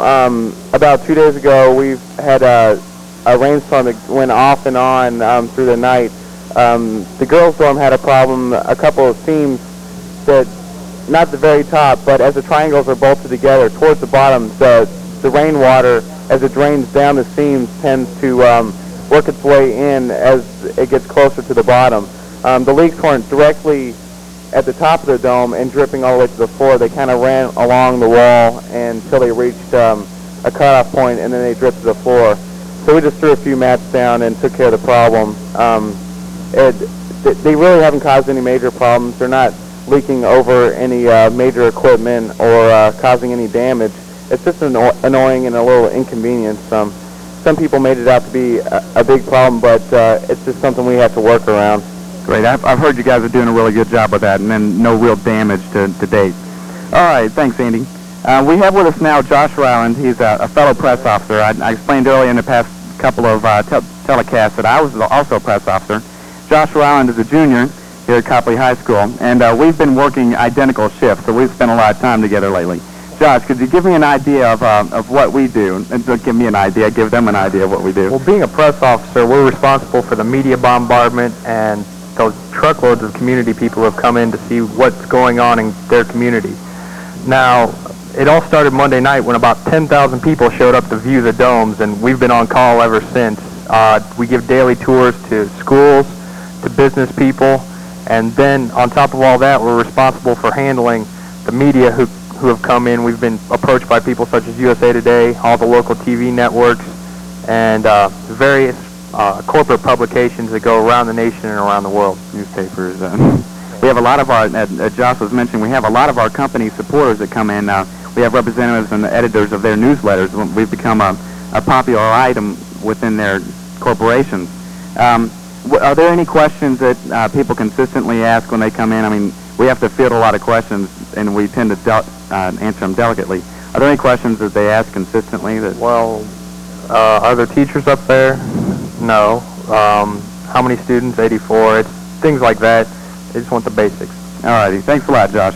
About 2 days ago, we've had a rainstorm that went off and on through the night. The girls' dorm had a problem, a couple of seams that, not the very top, but as the triangles are bolted together towards the bottom, the rainwater, as it drains down the seams, tends to work its way in as it gets closer to the bottom. The leaks weren't directly at the top of the dome and dripping all the way to the floor. They kind of ran along the wall until they reached a cutoff point, and then they dripped to the floor. So we just threw a few mats down and took care of the problem. They really haven't caused any major problems. They're not leaking over any major equipment or causing any damage. It's just annoying and a little inconvenience. Some people made it out to be a big problem, but it's just something we have to work around. Great. I've heard you guys are doing a really good job with that, and then no real damage to date. All right. Thanks, Andy. We have with us now Josh Ryland. He's a fellow press officer. I explained earlier in the past couple of telecasts that I was also a press officer. Josh Ryland is a junior here at Copley High School, and we've been working identical shifts, so we've spent a lot of time together lately. Josh, could you give me an idea of what we do? And don't give me an idea, give them an idea of what we do. Well, being a press officer, we're responsible for the media bombardment and those truckloads of community people who have come in to see what's going on in their community. Now, it all started Monday night when about 10,000 people showed up to view the domes, and we've been on call ever since. We give daily tours to schools, to business people, and then on top of all that, we're responsible for handling the media who have come in. We've been approached by people such as USA Today, all the local TV networks, and various corporate publications that go around the nation and around the world. Newspapers. We have a lot of our, as Josh was mentioning, we have a lot of our company supporters that come in. We have representatives and editors of their newsletters. We've become a popular item within their corporations. Are there any questions that people consistently ask when they come in? I mean, we have to field a lot of questions, and we tend to answer them delicately. Are there any questions that they ask consistently? Well, are there teachers up there? No. How many students? 84. It's things like that. They just want the basics. All righty. Thanks a lot, Josh.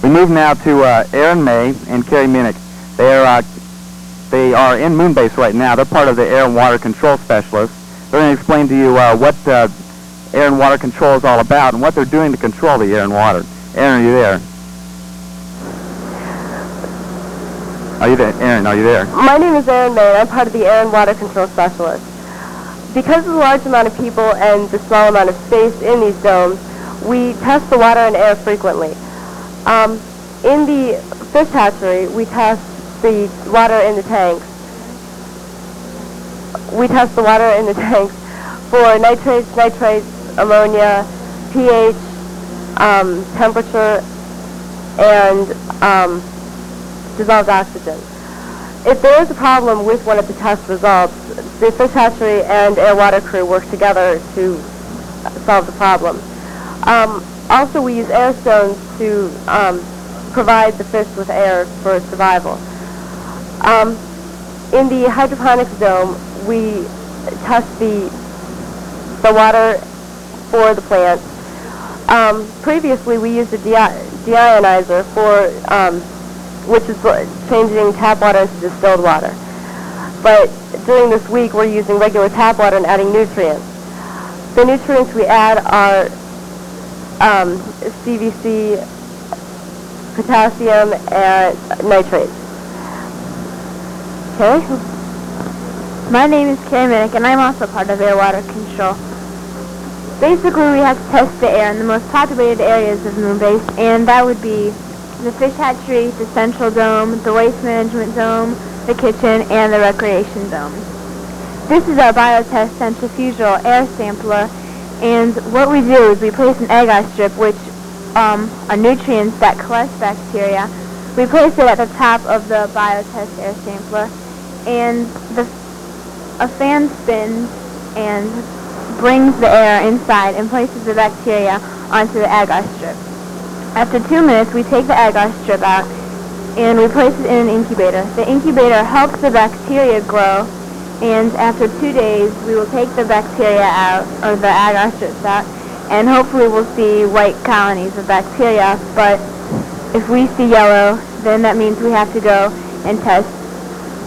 We move now to Aaron May and Carrie Minnick. They are in Moonbase right now. They're part of the Air and Water Control Specialists. They're going to explain to you what air and water control is all about and what they're doing to control the air and water. Aaron, are you there? Are you there? Aaron, are you there? My name is Aaron May, and I'm part of the Air and Water Control Specialists. Because of the large amount of people and the small amount of space in these domes, we test the water and air frequently. In the fish hatchery, we test the water in the tanks. We test the water in the tanks for nitrates, ammonia, pH, temperature, and dissolved oxygen. If there is a problem with one of the test results, the fish hatchery and air water crew work together to solve the problem. Also, we use air stones to provide the fish with air for survival. In the hydroponics dome, we test the water for the plants. Previously, we used a deionizer for which is changing tap water into distilled water. But during this week, we're using regular tap water and adding nutrients. The nutrients we add are CVC, potassium, and nitrates. Okay? My name is Karen Minnick, and I'm also part of air water control. Basically, we have to test the air in the most populated areas of Moonbase, and that would be the fish hatchery, the central dome, the waste management dome, the kitchen, and the recreation dome. This is our biotest centrifugal air sampler, and what we do is we place an agar strip, which are nutrients that collect bacteria. We place it at the top of the biotest air sampler, and a fan spins and brings the air inside and places the bacteria onto the agar strip. After 2 minutes, we take the agar strip out and we place it in an incubator. The incubator helps the bacteria grow, and after 2 days, we will take the bacteria out, or the agar strips out, and hopefully we'll see white colonies of bacteria. But if we see yellow, then that means we have to go and test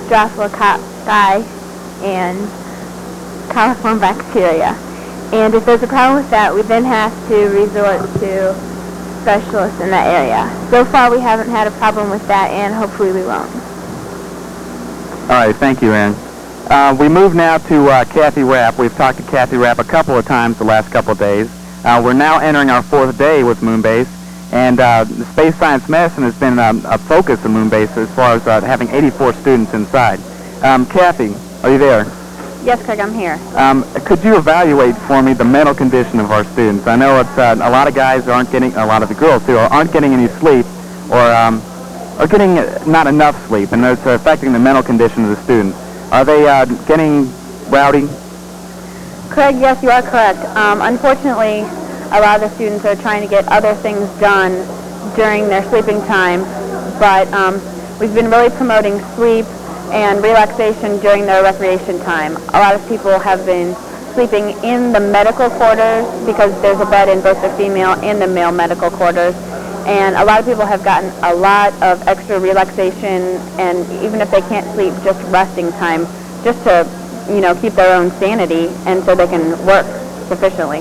Staphylococcus and coliform bacteria. And if there's a problem with that, we then have to resort to specialists in that area. So far, we haven't had a problem with that, and hopefully we won't. All right, thank you, Aaron. We move now to Kathy Rapp. We've talked to Kathy Rapp a couple of times the last couple of days. We're now entering our 4th day with Moonbase, and the Space Science Medicine has been a focus of Moonbase as far as having 84 students inside. Kathy, are you there? Yes, Craig, I'm here. Could you evaluate for me the mental condition of our students? I know it's a lot of guys aren't getting, a lot of the girls too, aren't getting any sleep, or are getting not enough sleep, and it's affecting the mental condition of the students. Are they getting rowdy? Craig, yes, you are correct. Unfortunately, a lot of the students are trying to get other things done during their sleeping time, but we've been really promoting sleep and relaxation during their recreation time. A lot of people have been sleeping in the medical quarters because there's a bed in both the female and the male medical quarters, and a lot of people have gotten a lot of extra relaxation, and even if they can't sleep, just resting time, just to, keep their own sanity and so they can work sufficiently.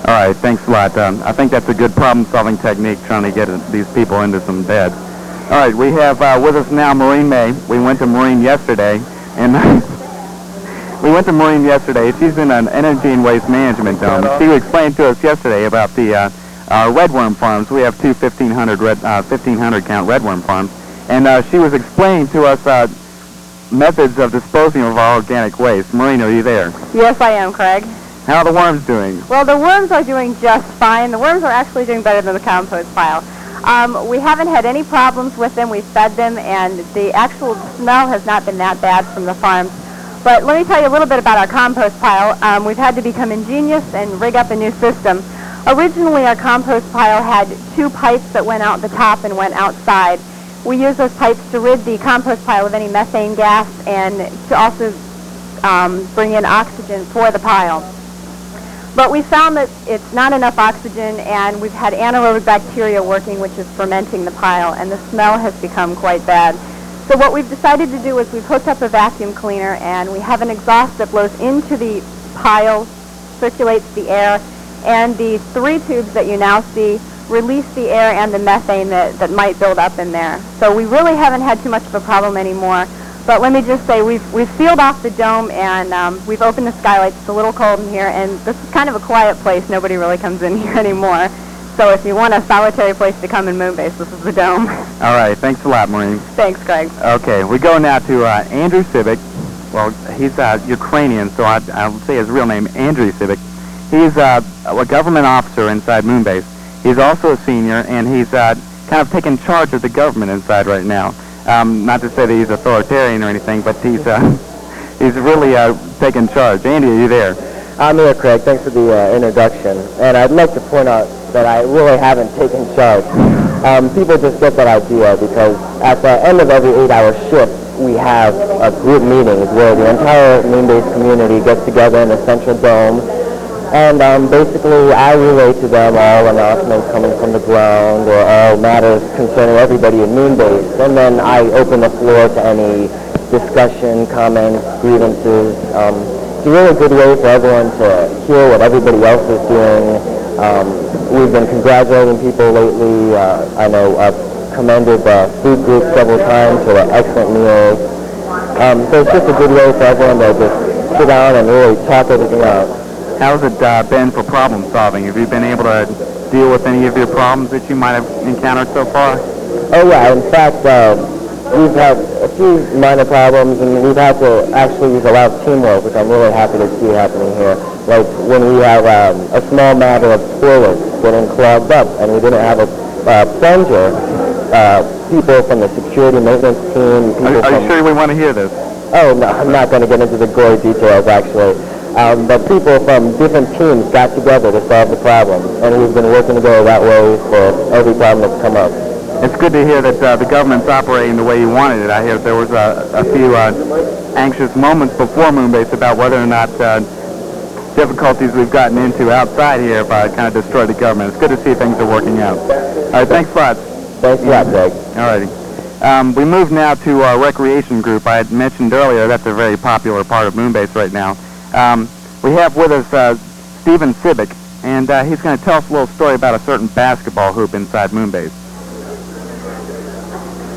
All right, thanks a lot. I think that's a good problem-solving technique, trying to get these people into some beds. All right, we have with us now Maureen May. We went to Maureen yesterday, and She's in an energy and waste management dome. She explained to us yesterday about the redworm farms. We have two 1,500 count redworm farms, and she was explaining to us methods of disposing of our organic waste. Maureen, are you there? Yes, I am, Craig. How are the worms doing? Well, the worms are doing just fine. The worms are actually doing better than the compost pile. We haven't had any problems with them. We've fed them, and the actual smell has not been that bad from the farms. But let me tell you a little bit about our compost pile. We've had to become ingenious and rig up a new system. Originally, our compost pile had 2 pipes that went out the top and went outside. We use those pipes to rid the compost pile of any methane gas and to also bring in oxygen for the pile. But we found that it's not enough oxygen, and we've had anaerobic bacteria working, which is fermenting the pile, and the smell has become quite bad. So what we've decided to do is we've hooked up a vacuum cleaner, and we have an exhaust that blows into the pile, circulates the air, and the 3 tubes that you now see release the air and the methane that might build up in there. So we really haven't had too much of a problem anymore. But let me just say, we've sealed off the dome, and we've opened the skylights. It's a little cold in here, and this is kind of a quiet place. Nobody really comes in here anymore. So if you want a solitary place to come in Moonbase, this is the dome. All right, thanks a lot, Maureen. Thanks, Craig. Okay, we go now to Andrew Civic. Well, he's Ukrainian, so I'll say his real name, Andrew Civic. He's a government officer inside Moonbase. He's also a senior, and he's kind of taking charge of the government inside right now. Not to say that he's authoritarian or anything, but he's really taking charge. Andy, are you there? I'm here, Craig. Thanks for the introduction. And I'd like to point out that I really haven't taken charge. People just get that idea because at the end of every 8-hour shift, we have a group meetings where the entire Moonbase community gets together in the central dome. And basically, I relay to them all announcements coming from the ground or all matters concerning everybody in Moonbase. And then I open the floor to any discussion, comments, grievances. It's a really good way for everyone to hear what everybody else is doing. We've been congratulating people lately. I know I've commended the food group several times for their excellent meals. So it's just a good way for everyone to just sit down and really talk everything out. How's it been for problem solving? Have you been able to deal with any of your problems that you might have encountered so far? Oh yeah, in fact, we've had a few minor problems, and we've had to actually use a lot of teamwork, which I'm really happy to see happening here. Like when we have a small matter of toilets getting clogged up, and we didn't have a plunger, people from the security maintenance team. Are you sure we want to hear this? Oh no, I'm not going to get into the gory details actually. But people from different teams got together to solve the problem, and we've been working together that way for every problem that's come up. It's good to hear that the government's operating the way you wanted it. I hear there was a few anxious moments before Moonbase about whether or not difficulties we've gotten into outside here kind of destroyed the government. It's good to see things are working out. All right, thanks a lot. Thanks a lot, Greg. All righty. We move now to our recreation group. I had mentioned earlier that's a very popular part of Moonbase right now. We have with us Stephen Sibick, and he's going to tell us a little story about a certain basketball hoop inside Moonbase.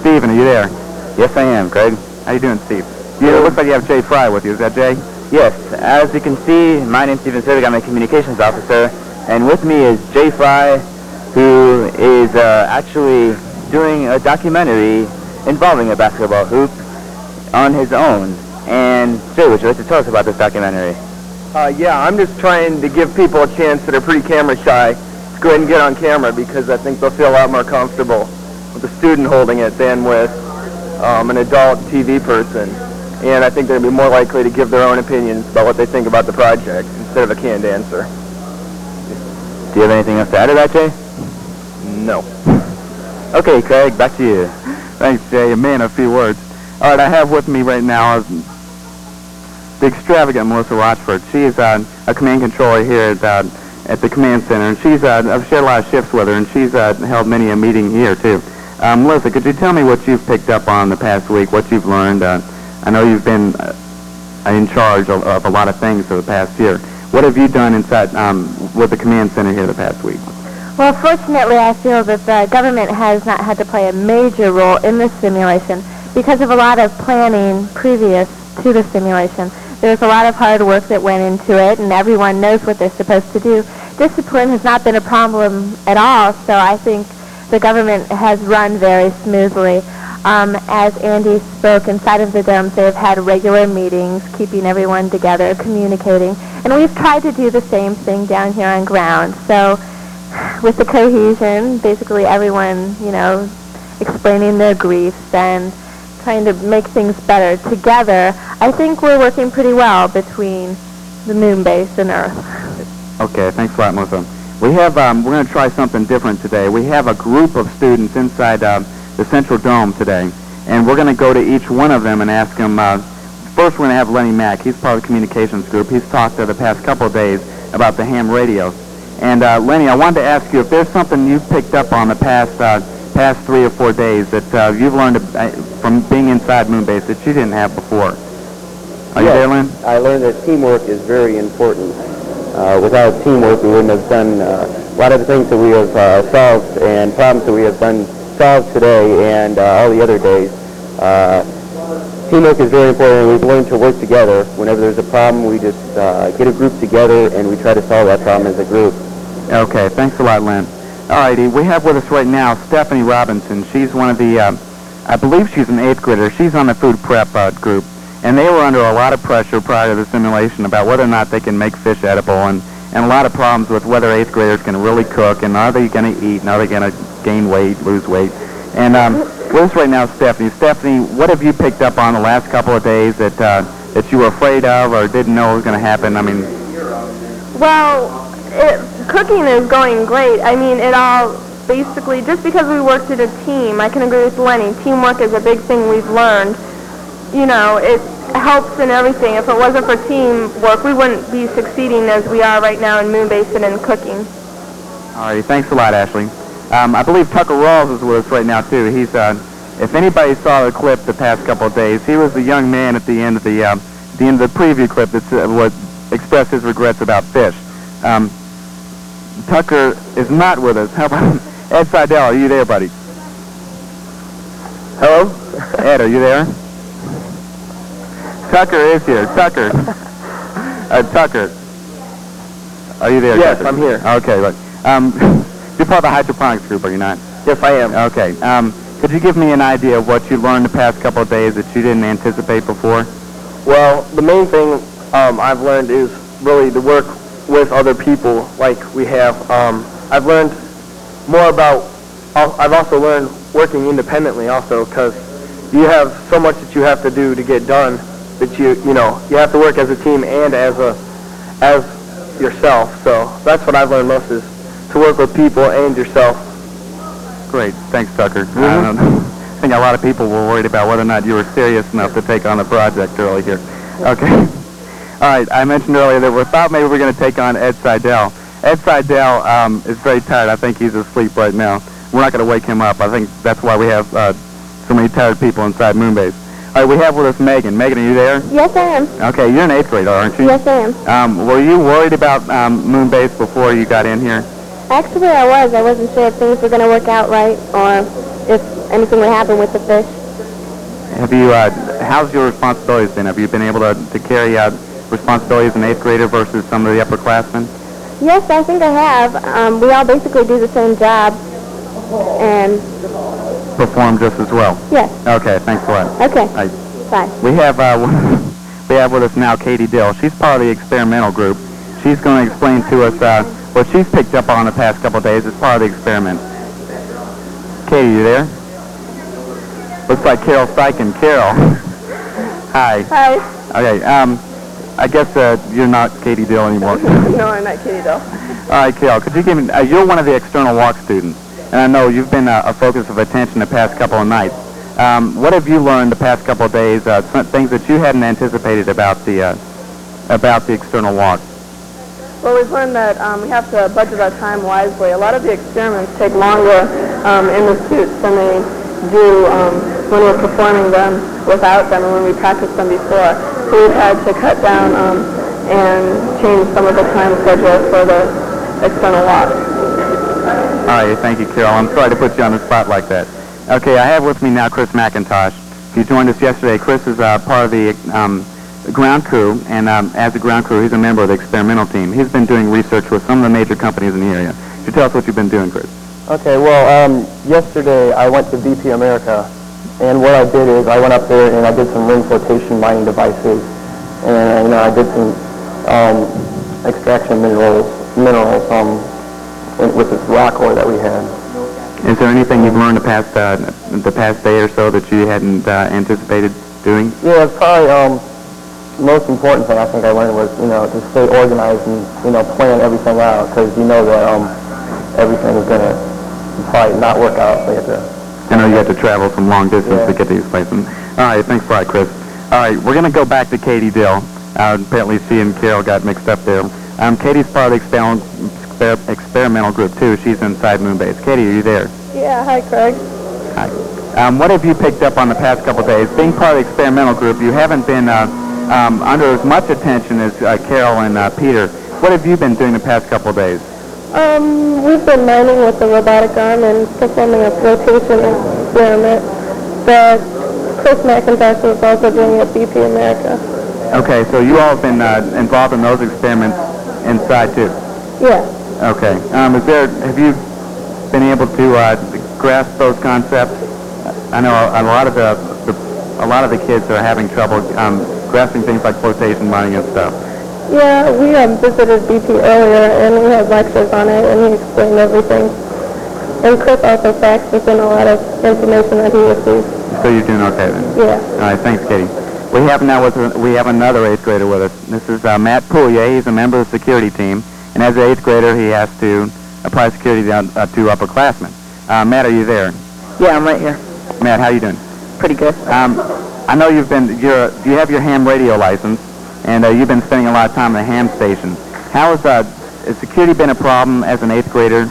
Stephen, are you there? Yes, I am, Craig. How you doing, Steve? It looks like you have Jay Fry with you. Is that Jay? Yes. As you can see, my name's Stephen Sibick. I'm a communications officer, and with me is Jay Fry, who is actually doing a documentary involving a basketball hoop on his own. And Jay, would you like to tell us about this documentary? Yeah, I'm just trying to give people a chance that are pretty camera shy to go ahead and get on camera because I think they'll feel a lot more comfortable with a student holding it than with an adult TV person. And I think they'll be more likely to give their own opinions about what they think about the project instead of a canned answer. Do you have anything else to add to that, Jay? No. Okay, Craig, back to you. Thanks, Jay. A man of few words. All right, I have with me right now the extravagant Melissa Rochford. She is a command controller here at the command center, and I've shared a lot of shifts with her, and she's held many a meeting here too. Melissa, could you tell me what you've picked up on the past week, what you've learned? I know you've been in charge of a lot of things for the past year. What have you done inside with the command center here the past week? Well, fortunately, I feel that the government has not had to play a major role in this simulation because of a lot of planning previous to the simulation. There's a lot of hard work that went into it, and everyone knows what they're supposed to do. Discipline has not been a problem at all, so I think the government has run very smoothly. As Andy spoke, inside of the domes, they've had regular meetings, keeping everyone together, communicating, and we've tried to do the same thing down here on ground. So with the cohesion, basically everyone, explaining their griefs and trying to make things better together, I think we're working pretty well between the Moonbase and Earth. Okay, thanks a lot, Melissa. We have, we're going to try something different today. We have a group of students inside the Central Dome today, and we're going to go to each one of them and ask them, first we're going to have Lenny Mack. He's part of the communications group. He's talked the past couple of days about the ham radio. And Lenny, I wanted to ask you if there's something you've picked up on the past 3 or 4 days that you've learned from being inside Moonbase that you didn't have before. Are you there, Len? I learned that teamwork is very important. Without teamwork, we wouldn't have done a lot of the things that we have solved and problems that we have solved today and all the other days. Teamwork is very important. We've learned to work together. Whenever there's a problem, we just get a group together and we try to solve that problem as a group. Okay, thanks a lot, Len. All righty, we have with us right now Stephanie Robinson. She's one of the, I believe she's an 8th grader. She's on the food prep group, and they were under a lot of pressure prior to the simulation about whether or not they can make fish edible, and and a lot of problems with whether 8th graders can really cook, and are they going to eat, and are they going to gain weight, lose weight. And with us right now, Stephanie. Stephanie, what have you picked up on the last couple of days that you were afraid of or didn't know was going to happen? I mean, Well, cooking is going great. I mean, it all basically, just because we worked as a team, I can agree with Lenny, teamwork is a big thing we've learned. You know, it helps in everything. If it wasn't for teamwork, we wouldn't be succeeding as we are right now in Moonbase and in cooking. all right, thanks a lot, Ashley. I believe Tucker Rawls is with us right now, too. He's, if anybody saw the clip the past couple of days, he was the young man at the end of the preview clip that expressed his regrets about fish. Tucker is not with us. How about Ed Seidel? Are you there, buddy? Hello? Ed, are you there? Tucker is here. Tucker. Tucker. Are you there, Yes, Tucker? I'm here. Okay, look. You're part of the hydroponics group, are you not? Yes, I am. Okay. Could you give me an idea of what you learned the past couple of days that you didn't anticipate before? Well, the main thing I've learned is really to work with other people like we have. I've learned more about, I've also learned working independently also, because you have so much that you have to do to get done that you have to work as a team and as yourself. So that's what I've learned most, is to work with people and yourself. Great. Thanks, Tucker. I think a lot of people were worried about whether or not you were serious enough to take on the project early here. Okay. All right. I mentioned earlier that we thought maybe we were going to take on Ed Seidel. Ed Seidel is very tired. I think he's asleep right now. We're not going to wake him up. I think that's why we have so many tired people inside Moonbase. All right, we have with us Megan. Megan, are you there? Yes, I am. Okay, you're an 8th grader, aren't you? Yes, I am. Were you worried about Moonbase before you got in here? Actually, I was. I wasn't sure if things were going to work out right or if anything would happen with the fish. Have you, how's your responsibilities been? Have you been able to carry out responsibilities as an 8th grader versus some of the upperclassmen? Yes, I think I have. We all basically do the same job. And Perform just as well? yes. Okay, thanks a lot. Okay. All right. Bye. We have with us now Katie Dill. She's part of the experimental group. She's going to explain to us what she's picked up on the past couple of days as part of the experiment. Katie, you there? Looks like Carol Steichen. Carol. Hi. Hi. Okay, I guess you're not Katie Dill anymore. No, I'm not Katie Dill. All right, Carol, could you give me, you're one of the external walk students, and I know you've been a focus of attention the past couple of nights. What have you learned the past couple of days, some things that you hadn't anticipated about the external walk? Well, we've learned that we have to budget our time wisely. A lot of the experiments take longer in the suits than they do when we're performing them without them and when we practice them before. So we've had to cut down and change some of the time schedule for the external walk. All right, thank you, Carol. I'm sorry to put you on the spot like that. Okay, I have with me now Chris McIntosh. He joined us yesterday. Chris is part of the ground crew, and as a ground crew, he's a member of the experimental team. He's been doing research with some of the major companies in the area. Could you tell us what you've been doing, Chris? Okay, well, yesterday I went to BP America, and what I did is I went up there and I did some ring flotation mining devices, and I did some extraction minerals with this rock ore that we had. Is there anything you've learned the past day or so that you hadn't anticipated doing? Yeah, it's probably most important thing I think I learned was to stay organized and plan everything out, because that everything is gonna probably not work out. So you have to. I know you have to travel some long distance to get to these places. All right, thanks a lot, Chris. All right, we're going to go back to Katie Dill. Apparently she and Carol got mixed up there. Katie's part of the experimental group, too. She's inside Moonbase. Katie, are you there? Yeah, hi, Craig. Hi. What have you picked up on the past couple of days? Being part of the experimental group, you haven't been under as much attention as Carol and Peter. What have you been doing the past couple of days? We've been mining with the robotic arm and performing a flotation experiment that Chris McIntosh was also doing at BP America. Okay, so you all have been involved in those experiments inside too? Yeah. Okay. Have you been able to grasp those concepts? I know a lot of the kids are having trouble grasping things like flotation mining and stuff. Yeah, we visited BP earlier, and we had lectures on it, and he explained everything. And Chris also faxed us in a lot of information that he received. So you're doing okay then? Yeah. All right, thanks, Katie. We have another 8th grader with us. This is Matt Poulier. He's a member of the security team, and as an 8th grader, he has to apply security to upperclassmen. Matt, are you there? Yeah, I'm right here. Matt, how you doing? Pretty good. I know you have your ham radio license, and you've been spending a lot of time in the ham station. How has security been a problem as an 8th grader?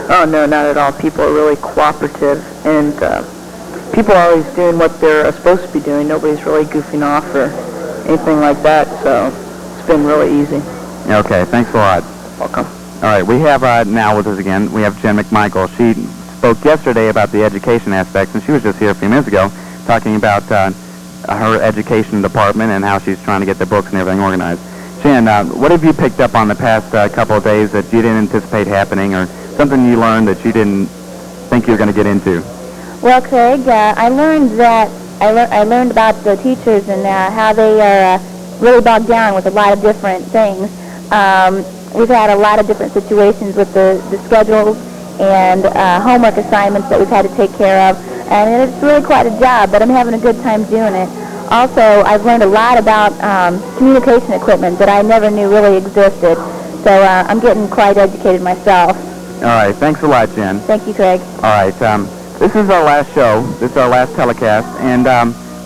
Oh, no, not at all. People are really cooperative, and people are always doing what they're supposed to be doing. Nobody's really goofing off or anything like that, so it's been really easy. Okay, thanks a lot. Welcome. All right, we have now with us again, we have Jen McMichael. She spoke yesterday about the education aspects, and she was just here a few minutes ago talking about her education department and how she's trying to get the books and everything organized. Jen, what have you picked up on the past couple of days that you didn't anticipate happening, or something you learned that you didn't think you were going to get into? Well, Craig, I learned about the teachers and how they are really bogged down with a lot of different things. We've had a lot of different situations with the schedules and homework assignments that we've had to take care of, and it's really quite a job, but I'm having a good time doing it. Also, I've learned a lot about communication equipment that I never knew really existed, so I'm getting quite educated myself. All right, thanks a lot, Jen. Thank you, Craig. All right, this is our last show. This is our last telecast, and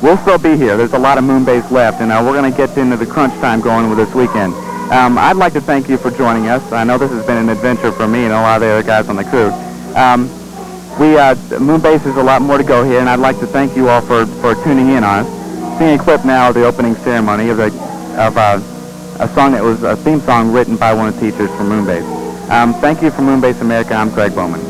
we'll still be here. There's a lot of Moonbase left, and we're going to get into the crunch time going with this weekend. I'd like to thank you for joining us. I know this has been an adventure for me and a lot of the other guys on the crew. Moonbase has a lot more to go here, and I'd like to thank you all for tuning in on us. Seeing a clip now of the opening ceremony of a song that was a theme song written by one of the teachers from Moonbase. Thank you from Moonbase America. I'm Craig Bowman.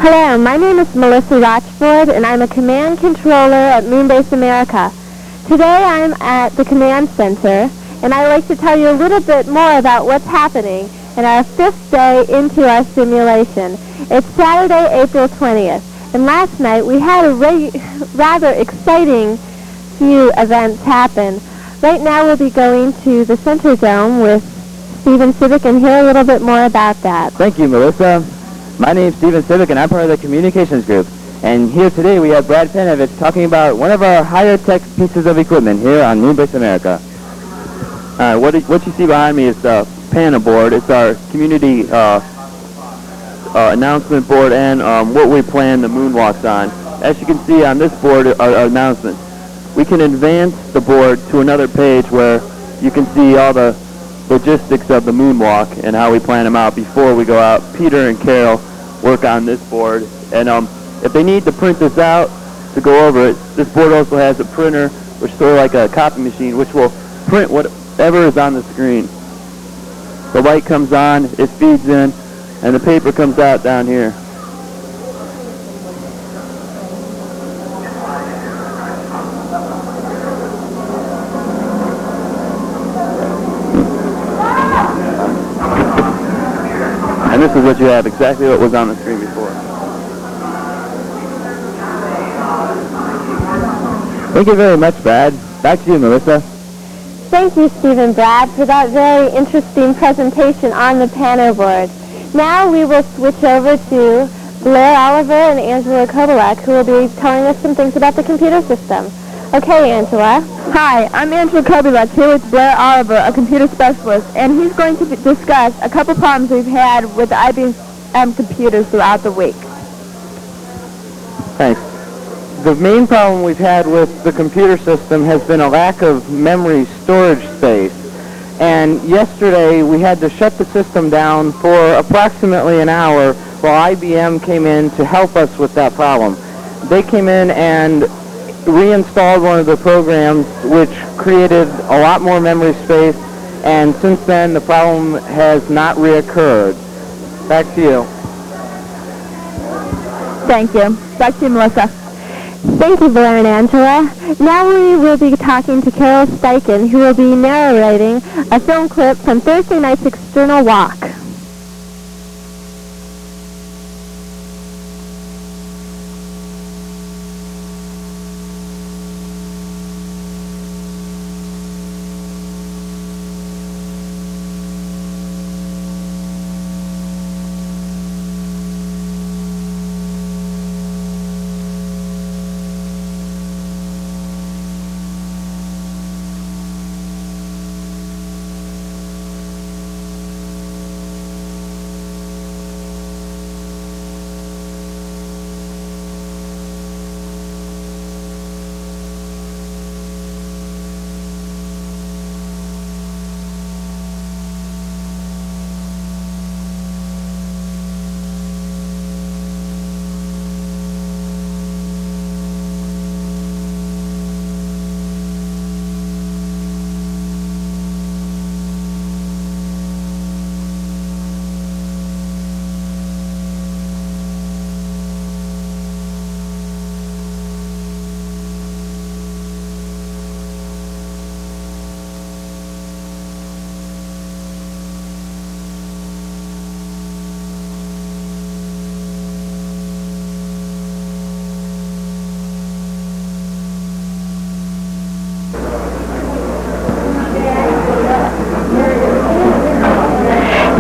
Hello, my name is Melissa Rochford, and I'm a command controller at Moonbase America. Today I'm at the command center, and I'd like to tell you a little bit more about what's happening in our 5th day into our simulation. It's Saturday, April 20th, and last night we had a rather exciting few events happen. Right now we'll be going to the Center Dome with Stephen Civic and hear a little bit more about that. Thank you, Melissa. My name's Stephen Civic, and I'm part of the communications group. And here today we have Brad Panovich talking about one of our higher-tech pieces of equipment here on Moonbase America. What you see behind me is the PANA board. It's our community announcement board and what we plan the moonwalks on. As you can see on this board are announcements. We can advance the board to another page where you can see all the logistics of the moonwalk and how we plan them out before we go out. Peter and Carol work on this board, and if they need to print this out to go over it, this board also has a printer, which is sort of like a copy machine, which will print whatever is on the screen. The light comes on, it feeds in, and the paper comes out down here. And this is what you have, exactly what was on the screen before. Thank you very much, Brad. Back to you, Melissa. Thank you, Steve and Brad, for that very interesting presentation on the panel board. Now we will switch over to Blair Oliver and Angela Kovalek, who will be telling us some things about the computer system. Okay, Angela. Hi, I'm Angela Kovalek here with Blair Oliver, a computer specialist, and he's going to discuss a couple problems we've had with the IBM computers throughout the week. Thanks. The main problem we've had with the computer system has been a lack of memory storage space. And yesterday we had to shut the system down for approximately an hour while IBM came in to help us with that problem. They came in and reinstalled one of the programs which created a lot more memory space, and since then the problem has not reoccurred. Back to you. Thank you. Back to you, Melissa. Thank you, Blair and Angela. Now we will be talking to Carol Steichen, who will be narrating a film clip from Thursday night's External Walk.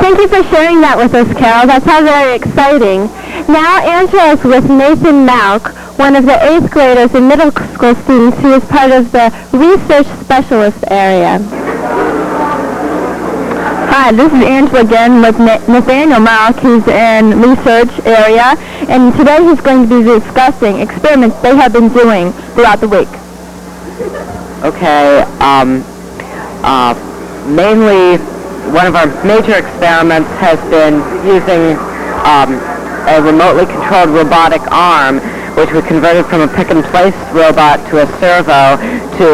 Thank you for sharing that with us, Carol. That's all very exciting. Now Angela is with Nathan Malk, one of the 8th graders and middle school students who is part of the research specialist area. Hi, this is Angela again with Nathaniel Malk, who's in research area, and today he's going to be discussing experiments they have been doing throughout the week. Okay, mainly one of our major experiments has been using a remotely controlled robotic arm, which we converted from a pick-and-place robot to a servo to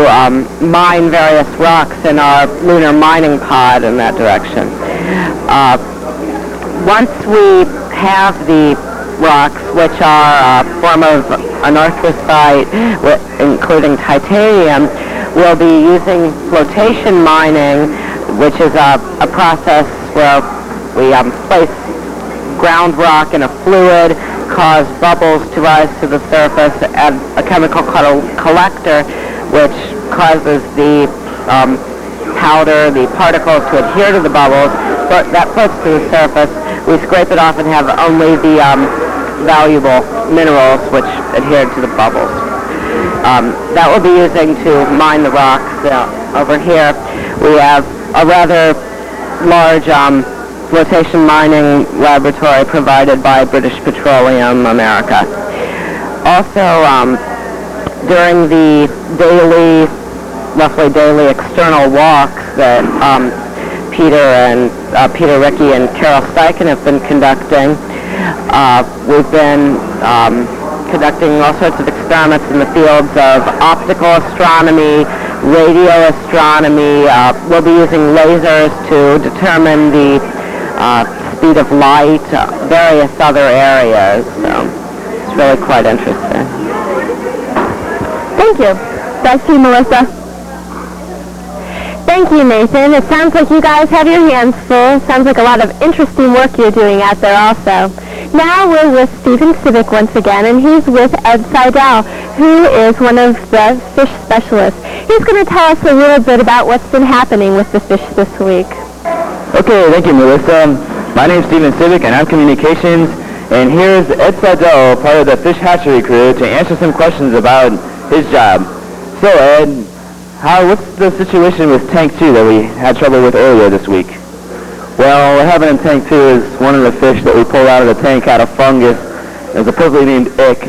mine various rocks in our lunar mining pod in that direction. Once we have the rocks, which are a form of anorthosite, including titanium, we'll be using flotation mining, which is a process where we place ground rock in a fluid, cause bubbles to rise to the surface, add a chemical called a collector, which causes the powder, the particles to adhere to the bubbles. But that floats to the surface. We scrape it off and have only the valuable minerals which adhere to the bubbles. That we'll be using to mine the rocks. Over here we have a rather large flotation mining laboratory provided by British Petroleum America. Also, during the roughly daily external walks that Peter Rickey and Carol Steichen have been conducting, we've been conducting all sorts of experiments in the fields of optical astronomy, radio astronomy. We'll be using lasers to determine the speed of light, various other areas. So it's really quite interesting. Thank you. Back to you, Melissa. Thank you, Nathan. It sounds like you guys have your hands full. Sounds like a lot of interesting work you're doing out there also. Now we're with Stephen Civic once again, and he's with Ed Seidel, who is one of the fish specialists. He's going to tell us a little bit about what's been happening with the fish this week. Okay, thank you, Melissa. My name's Stephen Civic, and I'm communications. And here's Ed Seidel, part of the fish hatchery crew, to answer some questions about his job. So, Ed, what's the situation with Tank 2 that we had trouble with earlier this week? Well, what happened in Tank 2 is one of the fish that we pulled out of the tank had a fungus. It was appropriately named ick.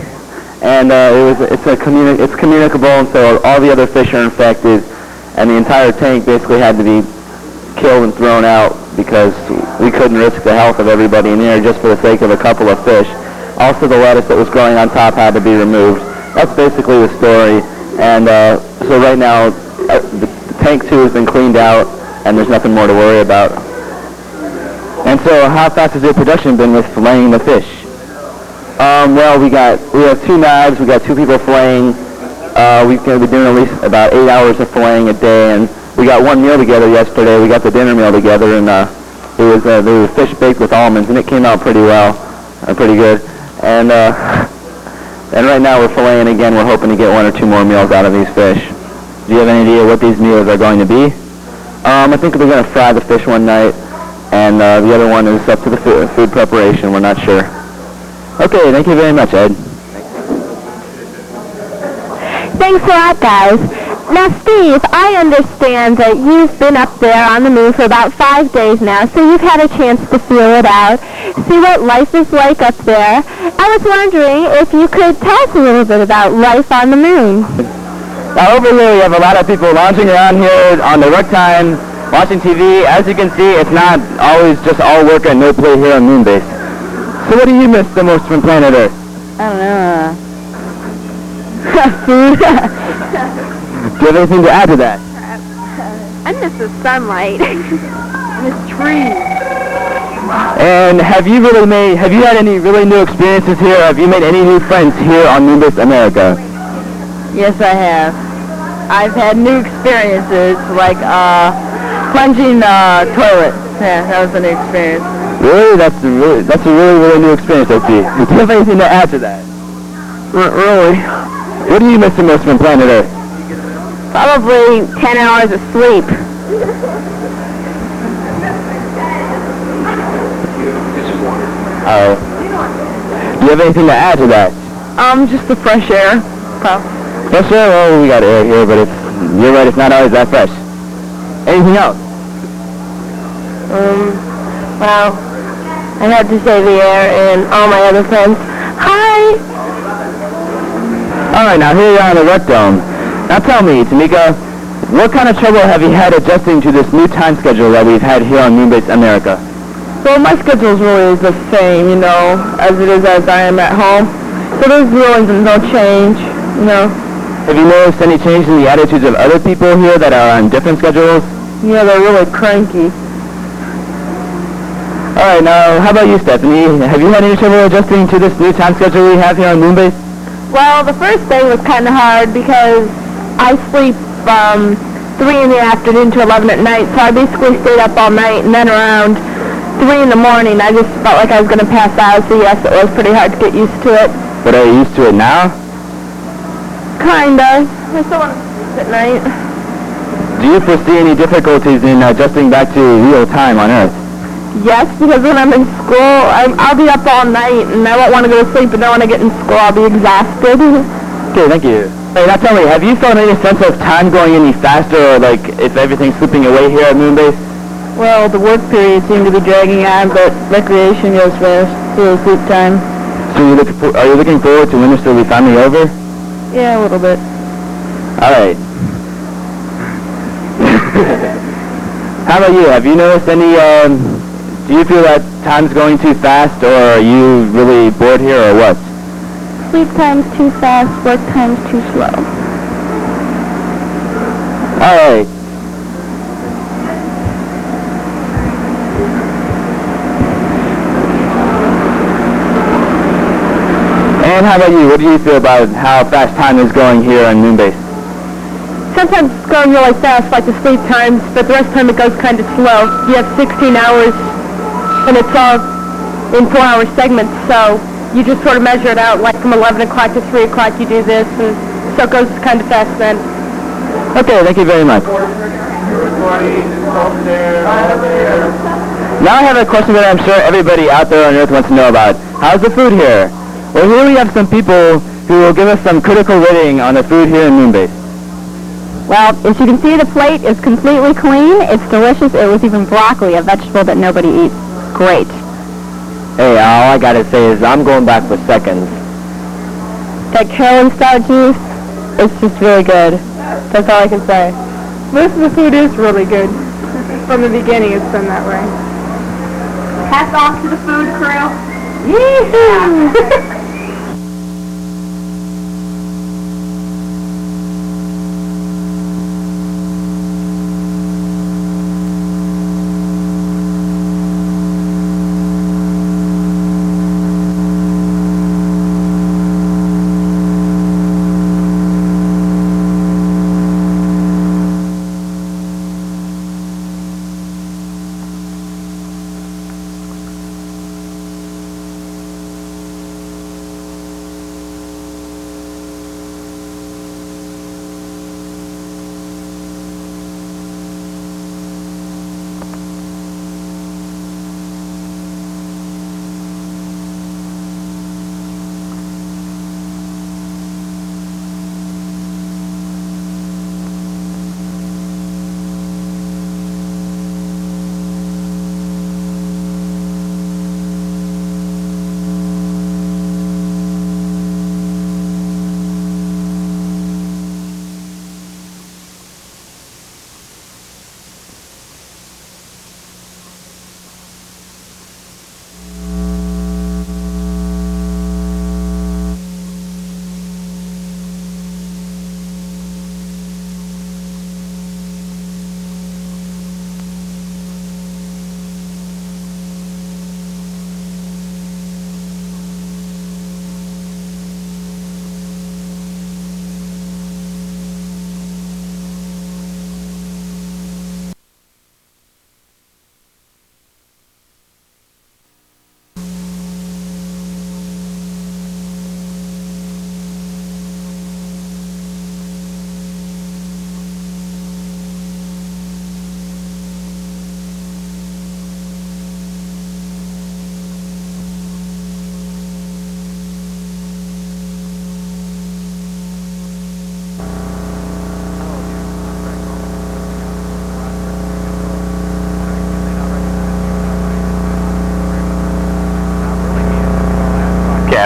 And it's communicable, and so all the other fish are infected. And the entire tank basically had to be killed and thrown out because we couldn't risk the health of everybody in there just for the sake of a couple of fish. Also, the lettuce that was growing on top had to be removed. That's basically the story. And so right now, the Tank 2 has been cleaned out, and there's nothing more to worry about. And so how fast has your production been with filleting the fish? Well, we have 2 knives, we got 2 people filleting. We've been doing at least about 8 hours of filleting a day, and we got 1 meal together yesterday. We got the dinner meal together, and there was fish baked with almonds, and it came out pretty well, pretty good. And right now we're filleting again. We're hoping to get 1 or 2 more meals out of these fish. Do you have any idea what these meals are going to be? I think we're going to fry the fish one night, and the other one is up to the food preparation. We're not sure. Okay, thank you very much, Ed. Thanks a lot, guys. Now, Steve, I understand that you've been up there on the moon for about 5 days now, so you've had a chance to feel it out, see what life is like up there. I was wondering if you could tell us a little bit about life on the moon. Now, over here we have a lot of people lounging around here on the rec time, watching TV. As you can see, it's not always just all work and no play here on Moonbase. So what do you miss the most from planet Earth? I don't know. Food. Do you have anything to add to that? I miss the sunlight. I miss trees. And have you had any really new experiences here? Have you made any new friends here on Moonbase America? Yes, I have. I've had new experiences, like plunging toilet. Yeah, that was a new experience. Really? That's a really new experience, I see. Do you have anything to add to that? Really? What do you miss the most from planet Earth? Probably 10 hours of sleep. Oh. Do you have anything to add to that? Just the fresh air. Fresh air? Well, we got air here, but you're right, it's not always that fresh. Anything else? Well, I have to say the air and all my other friends. Hi! Alright, now here you are in the rec dome. Now tell me, Tamika, what kind of trouble have you had adjusting to this new time schedule that we've had here on Moonbase America? Well, my schedule's really the same, as it is as I am at home. So there's really no change, Have you noticed any change in the attitudes of other people here that are on different schedules? Yeah, they're really cranky. Alright, now how about you, Stephanie? Have you had any trouble adjusting to this new time schedule we have here on Moonbase? Well, the first day was kind of hard because I sleep from 3 in the afternoon to 11 at night, so I basically stayed up all night, and then around 3 in the morning, I just felt like I was going to pass out, so yes, it was pretty hard to get used to it. But are you used to it now? Kinda. I still want to sleep at night. Do you foresee any difficulties in adjusting back to real time on Earth? Yes, because when I'm in school, I'll be up all night, and I won't want to go to sleep, and then when I get in school, I'll be exhausted. Okay, thank you. Hey, now tell me, have you felt any sense of time going any faster, or if everything's slipping away here at Moonbase? Well, the work periods seem to be dragging on, but recreation goes fast, so sleep time. So are you looking forward to when this will be finally over? Yeah, a little bit. Alright. How about you? Have you noticed any, do you feel that time's going too fast, or are you really bored here, or what? Sleep time's too fast, work time's too slow. All right. And how about you? What do you feel about how fast time is going here on Moonbase? Sometimes it's going really fast, like the sleep times, but the rest of the time it goes kind of slow. You have 16 hours, and it's all in 4-hour segments, so you just sort of measure it out, like from 11 o'clock to 3 o'clock you do this, and so it goes kind of fast then. Okay, thank you very much. Now I have a question that I'm sure everybody out there on Earth wants to know about. How's the food here? Well, here we have some people who will give us some critical rating on the food here in Moonbase. Well, as you can see, the plate is completely clean. It's delicious. It was even broccoli, a vegetable that nobody eats. Great. Hey, all I gotta say is I'm going back for seconds. That Carolyn stout juice, it's just really good. That's all I can say. Most of the food is really good. From the beginning, it's been that way. Hats off to the food crew. Yee-hoo!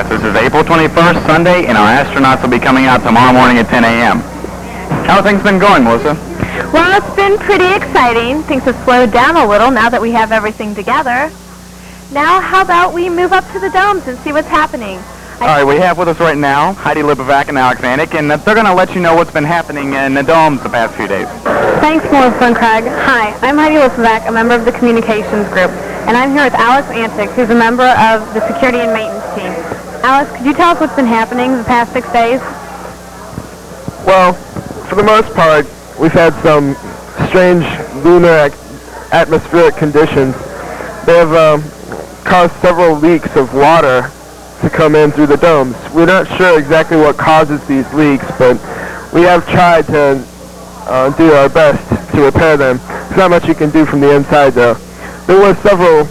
This is April 21st, Sunday, and our astronauts will be coming out tomorrow morning at 10 a.m. How have things been going, Melissa? Well, it's been pretty exciting. Things have slowed down a little now that we have everything together. Now, how about we move up to the domes and see what's happening? All right, we have with us right now Heidi Lipovac and Alex Vanek, and they're going to let you know what's been happening in the domes the past few days. Thanks, Melissa and Craig. Hi, I'm Heidi Lipovac, a member of the communications group, and I'm here with Alex Antic, who's a member of the security and maintenance team. Alex, could you tell us what's been happening the past 6 days? Well, for the most part, we've had some strange lunar atmospheric conditions. They have caused several leaks of water to come in through the domes. We're not sure exactly what causes these leaks, but we have tried to do our best to repair them. There's not much you can do from the inside, though. There were several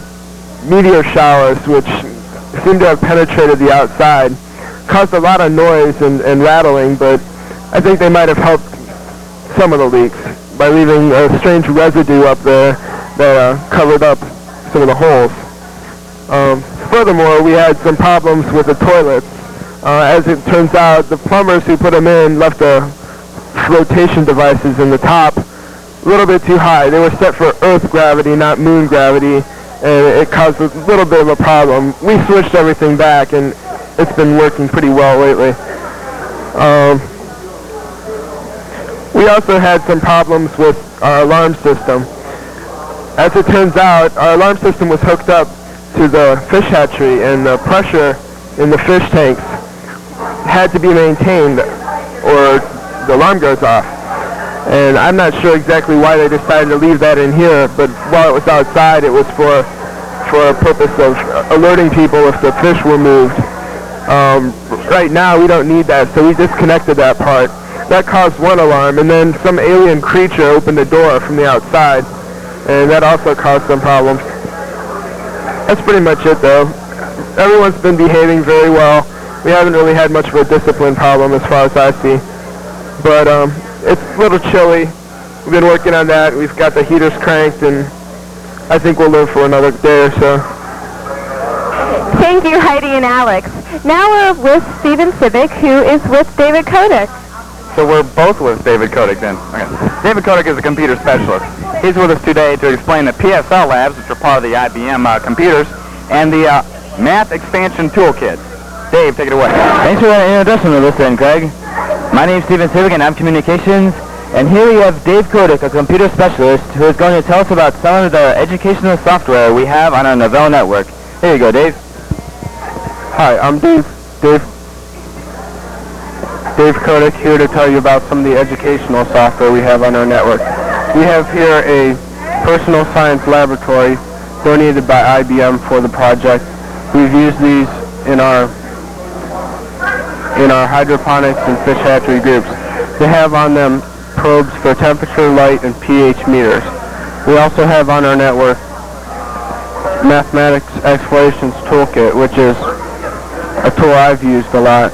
meteor showers which seem to have penetrated the outside, caused a lot of noise and rattling, but I think they might have helped some of the leaks by leaving a strange residue up there that covered up some of the holes. Furthermore, we had some problems with the toilets. As it turns out, the plumbers who put them in left the flotation devices in the top a little bit too high. They were set for Earth gravity, not moon gravity, and it caused a little bit of a problem. We switched everything back, and it's been working pretty well lately. We also had some problems with our alarm system. As it turns out, our alarm system was hooked up to the fish hatchery, and the pressure in the fish tanks had to be maintained or the alarm goes off. And I'm not sure exactly why they decided to leave that in here, but while it was outside, it was for a purpose of alerting people if the fish were moved. Right now, we don't need that, so we disconnected that part. That caused one alarm, and then some alien creature opened the door from the outside, and that also caused some problems. That's pretty much it, though. Everyone's been behaving very well. We haven't really had much of a discipline problem as far as I see. But it's a little chilly. We've been working on that. We've got the heaters cranked, and I think we'll live for another day or so. Thank you, Heidi and Alex. Now we're with Stephen Civic, who is with David Kodak. So we're both with David Kodak then. Okay. David Kodak is a computer specialist. He's with us today to explain the PSL labs, which are part of the IBM computers, and the Math Expansion Toolkit. Dave, take it away. Thanks for that introduction to this then, Craig. My name's Stephen Civic, and I'm Communications. And here we have Dave Kodak, a computer specialist, who is going to tell us about some of the educational software we have on our Novell network. Here you go, Dave. Hi, I'm Dave Kodak, here to tell you about some of the educational software we have on our network. We have here a personal science laboratory donated by IBM for the project. We've used these in our hydroponics and fish hatchery groups. They have on them probes for temperature, light, and pH meters. We also have on our network Mathematics Explorations Toolkit, which is a tool I've used a lot.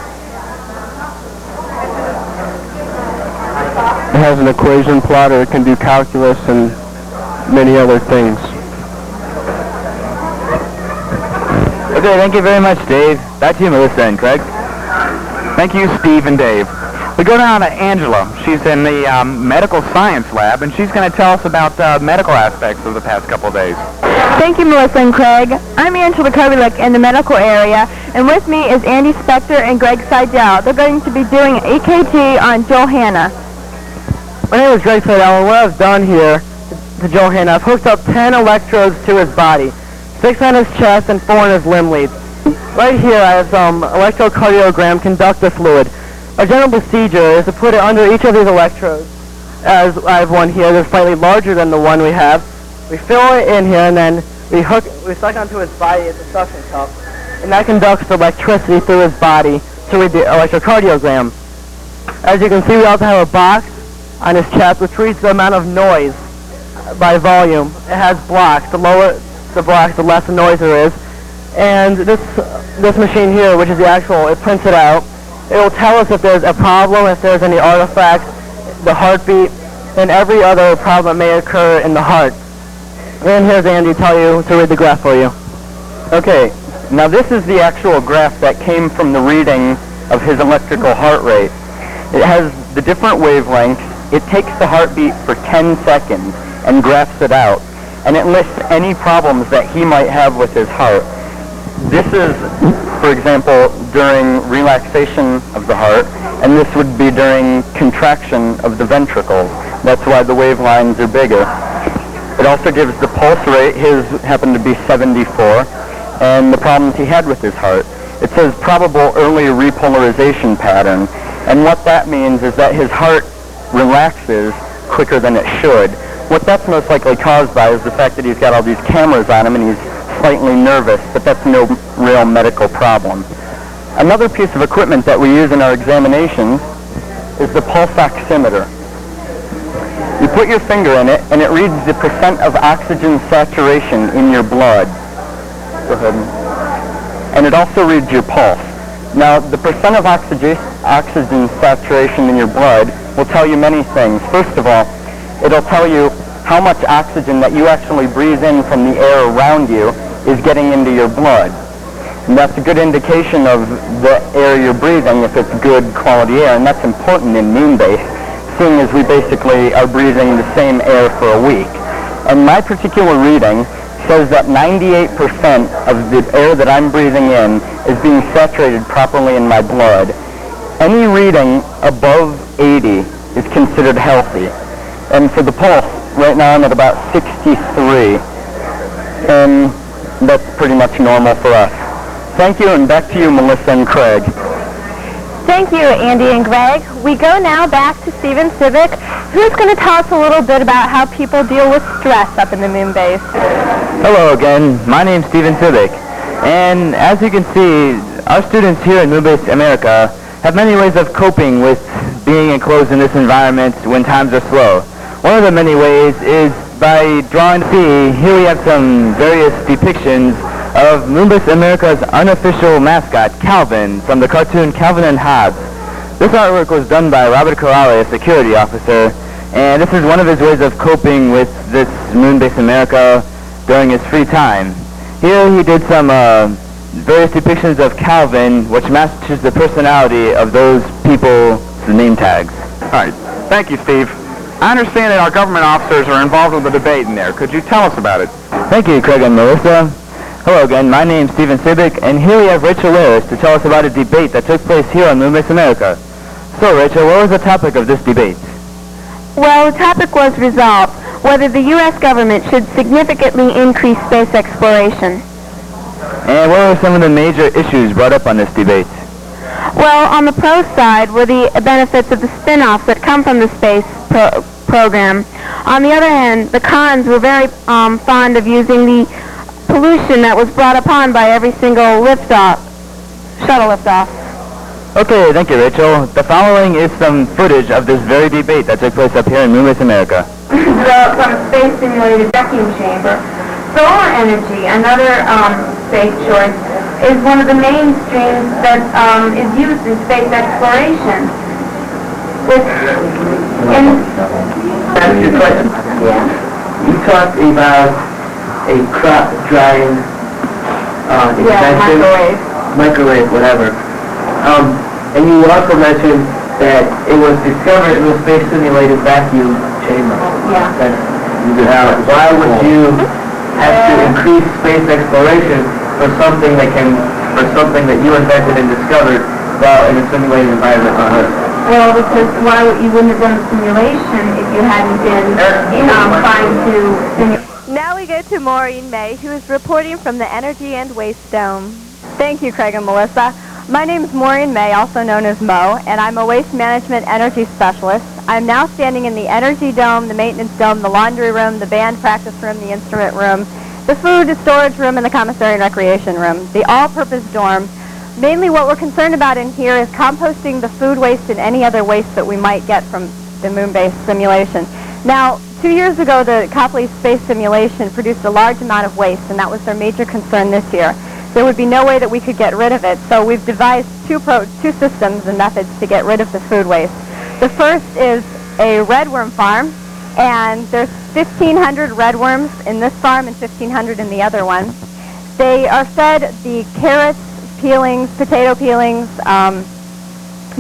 It has an equation plotter. It can do calculus and many other things. Okay, thank you very much, Dave. Back to you, Melissa and Craig. Thank you, Steve and Dave. We go down to Angela. She's in the medical science lab, and she's going to tell us about medical aspects of the past couple of days. Thank you, Melissa and Craig. I'm Angela Kobilik in the medical area, and with me is Andy Spector and Greg Seidel. They're going to be doing EKG on Joel Hanna. My name is Greg Seidel, and what I've done here to Joel Hanna, I've hooked up 10 electrodes to his body, 6 on his chest and 4 on his limb leads. Right here I have some electrocardiogram conductor fluid. Our general procedure is to put it under each of these electrodes. As I have one here that's slightly larger than the one we have. We fill it in here, and then we suck onto his body as a suction cup, and that conducts electricity through his body to read the electrocardiogram. As you can see, we also have a box on his chest which reads the amount of noise by volume. It has blocks. The lower the blocks, the less the noise there is. And this machine here, which is the actual, it prints it out. It will tell us if there's a problem, if there's any artifacts, the heartbeat, and every other problem that may occur in the heart. And here's Andy to read the graph for you. Okay, now this is the actual graph that came from the reading of his electrical heart rate. It has the different wavelengths. It takes the heartbeat for 10 seconds and graphs it out. And it lists any problems that he might have with his heart. This is, for example, during relaxation of the heart, and this would be during contraction of the ventricles. That's why the wave lines are bigger. It also gives the pulse rate. His happened to be 74, and the problems he had with his heart. It says probable early repolarization pattern, and what that means is that his heart relaxes quicker than it should. What that's most likely caused by is the fact that he's got all these cameras on him and he's slightly nervous, but that's no real medical problem. Another piece of equipment that we use in our examinations is the pulse oximeter. You put your finger in it and it reads the percent of oxygen saturation in your blood. Go ahead. And it also reads your pulse. Now, the percent of oxygen saturation in your blood will tell you many things. First of all, it'll tell you how much oxygen that you actually breathe in from the air around you is getting into your blood. And that's a good indication of the air you're breathing if it's good quality air, and that's important in Moonbase, seeing as we basically are breathing the same air for a week. And my particular reading says that 98% of the air that I'm breathing in is being saturated properly in my blood. Any reading above 80 is considered healthy. And for the pulse, right now I'm at about 63. And that's pretty much normal for us. Thank you, and back to you, Melissa and Craig. Thank you, Andy and Greg. We go now back to Stephen Civic, who's going to tell us a little bit about how people deal with stress up in the Moonbase. Hello again, my name's Stephen Civic, and as you can see, our students here in Moonbase America have many ways of coping with being enclosed in this environment when times are slow. One of the many ways is by drawing. See, here we have some various depictions of Moonbase America's unofficial mascot, Calvin, from the cartoon Calvin and Hobbes. This artwork was done by Robert Corrale, a security officer, and this is one of his ways of coping with this Moonbase America during his free time. Here he did some various depictions of Calvin, which matches the personality of those people's name tags. All right. Thank you, Steve. I understand that our government officers are involved in the debate in there. Could you tell us about it? Thank you, Craig and Melissa. Hello again, my name's Stephen Civic, and here we have Rachel Laris to tell us about a debate that took place here on Moonbase America. So, Rachel, what was the topic of this debate? Well, the topic was resolved whether the U.S. government should significantly increase space exploration. And what were some of the major issues brought up on this debate? Well, on the pro side were the benefits of the spin-offs that come from the space program. On the other hand, the cons were very fond of using the pollution that was brought upon by every single shuttle liftoff. Okay, thank you, Rachel. The following is some footage of this very debate that took place up here in Moonbase America. Developed on a space-simulated vacuum chamber. Solar energy, another space choice, is one of the mainstreams that is used in space exploration. That's your question. Yeah. You talked about a crop drying invention, microwave, whatever. And you also mentioned that it was discovered in a space simulated vacuum chamber. Yeah. Why would you have to increase space exploration for something that you invented and discovered while in a simulated environment on Earth? Well, because you wouldn't have done a simulation if you hadn't been trying to simulate. Now we go to Maureen May, who is reporting from the Energy and Waste Dome. Thank you, Craig and Melissa. My name is Maureen May, also known as Mo, and I'm a waste management energy specialist. I'm now standing in the Energy Dome, the Maintenance Dome, the Laundry Room, the Band Practice Room, the Instrument Room, the Food Storage Room, and the Commissary and Recreation Room, the all-purpose dorm. Mainly what we're concerned about in here is composting the food waste and any other waste that we might get from the Moonbase simulation. Now, 2 years ago, the Copley space simulation produced a large amount of waste, and that was their major concern this year. There would be no way that we could get rid of it, so we've devised two systems and methods to get rid of the food waste. The first is a redworm farm, and there's 1,500 redworms in this farm and 1,500 in the other one. They are fed the carrots, peelings, potato peelings,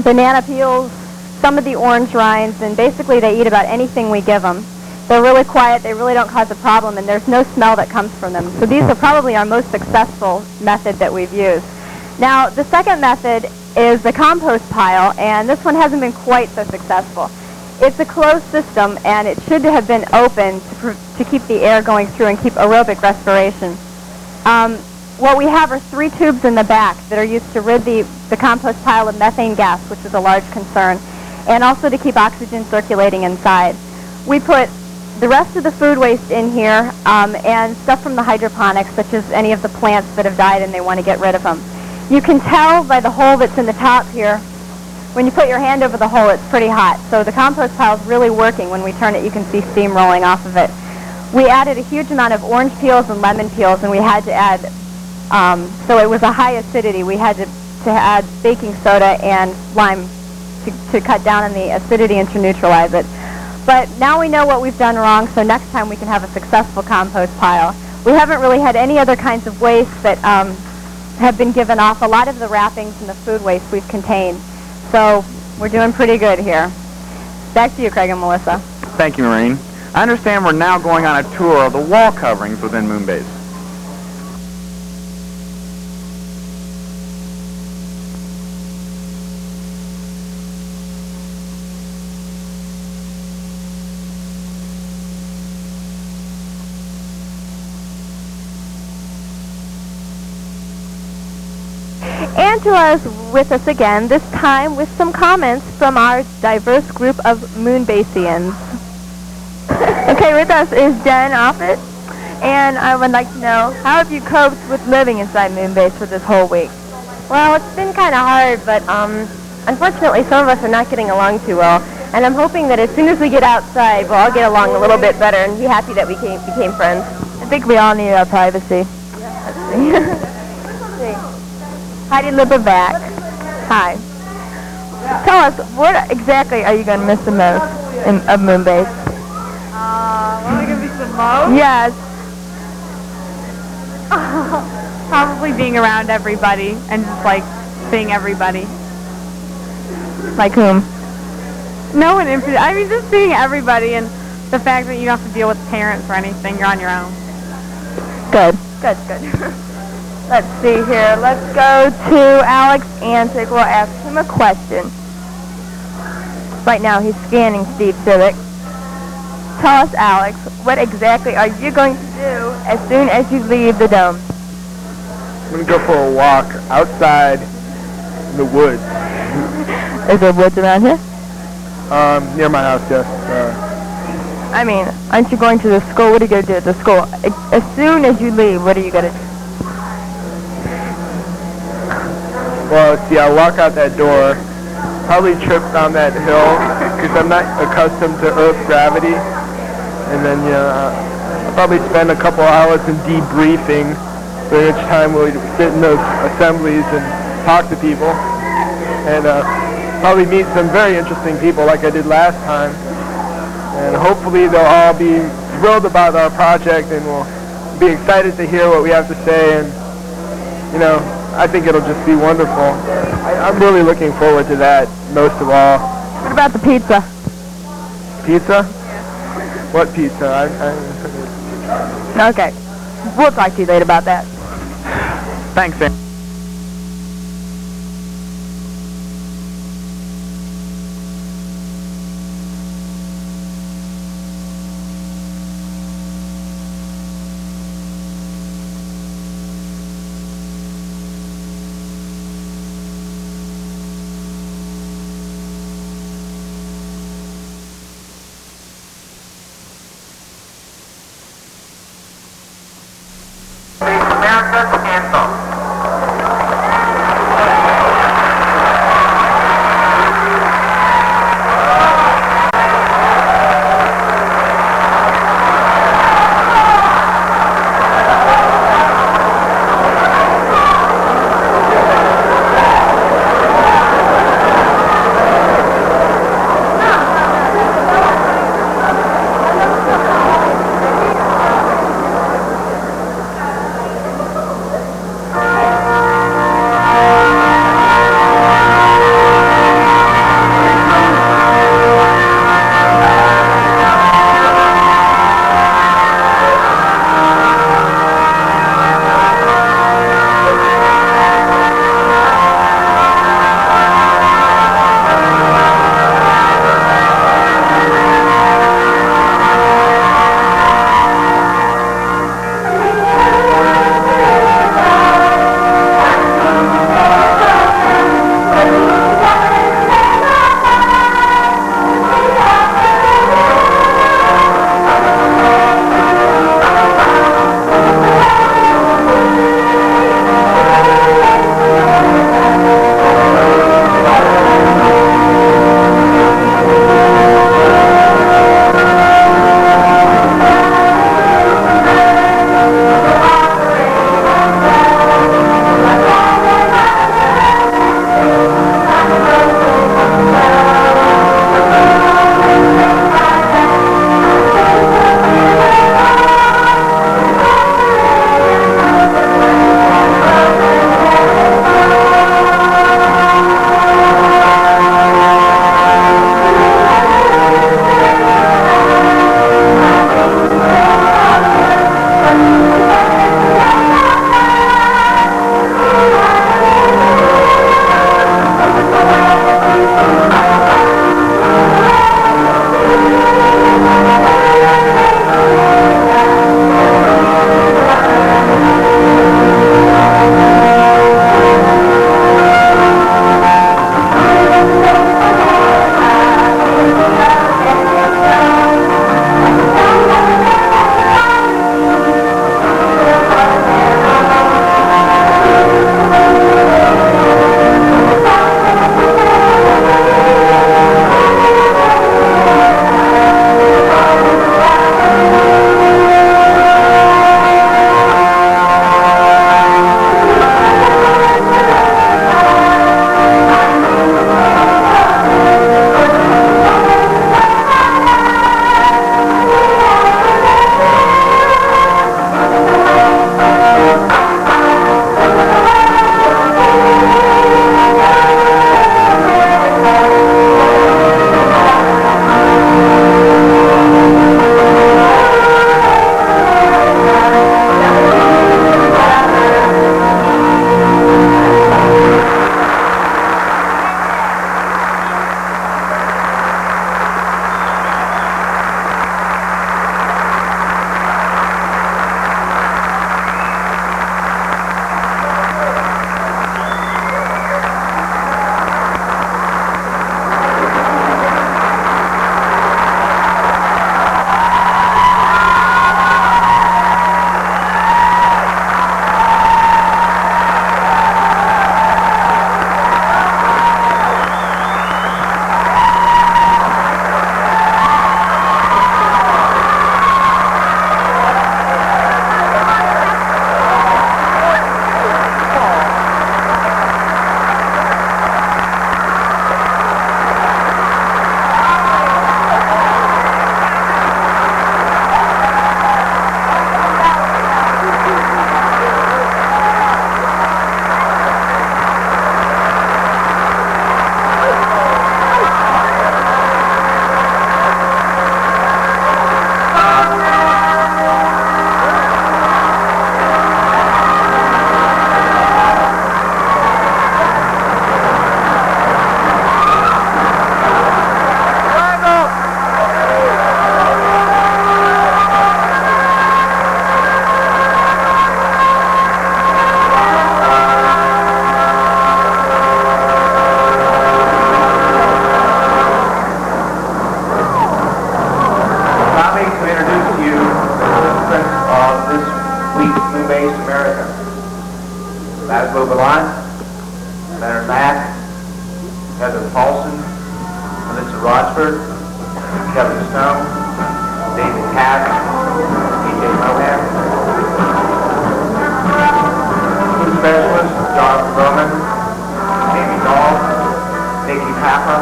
banana peels, some of the orange rinds, and basically they eat about anything we give them. They're really quiet, they really don't cause a problem, and there's no smell that comes from them. So these are probably our most successful method that we've used. Now, the second method is the compost pile, and this one hasn't been quite so successful. It's a closed system, and it should have been open to keep the air going through and keep aerobic respiration. What we have are 3 tubes in the back that are used to rid the compost pile of methane gas, which is a large concern, and also to keep oxygen circulating inside. We put the rest of the food waste in here and stuff from the hydroponics, such as any of the plants that have died and they want to get rid of them. You can tell by the hole that's in the top here, when you put your hand over the hole, it's pretty hot. So the compost pile is really working. When we turn it, you can see steam rolling off of it. We added a huge amount of orange peels and lemon peels, and we had to add, so it was a high acidity. We had to add baking soda and lime to cut down on the acidity and to neutralize it. But now we know what we've done wrong, so next time we can have a successful compost pile. We haven't really had any other kinds of waste that have been given off. A lot of the wrappings and the food waste we've contained. So we're doing pretty good here. Back to you, Craig and Melissa. Thank you, Maureen. I understand we're now going on a tour of the wall coverings within Moonbase. Angela is with us again, this time with some comments from our diverse group of Moonbasians. Okay, with us is Jen Offit, and I would like to know, how have you coped with living inside Moonbase for this whole week? Well, it's been kind of hard, but unfortunately some of us are not getting along too well, and I'm hoping that as soon as we get outside, we'll all get along a little bit better and be happy that we became friends. I think we all need our privacy. Heidi Lieberback. Hi. Tell us, what exactly are you going to miss the most of Moonbase? What am I going to miss the most? Yes. Probably being around everybody and just, like, seeing everybody. Like whom? No one in particular. I mean, just seeing everybody and the fact that you don't have to deal with parents or anything. You're on your own. Good. Good. Let's see here. Let's go to Alex Antic. We'll ask him a question. Right now he's scanning Steve Civic. Tell us, Alex, what exactly are you going to do as soon as you leave the dome? I'm going to go for a walk outside in the woods. Is there woods around here? Near my house, yes. I mean, aren't you going to the school? What are you going to do at the school? As soon as you leave, what are you going to do? Well, see, I'll walk out that door, probably trip down that hill, because I'm not accustomed to Earth gravity. And then, I'll probably spend a couple hours in debriefing, during which time we'll sit in those assemblies and talk to people. And probably meet some very interesting people like I did last time. And hopefully they'll all be thrilled about our project and will be excited to hear what we have to say. And, I think it'll just be wonderful. I'm really looking forward to that most of all. What about the pizza? Pizza? What pizza? Okay. We'll talk to you later about that. Thanks, Sam. America's anthem. Copley, Leonard Mack, Heather Paulson, Melissa Rochford, Kevin Stone, David Katz, E.J. Mohan. Food specialist, Jonathan Bowman, Amy Dahl, Nikki Papa,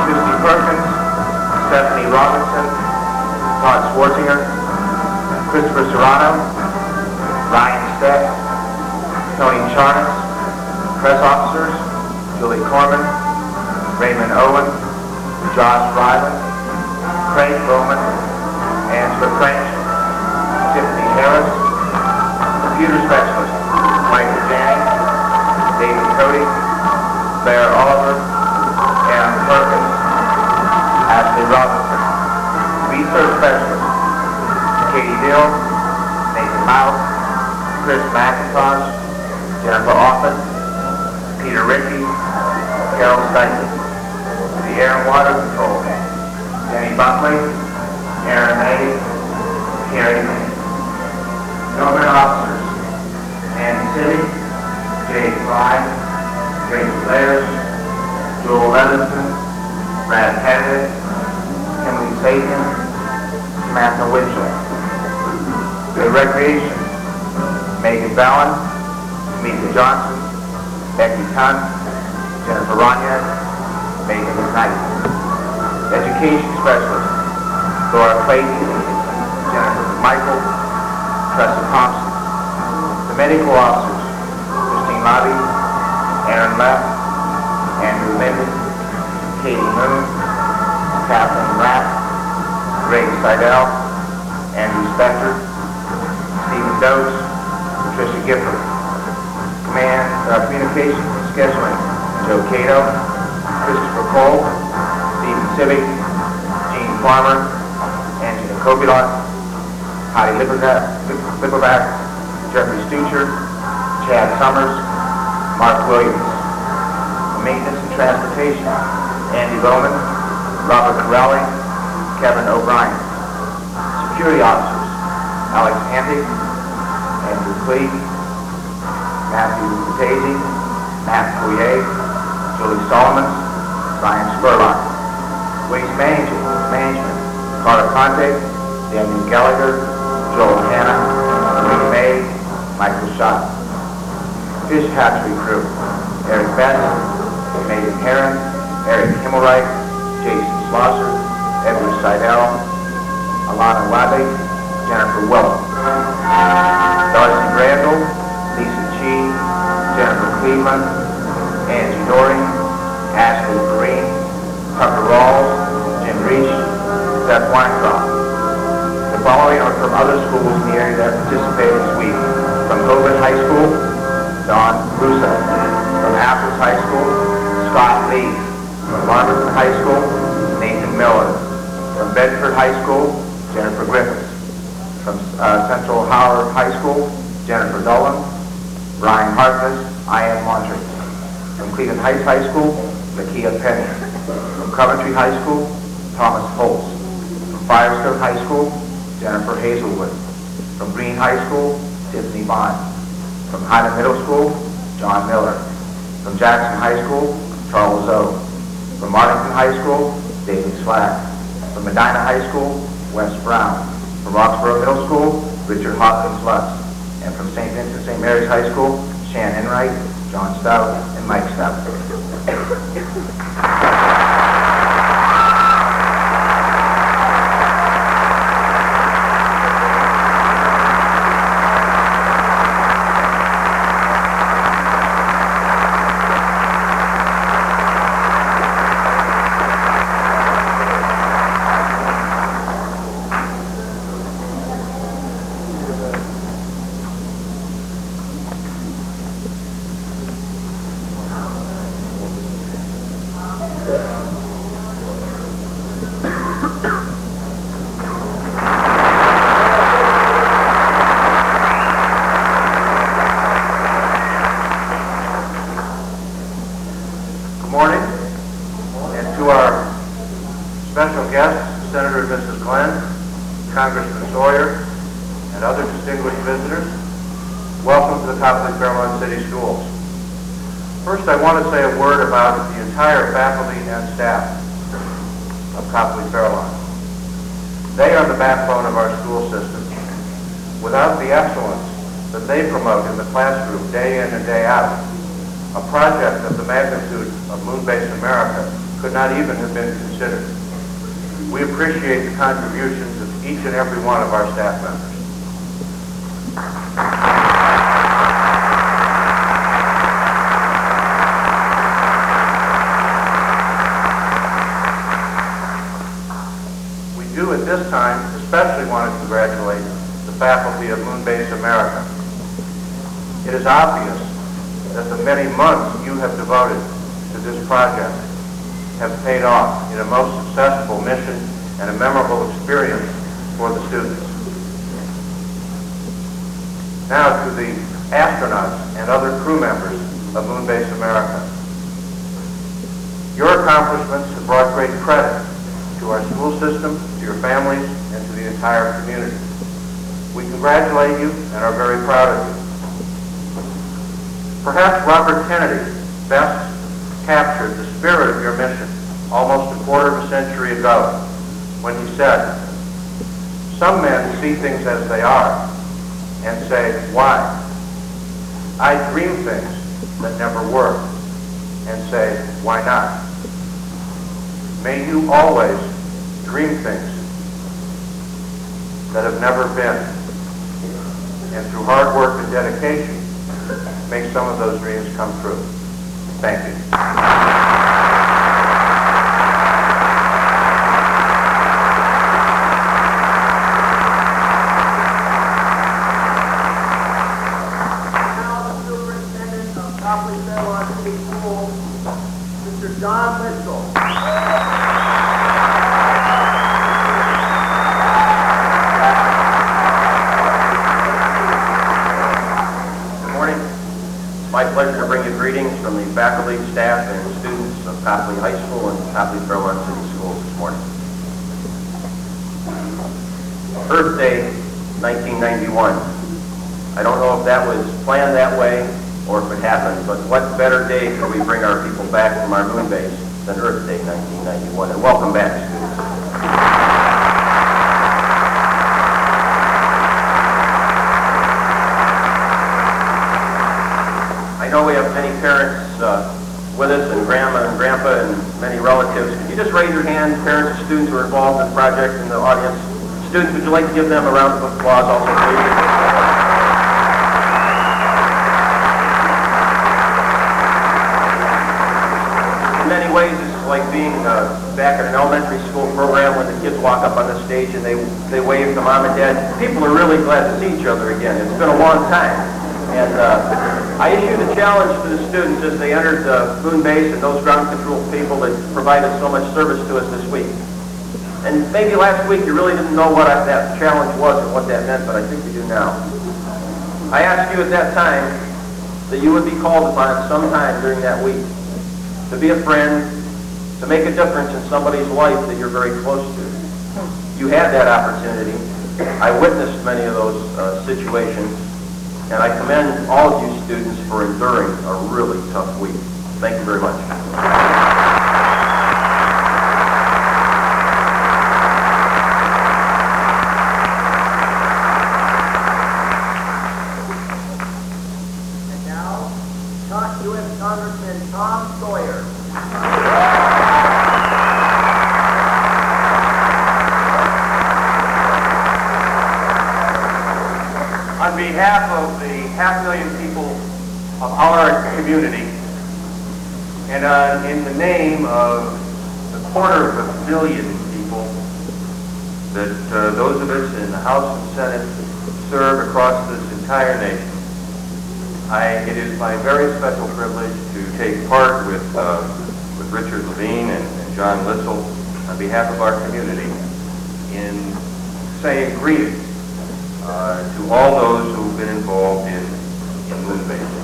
Susie Perkins, Stephanie Robinson, Todd Schwarzinger, Christopher Serrano, Ryan Steck, Tony Charnas, press officers, Julie Corman, Raymond Owen, Josh Ryland, Craig Bowman, Angela French, Tiffany Harris, computer specialist, Michael Janney, David Cody, Blair Oliver, Aaron Perkins, Ashley Robinson, research specialist, Katie Dill, Nathan Mouse, Chris McIntosh, Jennifer Offit, Peter Rickey, Carol Steichen, the Air and Water Control, Jenny Buckley, Aaron May, Carrie May. Government officers, Andy City, Jay Clyde, Grace Blair, Joel Levinson, Brad Pettit, Emily Sagan, Samantha Winchell. The Recreation, Megan Ballin, Tamika Johnson, Becky Tunn, Jennifer Roniak, Megan Knight. Education Specialist, Laura Clayton, Jennifer Michael, Tressa Thompson. The Medical Officers, Christine Lobby, Aaron Leff, Andrew Linden, Katie Moon, Kathleen Rapp, Greg Seidel, Andrew Spector, Stephen Dose, Patricia Gifford. Communications and Scheduling, Joe Cato, Christopher Cole, Stephen Civic, Gene Farmer, Angela Copley, Heidi Lipperback, Jeffrey Stucher, Chad Summers, Mark Williams. Maintenance and Transportation, Andy Bowman, Robert Corelli, Kevin O'Brien. Security Officers, Alex Handy, Andrew Clee, Matthew Patesi, Matt Couillet, Julie Solomon, Ryan Spurlock. Waste Management, Carter Conte, Daniel Gallagher, Joel Hanna, Lee May, Michael Schott. Fish Hatchery Crew, Eric Best, Megan Heron, Eric Himmelreich, Jason Schlosser, Edward Seidel, Alana Wadley, Jennifer Willem. Darcy Randall, Lisa Chee, Jennifer Cleveland, Angie Doring, Ashley Green, Tucker Rawls, Jim Reach, Seth Weintraub. The following are from other schools in the area that participated this week. From Oakland High School, Don Russo. From Apples High School, Scott Lee. From Barberton High School, Nathan Miller. From Bedford High School, Jennifer Griffiths. From Central Howard High School, Jennifer Dolan. Brian Harkness, Ian Montrose. From Cleveland Heights High School, Lakia Penny. From Coventry High School, Thomas Holtz. From Firestone High School, Jennifer Hazelwood. From Green High School, Tiffany Bond. From Highland Middle School, John Miller. From Jackson High School, Charles O. From Arlington High School, David Slack. From Medina High School, Wes Brown. From Roxborough Middle School, Richard Hopkins Lutz. And from St. Vincent St. Mary's High School, Shannon Enright, John Stout, and Mike Stout. Welcome to the Copley Fairlawn City Schools. First, I want to say a word about the entire faculty and staff of Copley Fairlawn. They are the backbone of our school system. Without the excellence that they promote in the classroom day in and day out, a project of the magnitude of Moonbase America could not even have been considered. We appreciate the contributions of each and every one of our staff members. We do at this time especially want to congratulate the faculty of Moonbase America. It is obvious that the many months you have devoted to this project have paid off in a most successful mission and a memorable experience for the students. Now to the astronauts and other crew members of Moonbase America. Your accomplishments have brought great credit to our school system, to your families, and to the entire community. We congratulate you and are very proud of you. Perhaps Robert Kennedy best captured the spirit of your mission almost a quarter of a century ago when he said, "Some men see things as they are and say, why? I dream things that never were and say, why not?" May you always dream things that have never been, and through hard work and dedication, make some of those dreams come true. Thank you. Copley Fairlawn City Schools, Mr. John Mitchell. Good morning. It's my pleasure to bring you greetings from the faculty, staff, and students of Copley High School and Copley Fairlawn City Schools this morning. Earth Day, 1991. I don't know if that was planned that way or if it happened, but what better day could we bring our people back from our moon base than Earth Day 1991, and welcome back, students. I know we have many parents with us, and grandma and grandpa and many relatives. Could you just raise your hand, parents and students who are involved in the project in the audience? Students, would you like to give them a round of applause also, please? In many ways, it's like being back at an elementary school program when the kids walk up on the stage and they wave to mom and dad. People are really glad to see each other again. It's been a long time. And I issued a challenge to the students as they entered Moonbase and those ground control people that provided so much service to us this week. And maybe last week you really didn't know what that challenge was and what that meant, but I think you do now. I asked you at that time that you would be called upon sometime during that week to be a friend, to make a difference in somebody's life that you're very close to. You had that opportunity. I witnessed many of those situations, and I commend all of you students for enduring a really tough week. Thank you very much. Congressman Tom Sawyer. On behalf of the 500,000 people of our community, and in the name of the 250,000,000 people that those of us in the House and Senate serve across this entire nation, it is my very special privilege to take part with Richard Levine and John Litzel on behalf of our community in saying greetings to all those who have been involved in Moonbase.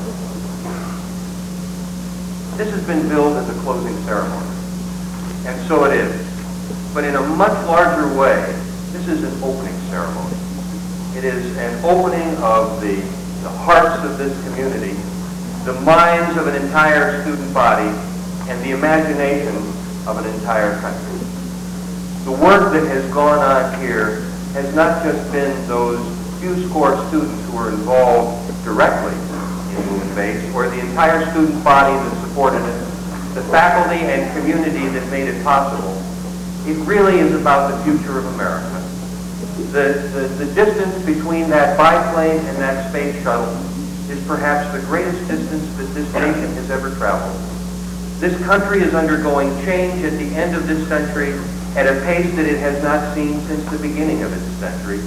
This has been billed as a closing ceremony, and so it is. But in a much larger way, this is an opening ceremony. It is an opening of the the hearts of this community, the minds of an entire student body, and the imagination of an entire country. The work that has gone on here has not just been those few score students who were involved directly in Moonbase, or the entire student body that supported it, the faculty and community that made it possible. It really is about the future of America. The distance between that biplane and that space shuttle is perhaps the greatest distance that this nation has ever traveled. This country is undergoing change at the end of this century at a pace that it has not seen since the beginning of its century.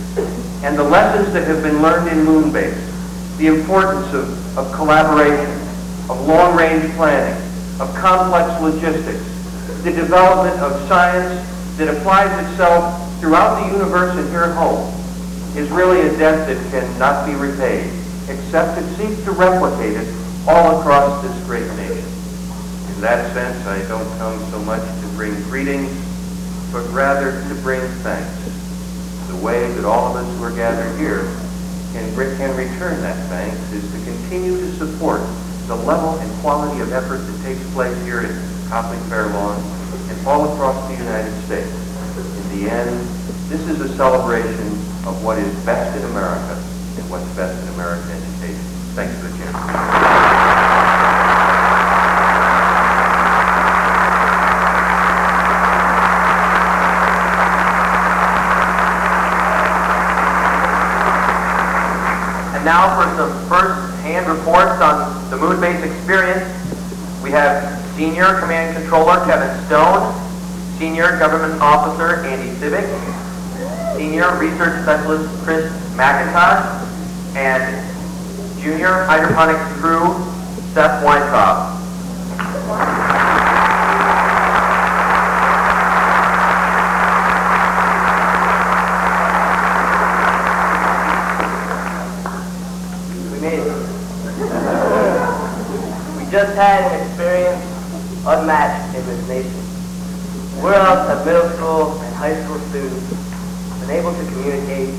And the lessons that have been learned in Moonbase, the importance of collaboration, of long-range planning, of complex logistics, the development of science that applies itself throughout the universe and here at home, is really a debt that cannot be repaid, except it seeks to replicate it all across this great nation. In that sense, I don't come so much to bring greetings, but rather to bring thanks. The way that all of us who are gathered here can return that thanks is to continue to support the level and quality of effort that takes place here at Copley Fair Lawn and all across the United States. In the end, this is a celebration of what is best in America and what's best in American education. Thanks for the chance. Now for some first-hand reports on the Moonbase experience, we have Senior Command Controller Kevin Stone, Senior Government Officer Andy Civic, Senior Research Specialist Chris McIntosh, and Junior Hydroponics Crew Seth Weintraub. Just had an experience unmatched in this nation. We're out of middle school and high school students been able to communicate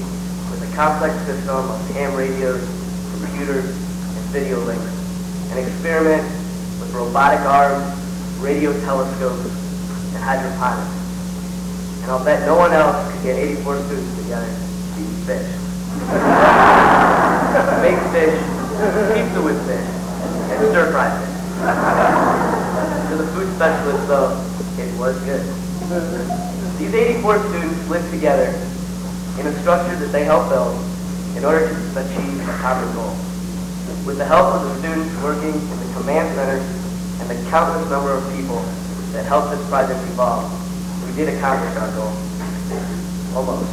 with a complex system of ham radios, computers, and video links, and experiment with robotic arms, radio telescopes, and hydroponics. And I'll bet no one else could get 84 students together to eat fish. Make fish, pizza with fish, and stir-fry fish. To the food specialist, though, it was good. These 84 students lived together in a structure that they helped build in order to achieve a common goal. With the help of the students working in the command centers and the countless number of people that helped this project evolve, we did accomplish our goal. Almost.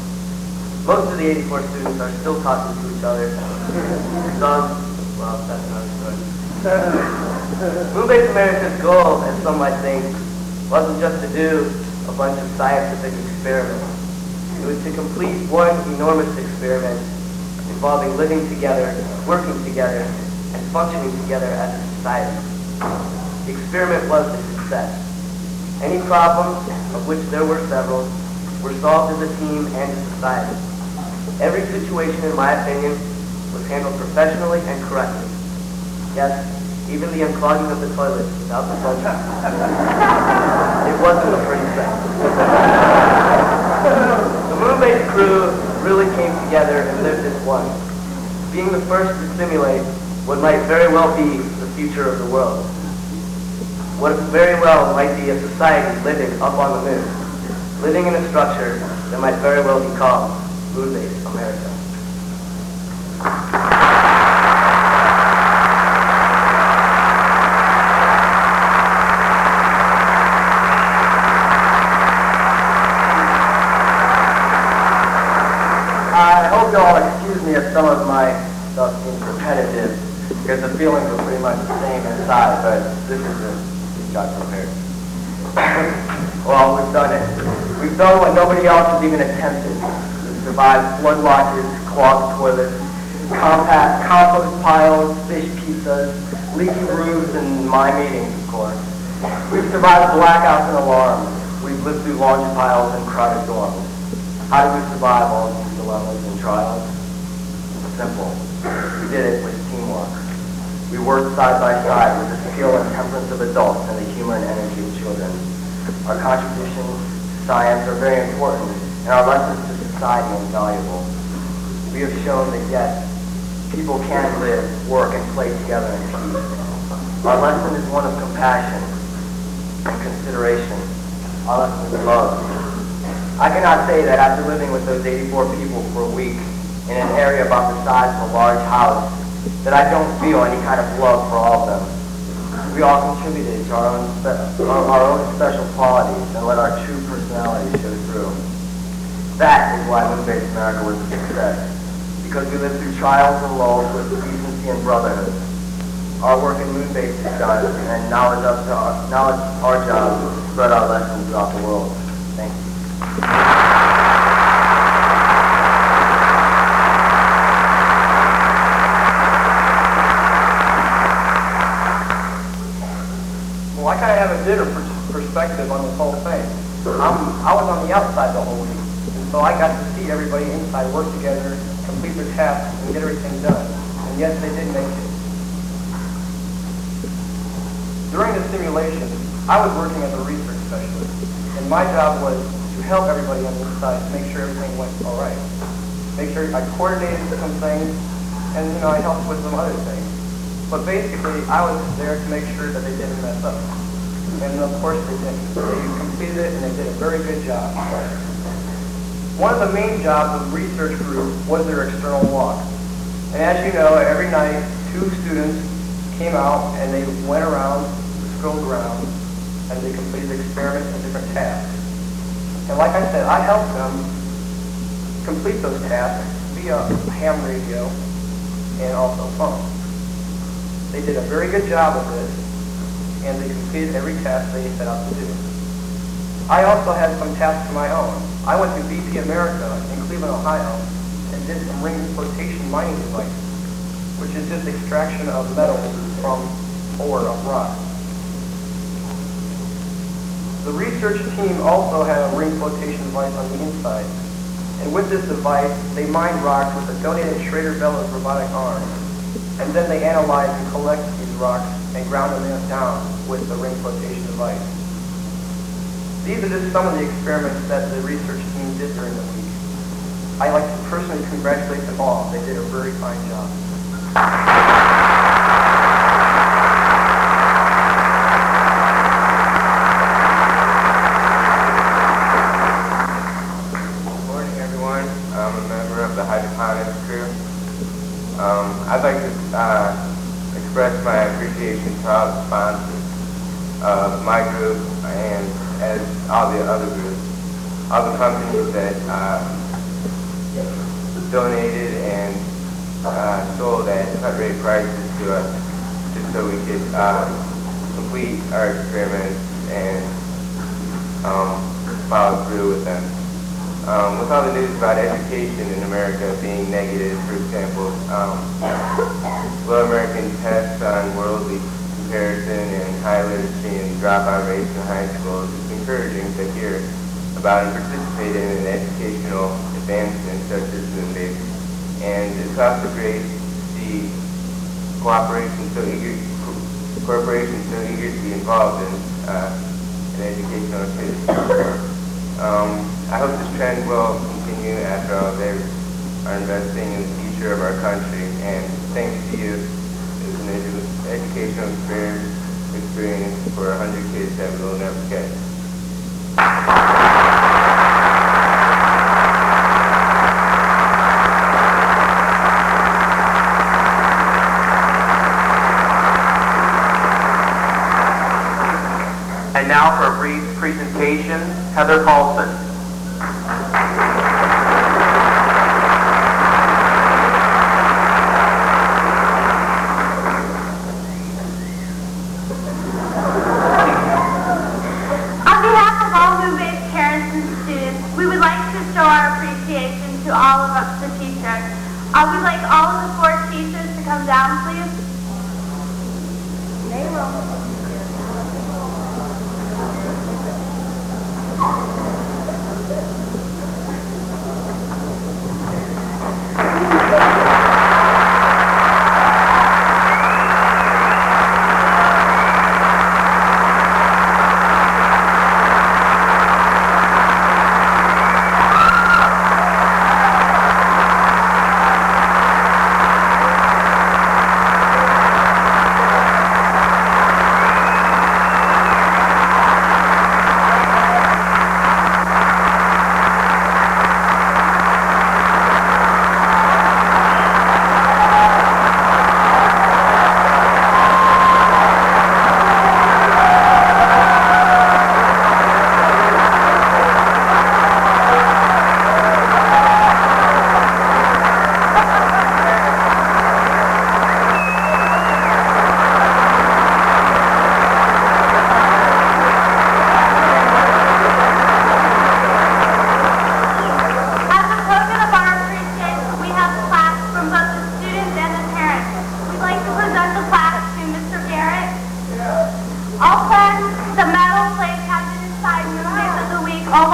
Most of the 84 students are still talking to each other. Some, well, that's another story. Moonbase America's goal, as some might think, wasn't just to do a bunch of scientific experiments. It was to complete one enormous experiment involving living together, working together, and functioning together as a society. The experiment was a success. Any problems, of which there were several, were solved as a team and as a society. Every situation, in my opinion, was handled professionally and correctly. Yes, even the unclogging of the toilets without the flushing. It wasn't a pretty thing. The Moonbase crew really came together and lived as one, being the first to simulate what might very well be the future of the world. What very well might be a society living up on the moon, living in a structure that might very well be called Moonbase America. I hope you'll excuse me if some of my stuff seems repetitive, because the feelings are pretty much the same inside, but this is it. We got prepared. Well, we've done it. We've done what nobody else has even attempted. We've survived flood watches, clogged toilets, compact compost piles, fish pizzas, leaky roofs, and my meetings, of course. We've survived blackouts and alarms. We've lived through launch piles and crowded dorms. How do we survive all these dilemmas and trials? Simple. We did it with teamwork. We worked side by side with the skill and temperance of adults and the humor and energy of children. Our contributions to science are very important, and our lessons to society invaluable. We have shown that yes, people can live, work, and play together in peace. Our lesson is one of compassion and consideration. Our lesson is love. I cannot say that after living with those 84 people for a week in an area about the size of a large house, that I don't feel any kind of love for all of them. We all contributed to our own special qualities and let our true personalities show through. That is why Moonbase America was a success, because we lived through trials and lulls with decency and brotherhood. Our work in Moonbase is done, and now it's our job to spread our lessons throughout the world. Thank you. Well, I kind of have a different perspective on this whole thing. I was on the outside the whole week, and so I got to see everybody inside work together, complete their tasks, and get everything done. And yes, they did make it. During the simulation, I was working as a research specialist, and my job was to help everybody on the inside to make sure everything went all right. Make sure I coordinated some things, and I helped with some other things. But basically, I was there to make sure that they didn't mess up. And of course they didn't. They completed it and they did a very good job. One of the main jobs of the research group was their external walk. And as you know, every night, 2 students came out and they went around the school grounds and they completed experiments and different tasks. And like I said, I helped them complete those tasks via ham radio and also phone. They did a very good job of this, and they completed every task they set out to do. I also had some tasks of my own. I went to BP America in Cleveland, Ohio, and did some ring flotation mining devices, which is just extraction of metals from ore of rock. The research team also had a ring flotation device on the inside, and with this device, they mined rocks with a donated Schrader Bellows robotic arm. And then they analyzed and collected these rocks and ground them down with the ring flotation device. These are just some of the experiments that the research team did during the week. I'd like to personally congratulate them all. They did a very fine job. Good morning, everyone. I'm a member of the hydroponics crew. I'd like to express my appreciation to all the sponsors of my group and as all the other groups, all the companies that donated and sold at cut rate prices to us just so we could complete our experiments and follow through with them. With all the news about education in America being negative, for example, low American tests on worldly comparison and high literacy and dropout rates in high schools, it's encouraging to hear about and participate in an educational advancement such as Moonbase. And it's also great to see corporations so eager to be involved in educational activities. I hope this trend will continue after all they are investing in the future of our country. And thanks to you, it's an educational experience for 100 kids that we will never forget. And now for a brief presentation, Heather Paulson. On behalf of all Moonbase parents and students, we would like to show our appreciation to all of the teachers. We'd like all of the 4 teachers to come down, please.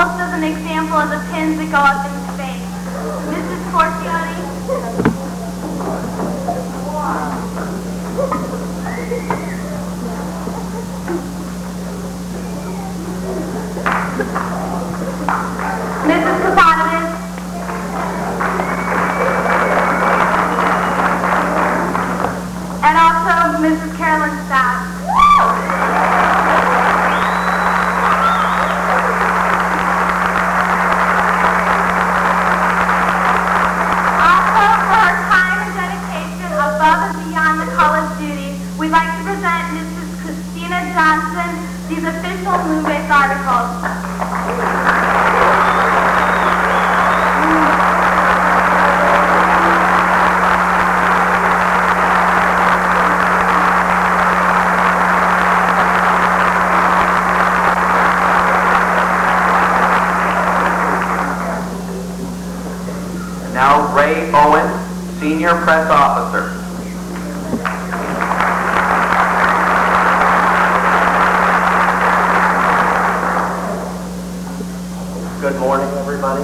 almost as an example of the pins that go up in space. Mrs. Forciati. Mrs. Kapanovich. And also Mrs. Carolyn Stott. Also, for her time and dedication above and beyond the college duties, we'd like to present Mrs. Christina Johnson these official Moonbase articles. Now Ray Owen, Senior Press Officer. Good morning, everybody.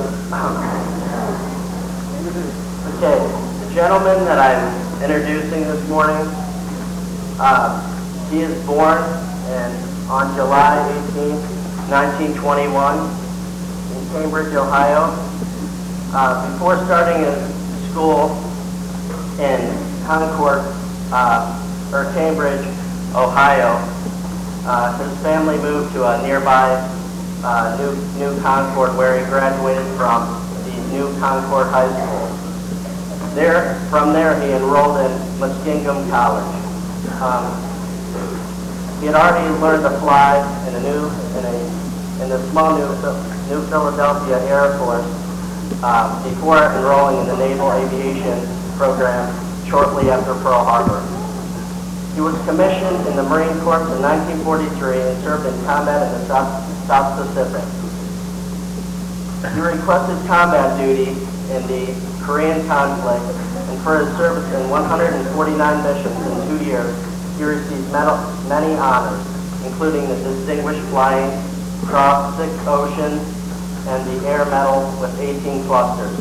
Okay, the gentleman that I'm introducing this morning, he is born on July 18, 1921 in Cambridge, Ohio. Before starting his school in Concord, or Cambridge, Ohio, his family moved to a nearby New Concord, where he graduated from the New Concord High School. From there, he enrolled in Muskingum College. He had already learned to fly in the small New Philadelphia Air Force before enrolling in the Naval Aviation program shortly after Pearl Harbor. He was commissioned in the Marine Corps in 1943 and served in combat in the South Pacific. He requested combat duty in the Korean conflict, and for his service in 149 missions in 2 years, he received many honors, including the Distinguished Flying Cross 6 Oceans and the Air Medal with 18 clusters.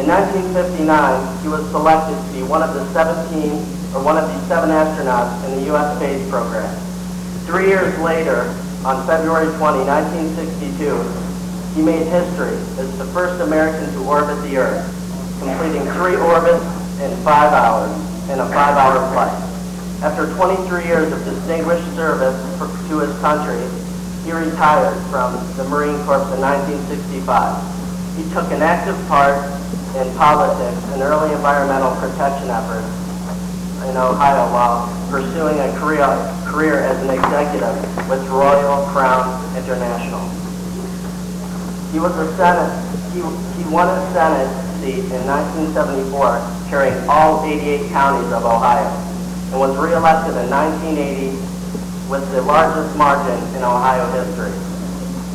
In 1959, he was selected to be one of the 7 astronauts in the U.S. space program. 3 years later, on February 20, 1962, he made history as the first American to orbit the Earth, completing 3 orbits in 5 hours in a 5-hour flight. After 23 years of distinguished service to his country, he retired from the Marine Corps in 1965. He took an active part in politics and early environmental protection efforts in Ohio while pursuing a career as an executive with Royal Crown International. He won a Senate seat in 1974, carrying all 88 counties of Ohio, and was re-elected in 1980 with the largest margin in Ohio history.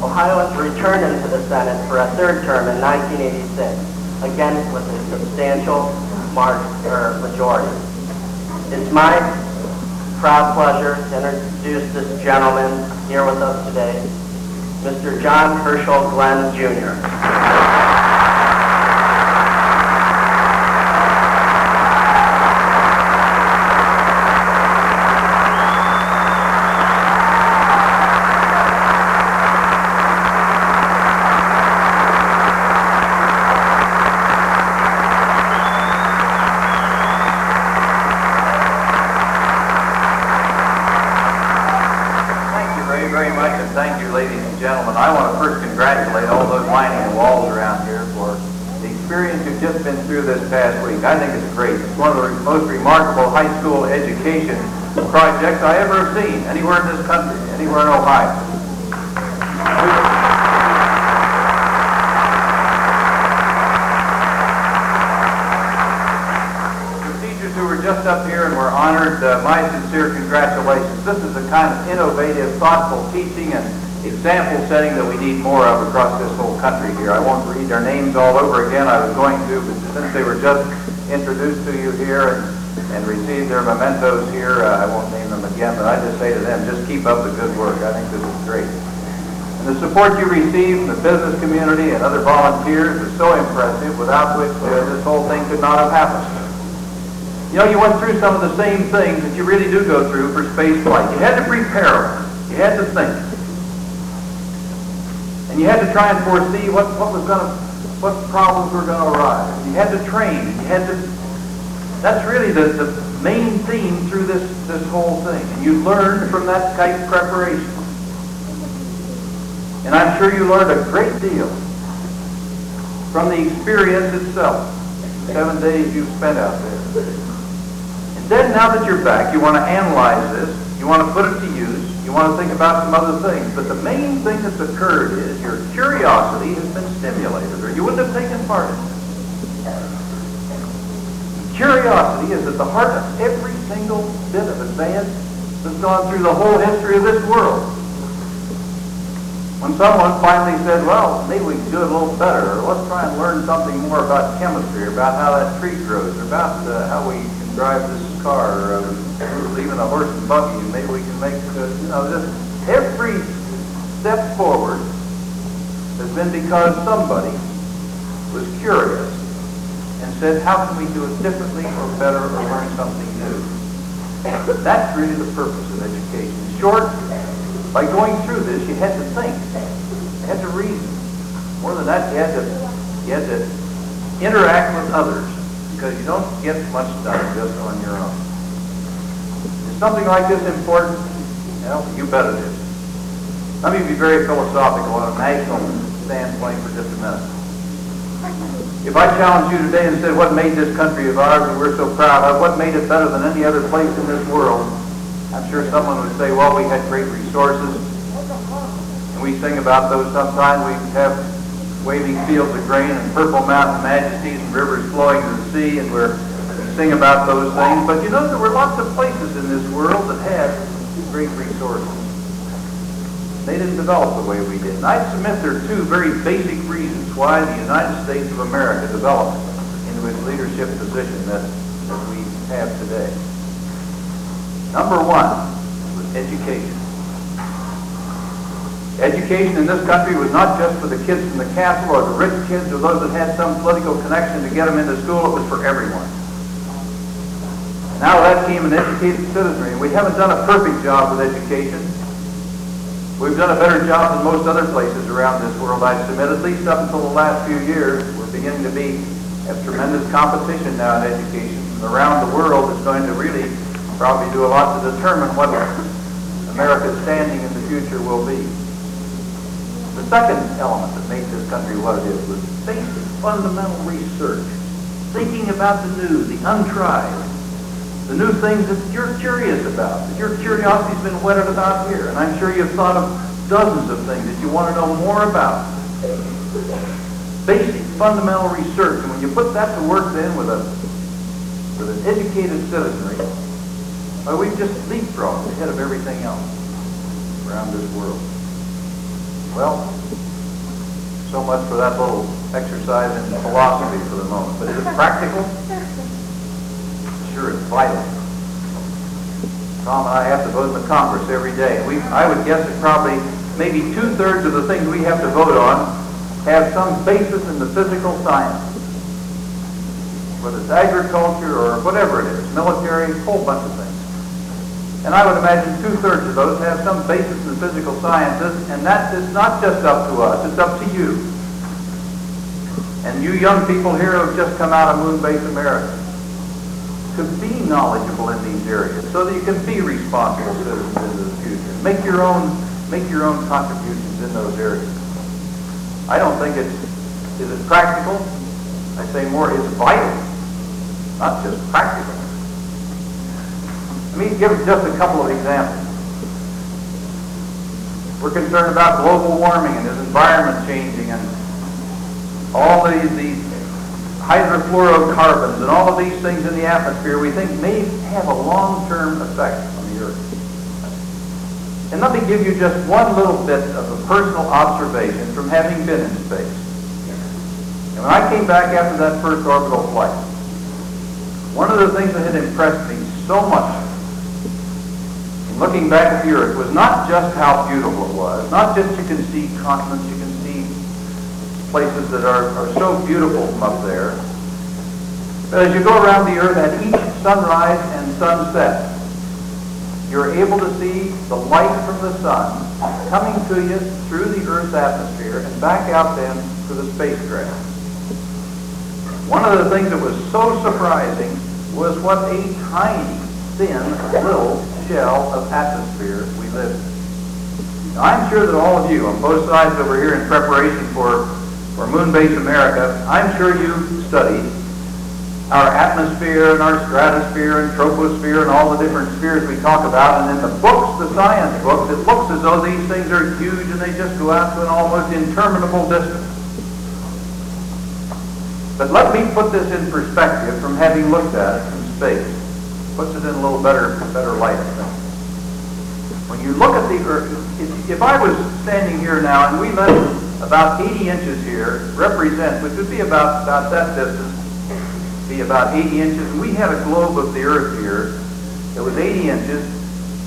Ohioans returned into the Senate for a 3rd term in 1986, again with a substantial majority. It's my proud pleasure to introduce this gentleman here with us today, Mr. John Herschel Glenn, Jr. Thank you, ladies and gentlemen. I want to first congratulate all those lining the walls around here for the experience you've just been through this past week. I think it's great. It's one of the most remarkable high school education projects I ever have seen anywhere in this country, anywhere in Ohio. The teachers who were just up here and were honored, my sincere congratulations. This is the kind of innovative, thoughtful teaching and example setting that we need more of across this whole country here. I won't read their names all over again. I was going to, but since they were just introduced to you here and received their mementos here, I won't name them again, but I just say to them, just keep up the good work. I think this is great. And the support you receive from the business community and other volunteers is so impressive, without which this whole thing could not have happened. You know, you went through some of the same things that you really do go through for space flight. You had to prepare. You had to think. And you had to try and foresee what problems were going to arise. You had to train. You had to. That's really the main theme through this whole thing. And you learned from that type of preparation. And I'm sure you learned a great deal from the experience itself. 7 days you've spent out there. And then now that you're back, you want to analyze this. You want to put it to use. You want to think about some other things. But the main thing that's occurred is your curiosity has been stimulated, or you wouldn't have taken part in it. Curiosity is at the heart of every single bit of advance that's gone through the whole history of this world. When someone finally said, well, maybe we can do it a little better, or let's try and learn something more about chemistry, or about how that tree grows, or about how we can drive this car, or even a horse and buggy, and maybe we can make, just every step forward has been because somebody was curious and said, how can we do it differently or better or learn something new? That's really the purpose of education. In short, by going through this, you had to think. You had to reason. More than that, you had to interact with others, because you don't get much done just on your own. Is something like this important? You bet it is. Let me be very philosophical on a national standpoint for just a minute. If I challenged you today and said, what made this country of ours that we're so proud of, what made it better than any other place in this world, I'm sure someone would say, well, we had great resources, and we sing about those sometimes. We have waving fields of grain and purple mountain majesties and rivers flowing to the sea, and we sing about those things. But you know, there were lots of places in this world that had great resources. They didn't develop the way we did. And I submit there are two very basic reasons why the United States of America developed into its leadership position that we have today. Number one was education. Education in this country was not just for the kids from the castle or the rich kids or those that had some political connection to get them into school. It was for everyone. Now that came an educated citizenry, and we haven't done a perfect job with education. We've done a better job than most other places around this world, I submit, at least up until the last few years. We're beginning to have tremendous competition now in education. And around the world is going to really probably do a lot to determine what America's standing in the future will be. The second element that made this country what it is was basic, fundamental research, thinking about the new, the untried, the new things that you're curious about, that your curiosity's been whetted about here. And I'm sure you've thought of dozens of things that you want to know more about. Basic, fundamental research. And when you put that to work then with an educated citizenry, well, we've just leapfrogged ahead of everything else around this world. Well, so much for that little exercise in philosophy for the moment. But is it practical? Sure, it's vital. Tom and I have to vote in the Congress every day. I would guess that probably maybe 2/3 of the things we have to vote on have some basis in the physical science. Whether it's agriculture or whatever it is, military, a whole bunch of things. And I would imagine 2/3 of those have some basis in the physical sciences, and that is not just up to us, it's up to you. And you young people here who have just come out of Moonbase America, to be knowledgeable in these areas so that you can be responsible citizens into the future. Make your own contributions in those areas. I don't think is it practical? I say more, it's vital, not just practical. Let me give just a couple of examples. We're concerned about global warming and this environment changing and all these hydrofluorocarbons and all of these things in the atmosphere we think may have a long-term effect on the Earth. And let me give you just one little bit of a personal observation from having been in space. And when I came back after that first orbital flight, one of the things that had impressed me so much in looking back at the earth was not just how beautiful it was, not just you can see continents, you can see places that are so beautiful from up there, but as you go around the earth at each sunrise and sunset, you're able to see the light from the sun coming to you through the Earth's atmosphere and back out then to the spacecraft. One of the things that was so surprising was what a tiny, thin, little shell of atmosphere we live in. Now, I'm sure that all of you on both sides over here in preparation for Moonbase America, I'm sure you studied our atmosphere and our stratosphere and troposphere and all the different spheres we talk about, and in the books, the science books, it looks as though these things are huge and they just go out to an almost interminable distance. But let me put this in perspective from having looked at it from space. Puts it in a little better light, I think. When you look at the Earth, if I was standing here now and we let about 80 inches here represent, which would be about that distance, be about 80 inches, and we had a globe of the Earth here that was 80 inches,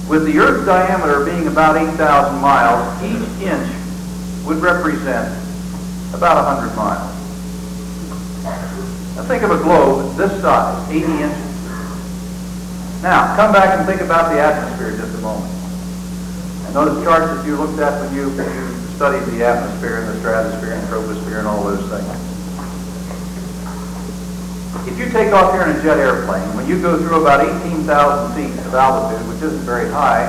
with the Earth's diameter being about 8,000 miles, each inch would represent about 100 miles. Now think of a globe this size, 80 inches. Now, come back and think about the atmosphere just a moment. And those charts that you looked at when you studied the atmosphere and the stratosphere and troposphere and all those things. If you take off here in a jet airplane, when you go through about 18,000 feet of altitude, which isn't very high,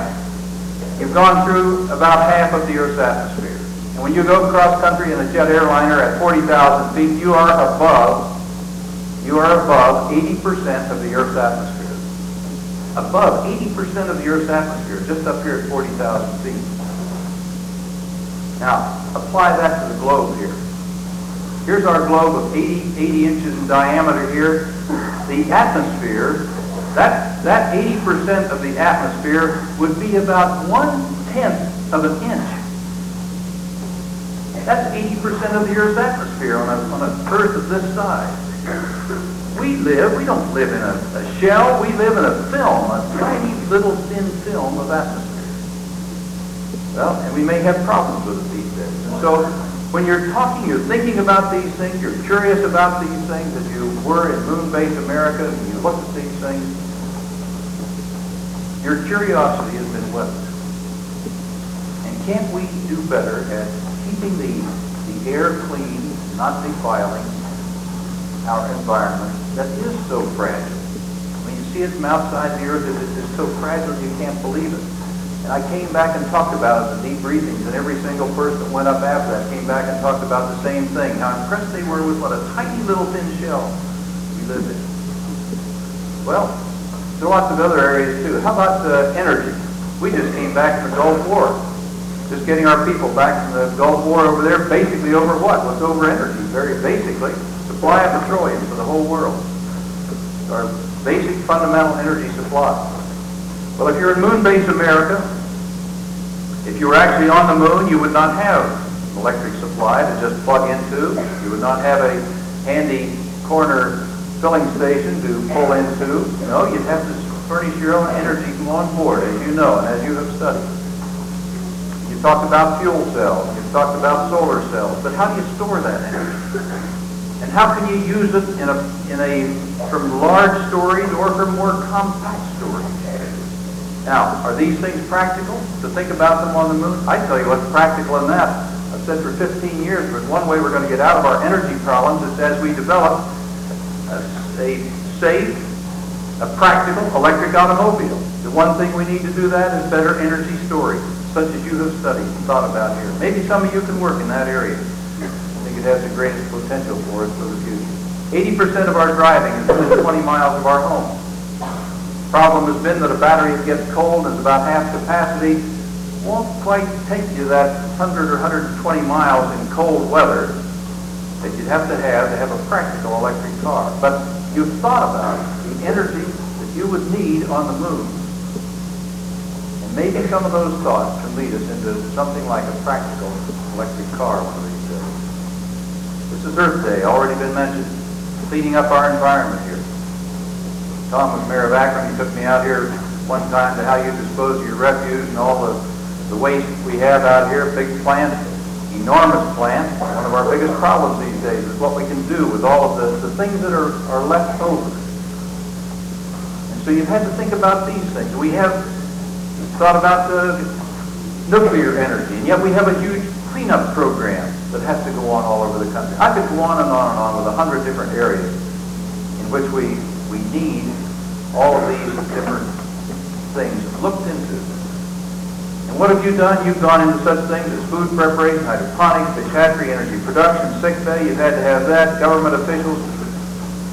you've gone through about half of the Earth's atmosphere. And when you go cross country in a jet airliner at 40,000 feet, you are above 80% of the Earth's atmosphere. Above 80% of the Earth's atmosphere, just up here at 40,000 feet. Now, apply that to the globe here. Here's our globe of 80 inches in diameter here. The atmosphere, that 80% of the atmosphere would be about 1/10 of an inch. That's 80% of the Earth's atmosphere on an Earth of this size. We don't live in a shell, we live in a film, a tiny little thin film of atmosphere. Well, and we may have problems with it these days. And so, when you're talking, you're thinking about these things, you're curious about these things, as you were in Moonbase America, and you look at these things, your curiosity has been whetted. And can't we do better at keeping the air clean, not defiling our environment that is so fragile? When you see it from outside the earth, it is so fragile you can't believe it. And I came back and talked about it in debriefings, and every single person that went up after that came back and talked about the same thing, how impressed they were with what a tiny little thin shell we live in. Well, there are lots of other areas too. How about energy? We just came back from the Gulf War. Just getting our people back from the Gulf War over there, basically over what? What's over energy? Very basically, supply of petroleum for the whole world. Our basic fundamental energy supply. Well, if you're in Moonbase America, if you were actually on the moon, you would not have electric supply to just plug into. You would not have a handy corner filling station to pull into. No, you'd have to furnish your own energy from on board, as you know and as you have studied. You've talked about fuel cells, you've talked about solar cells, but how do you store that energy? And how can you use it from large storage or from more compact storage? Now, are these things practical to think about them on the moon? I tell you what's practical in that. I've said for 15 years, there's one way we're going to get out of our energy problems is as we develop a safe, a practical electric automobile. The one thing we need to do that is better energy storage, such as you have studied and thought about here. Maybe some of you can work in that area. I think it has the greatest potential for us for the future. 80% of our driving is within 20 miles of our home. Problem has been that a battery that gets cold and is about half capacity won't quite take you that 100 or 120 miles in cold weather that you'd have to have a practical electric car. But you've thought about the energy that you would need on the moon. And maybe some of those thoughts can lead us into something like a practical electric car one of these days. This is Earth Day, already been mentioned. Cleaning up our environment here. Tom was mayor of Akron. He took me out here one time to how you dispose of your refuse and all the waste we have out here. Big plant, enormous plant. One of our biggest problems these days is what we can do with all of the things that are left over. And so you've had to think about these things. We have thought about the nuclear energy, and yet we have a huge cleanup program that has to go on all over the country. I could go on and on and on with 100 different areas in which we need all of these different things looked into. And what have you done? You've gone into such things as food preparation, hydroponics, fish hatchery, energy production, sick bay. You've had to have that. Government officials,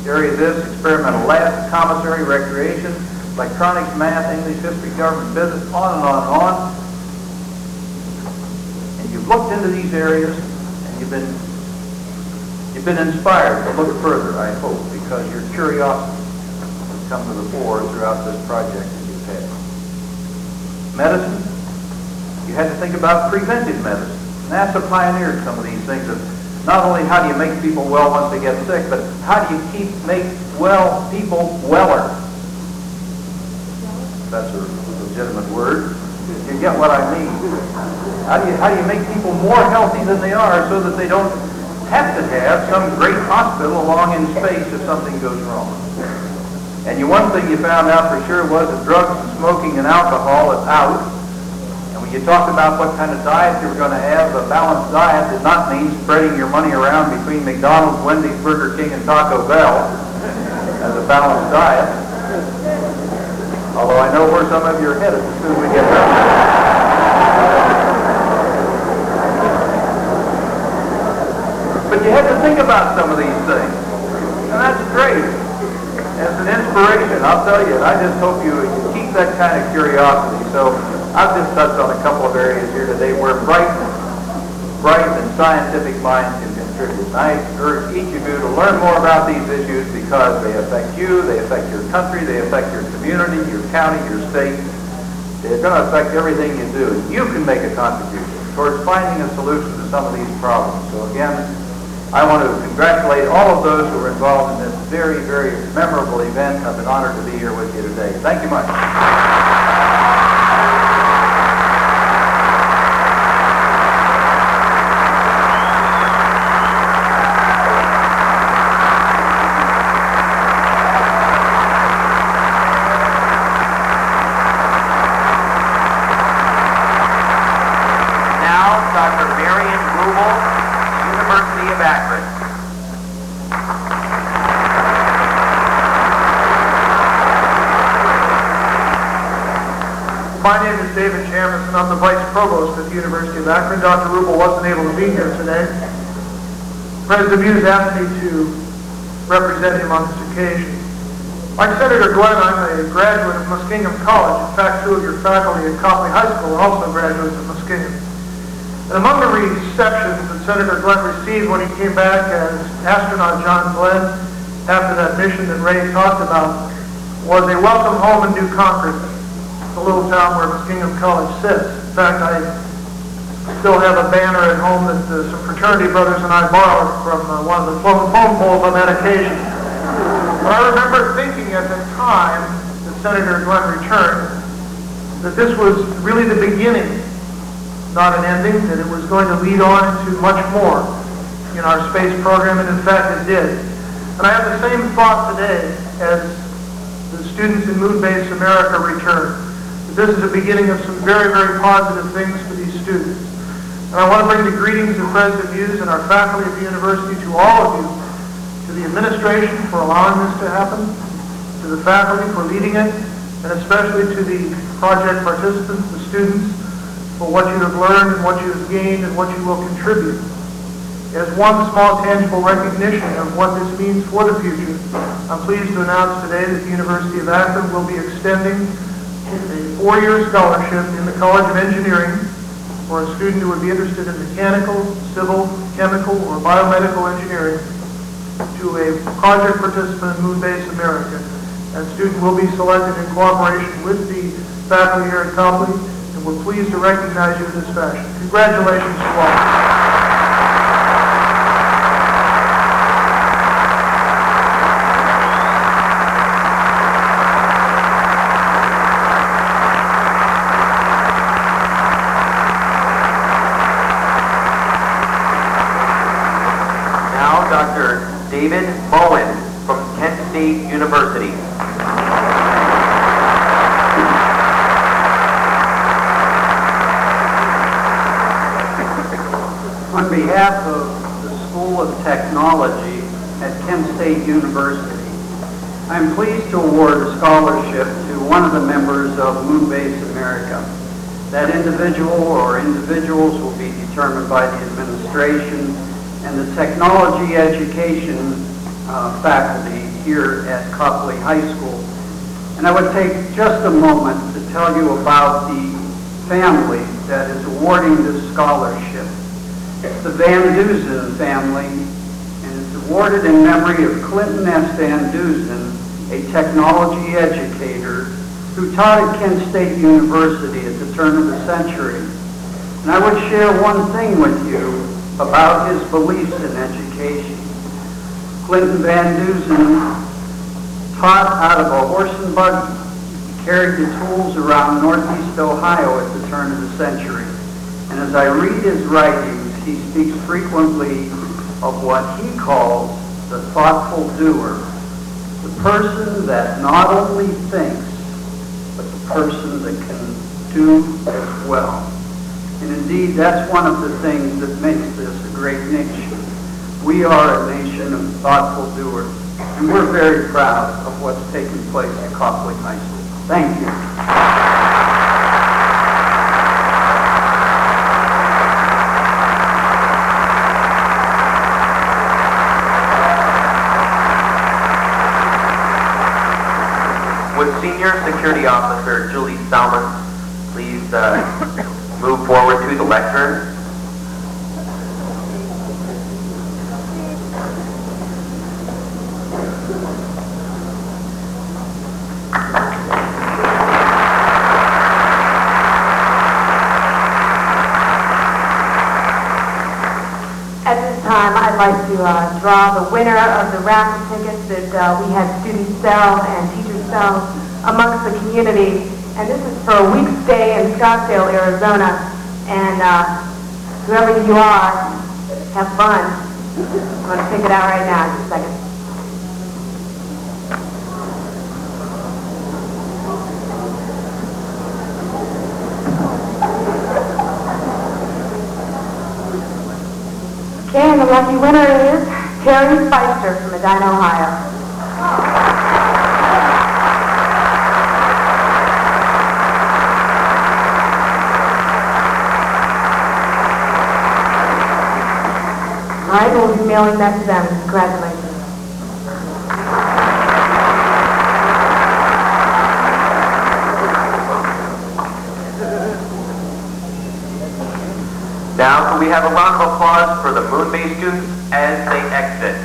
area this, experimental labs, commissary, recreation, electronics, math, English, history, government, business, on and on and on. And you've looked into these areas, and you've been inspired to look further, I hope, because your curiosity has come to the fore throughout this project that you've had. Medicine, you had to think about preventive medicine. NASA pioneered some of these things of not only how do you make people well once they get sick, but how do you make well people weller? That's a legitimate word. You get what I mean. How do you make people more healthy than they are so that they don't have to have some great hospital along in space if something goes wrong? And one thing you found out for sure was that drugs and smoking and alcohol is out. And when you talked about what kind of diet you were going to have, a balanced diet did not mean spreading your money around between McDonald's, Wendy's, Burger King, and Taco Bell as a balanced diet. Although I know where some of you are headed as soon as we get there. But you had to think about some of these things. And that's great. As an inspiration, I'll tell you, and I just hope you keep that kind of curiosity. So I've just touched on a couple of areas here today where bright and scientific minds can contribute. And I urge each of you to learn more about these issues because they affect you, they affect your country, they affect your community, your county, your state. They're going to affect everything you do. You can make a contribution towards finding a solution to some of these problems. So again, I want to congratulate all of those who were involved in this very, very memorable event. I've been honored to be here with you today. Thank you much. Now, Dr. Marion Rubel, University of Akron. My name is David Chamis, and I'm the Vice Provost at the University of Akron. Dr. Rubel wasn't able to be here today. President Hughes asked me to represent him on this occasion. Like Senator Glenn, I'm a graduate of Muskingum College. In fact, two of your faculty at Copley High School are also graduates of Muskingum. And among the receptions that Senator Glenn received when he came back as astronaut John Glenn after that mission that Ray talked about was a welcome home in New Concord, the little town where Muskingum College sits. In fact, I still have a banner at home that some fraternity brothers and I borrowed from one of the phone poles on that occasion. But I remember thinking at the time that Senator Glenn returned that this was really the beginning, not an ending, that it was going to lead on into much more in our space program, and in fact it did. And I have the same thought today as the students in Moonbase America return. This is the beginning of some very, very positive things for these students. And I want to bring the greetings of President Hughes and our faculty at the university to all of you, to the administration for allowing this to happen, to the faculty for leading it, and especially to the project participants, the students, for what you have learned and what you have gained and what you will contribute. As one small tangible recognition of what this means for the future, I'm pleased to announce today that the University of Akron will be extending a 4-year scholarship in the College of Engineering for a student who would be interested in mechanical, civil, chemical, or biomedical engineering to a project participant in Moonbase America. That student will be selected in cooperation with the faculty here at Copley, and we're pleased to recognize you in this fashion. Congratulations to all. Dr. David Bowen from Kent State University. On behalf of the School of Technology at Kent State University, I'm pleased to award a scholarship to one of the members of Moonbase America. That individual or individuals will be determined by the administration and the technology education faculty here at Copley High School. And I would take just a moment to tell you about the family that is awarding this scholarship. It's the Van Dusen family, and it's awarded in memory of Clinton S. Van Dusen, a technology educator who taught at Kent State University at the turn of the century. And I would share one thing with you about his beliefs in education. Clinton Van Dusen taught out of a horse and buggy. He carried the tools around northeast Ohio at the turn of the century. And as I read his writings, he speaks frequently of what he calls the thoughtful doer, the person that not only thinks, but the person that can do as well. And indeed, that's one of the things that makes this a great nation. We are a nation of thoughtful doers, and we're very proud of what's taking place at Copley High School. Thank you. Would Senior Security Officer Julie Salmon please move forward to the lectern? At this time, I'd like to draw the winner of the raffle tickets that we had students sell and teachers sell amongst the community. And this is for a week's stay in Scottsdale, Arizona. And whoever you are, have fun. I'm going to pick it out right now, just a second. Okay, and the lucky winner is Terry Spicer from Medina, Ohio. All right, we'll be mailing that to them. Congratulations. Now, can we have a round of applause for the Moonbase students as they exit?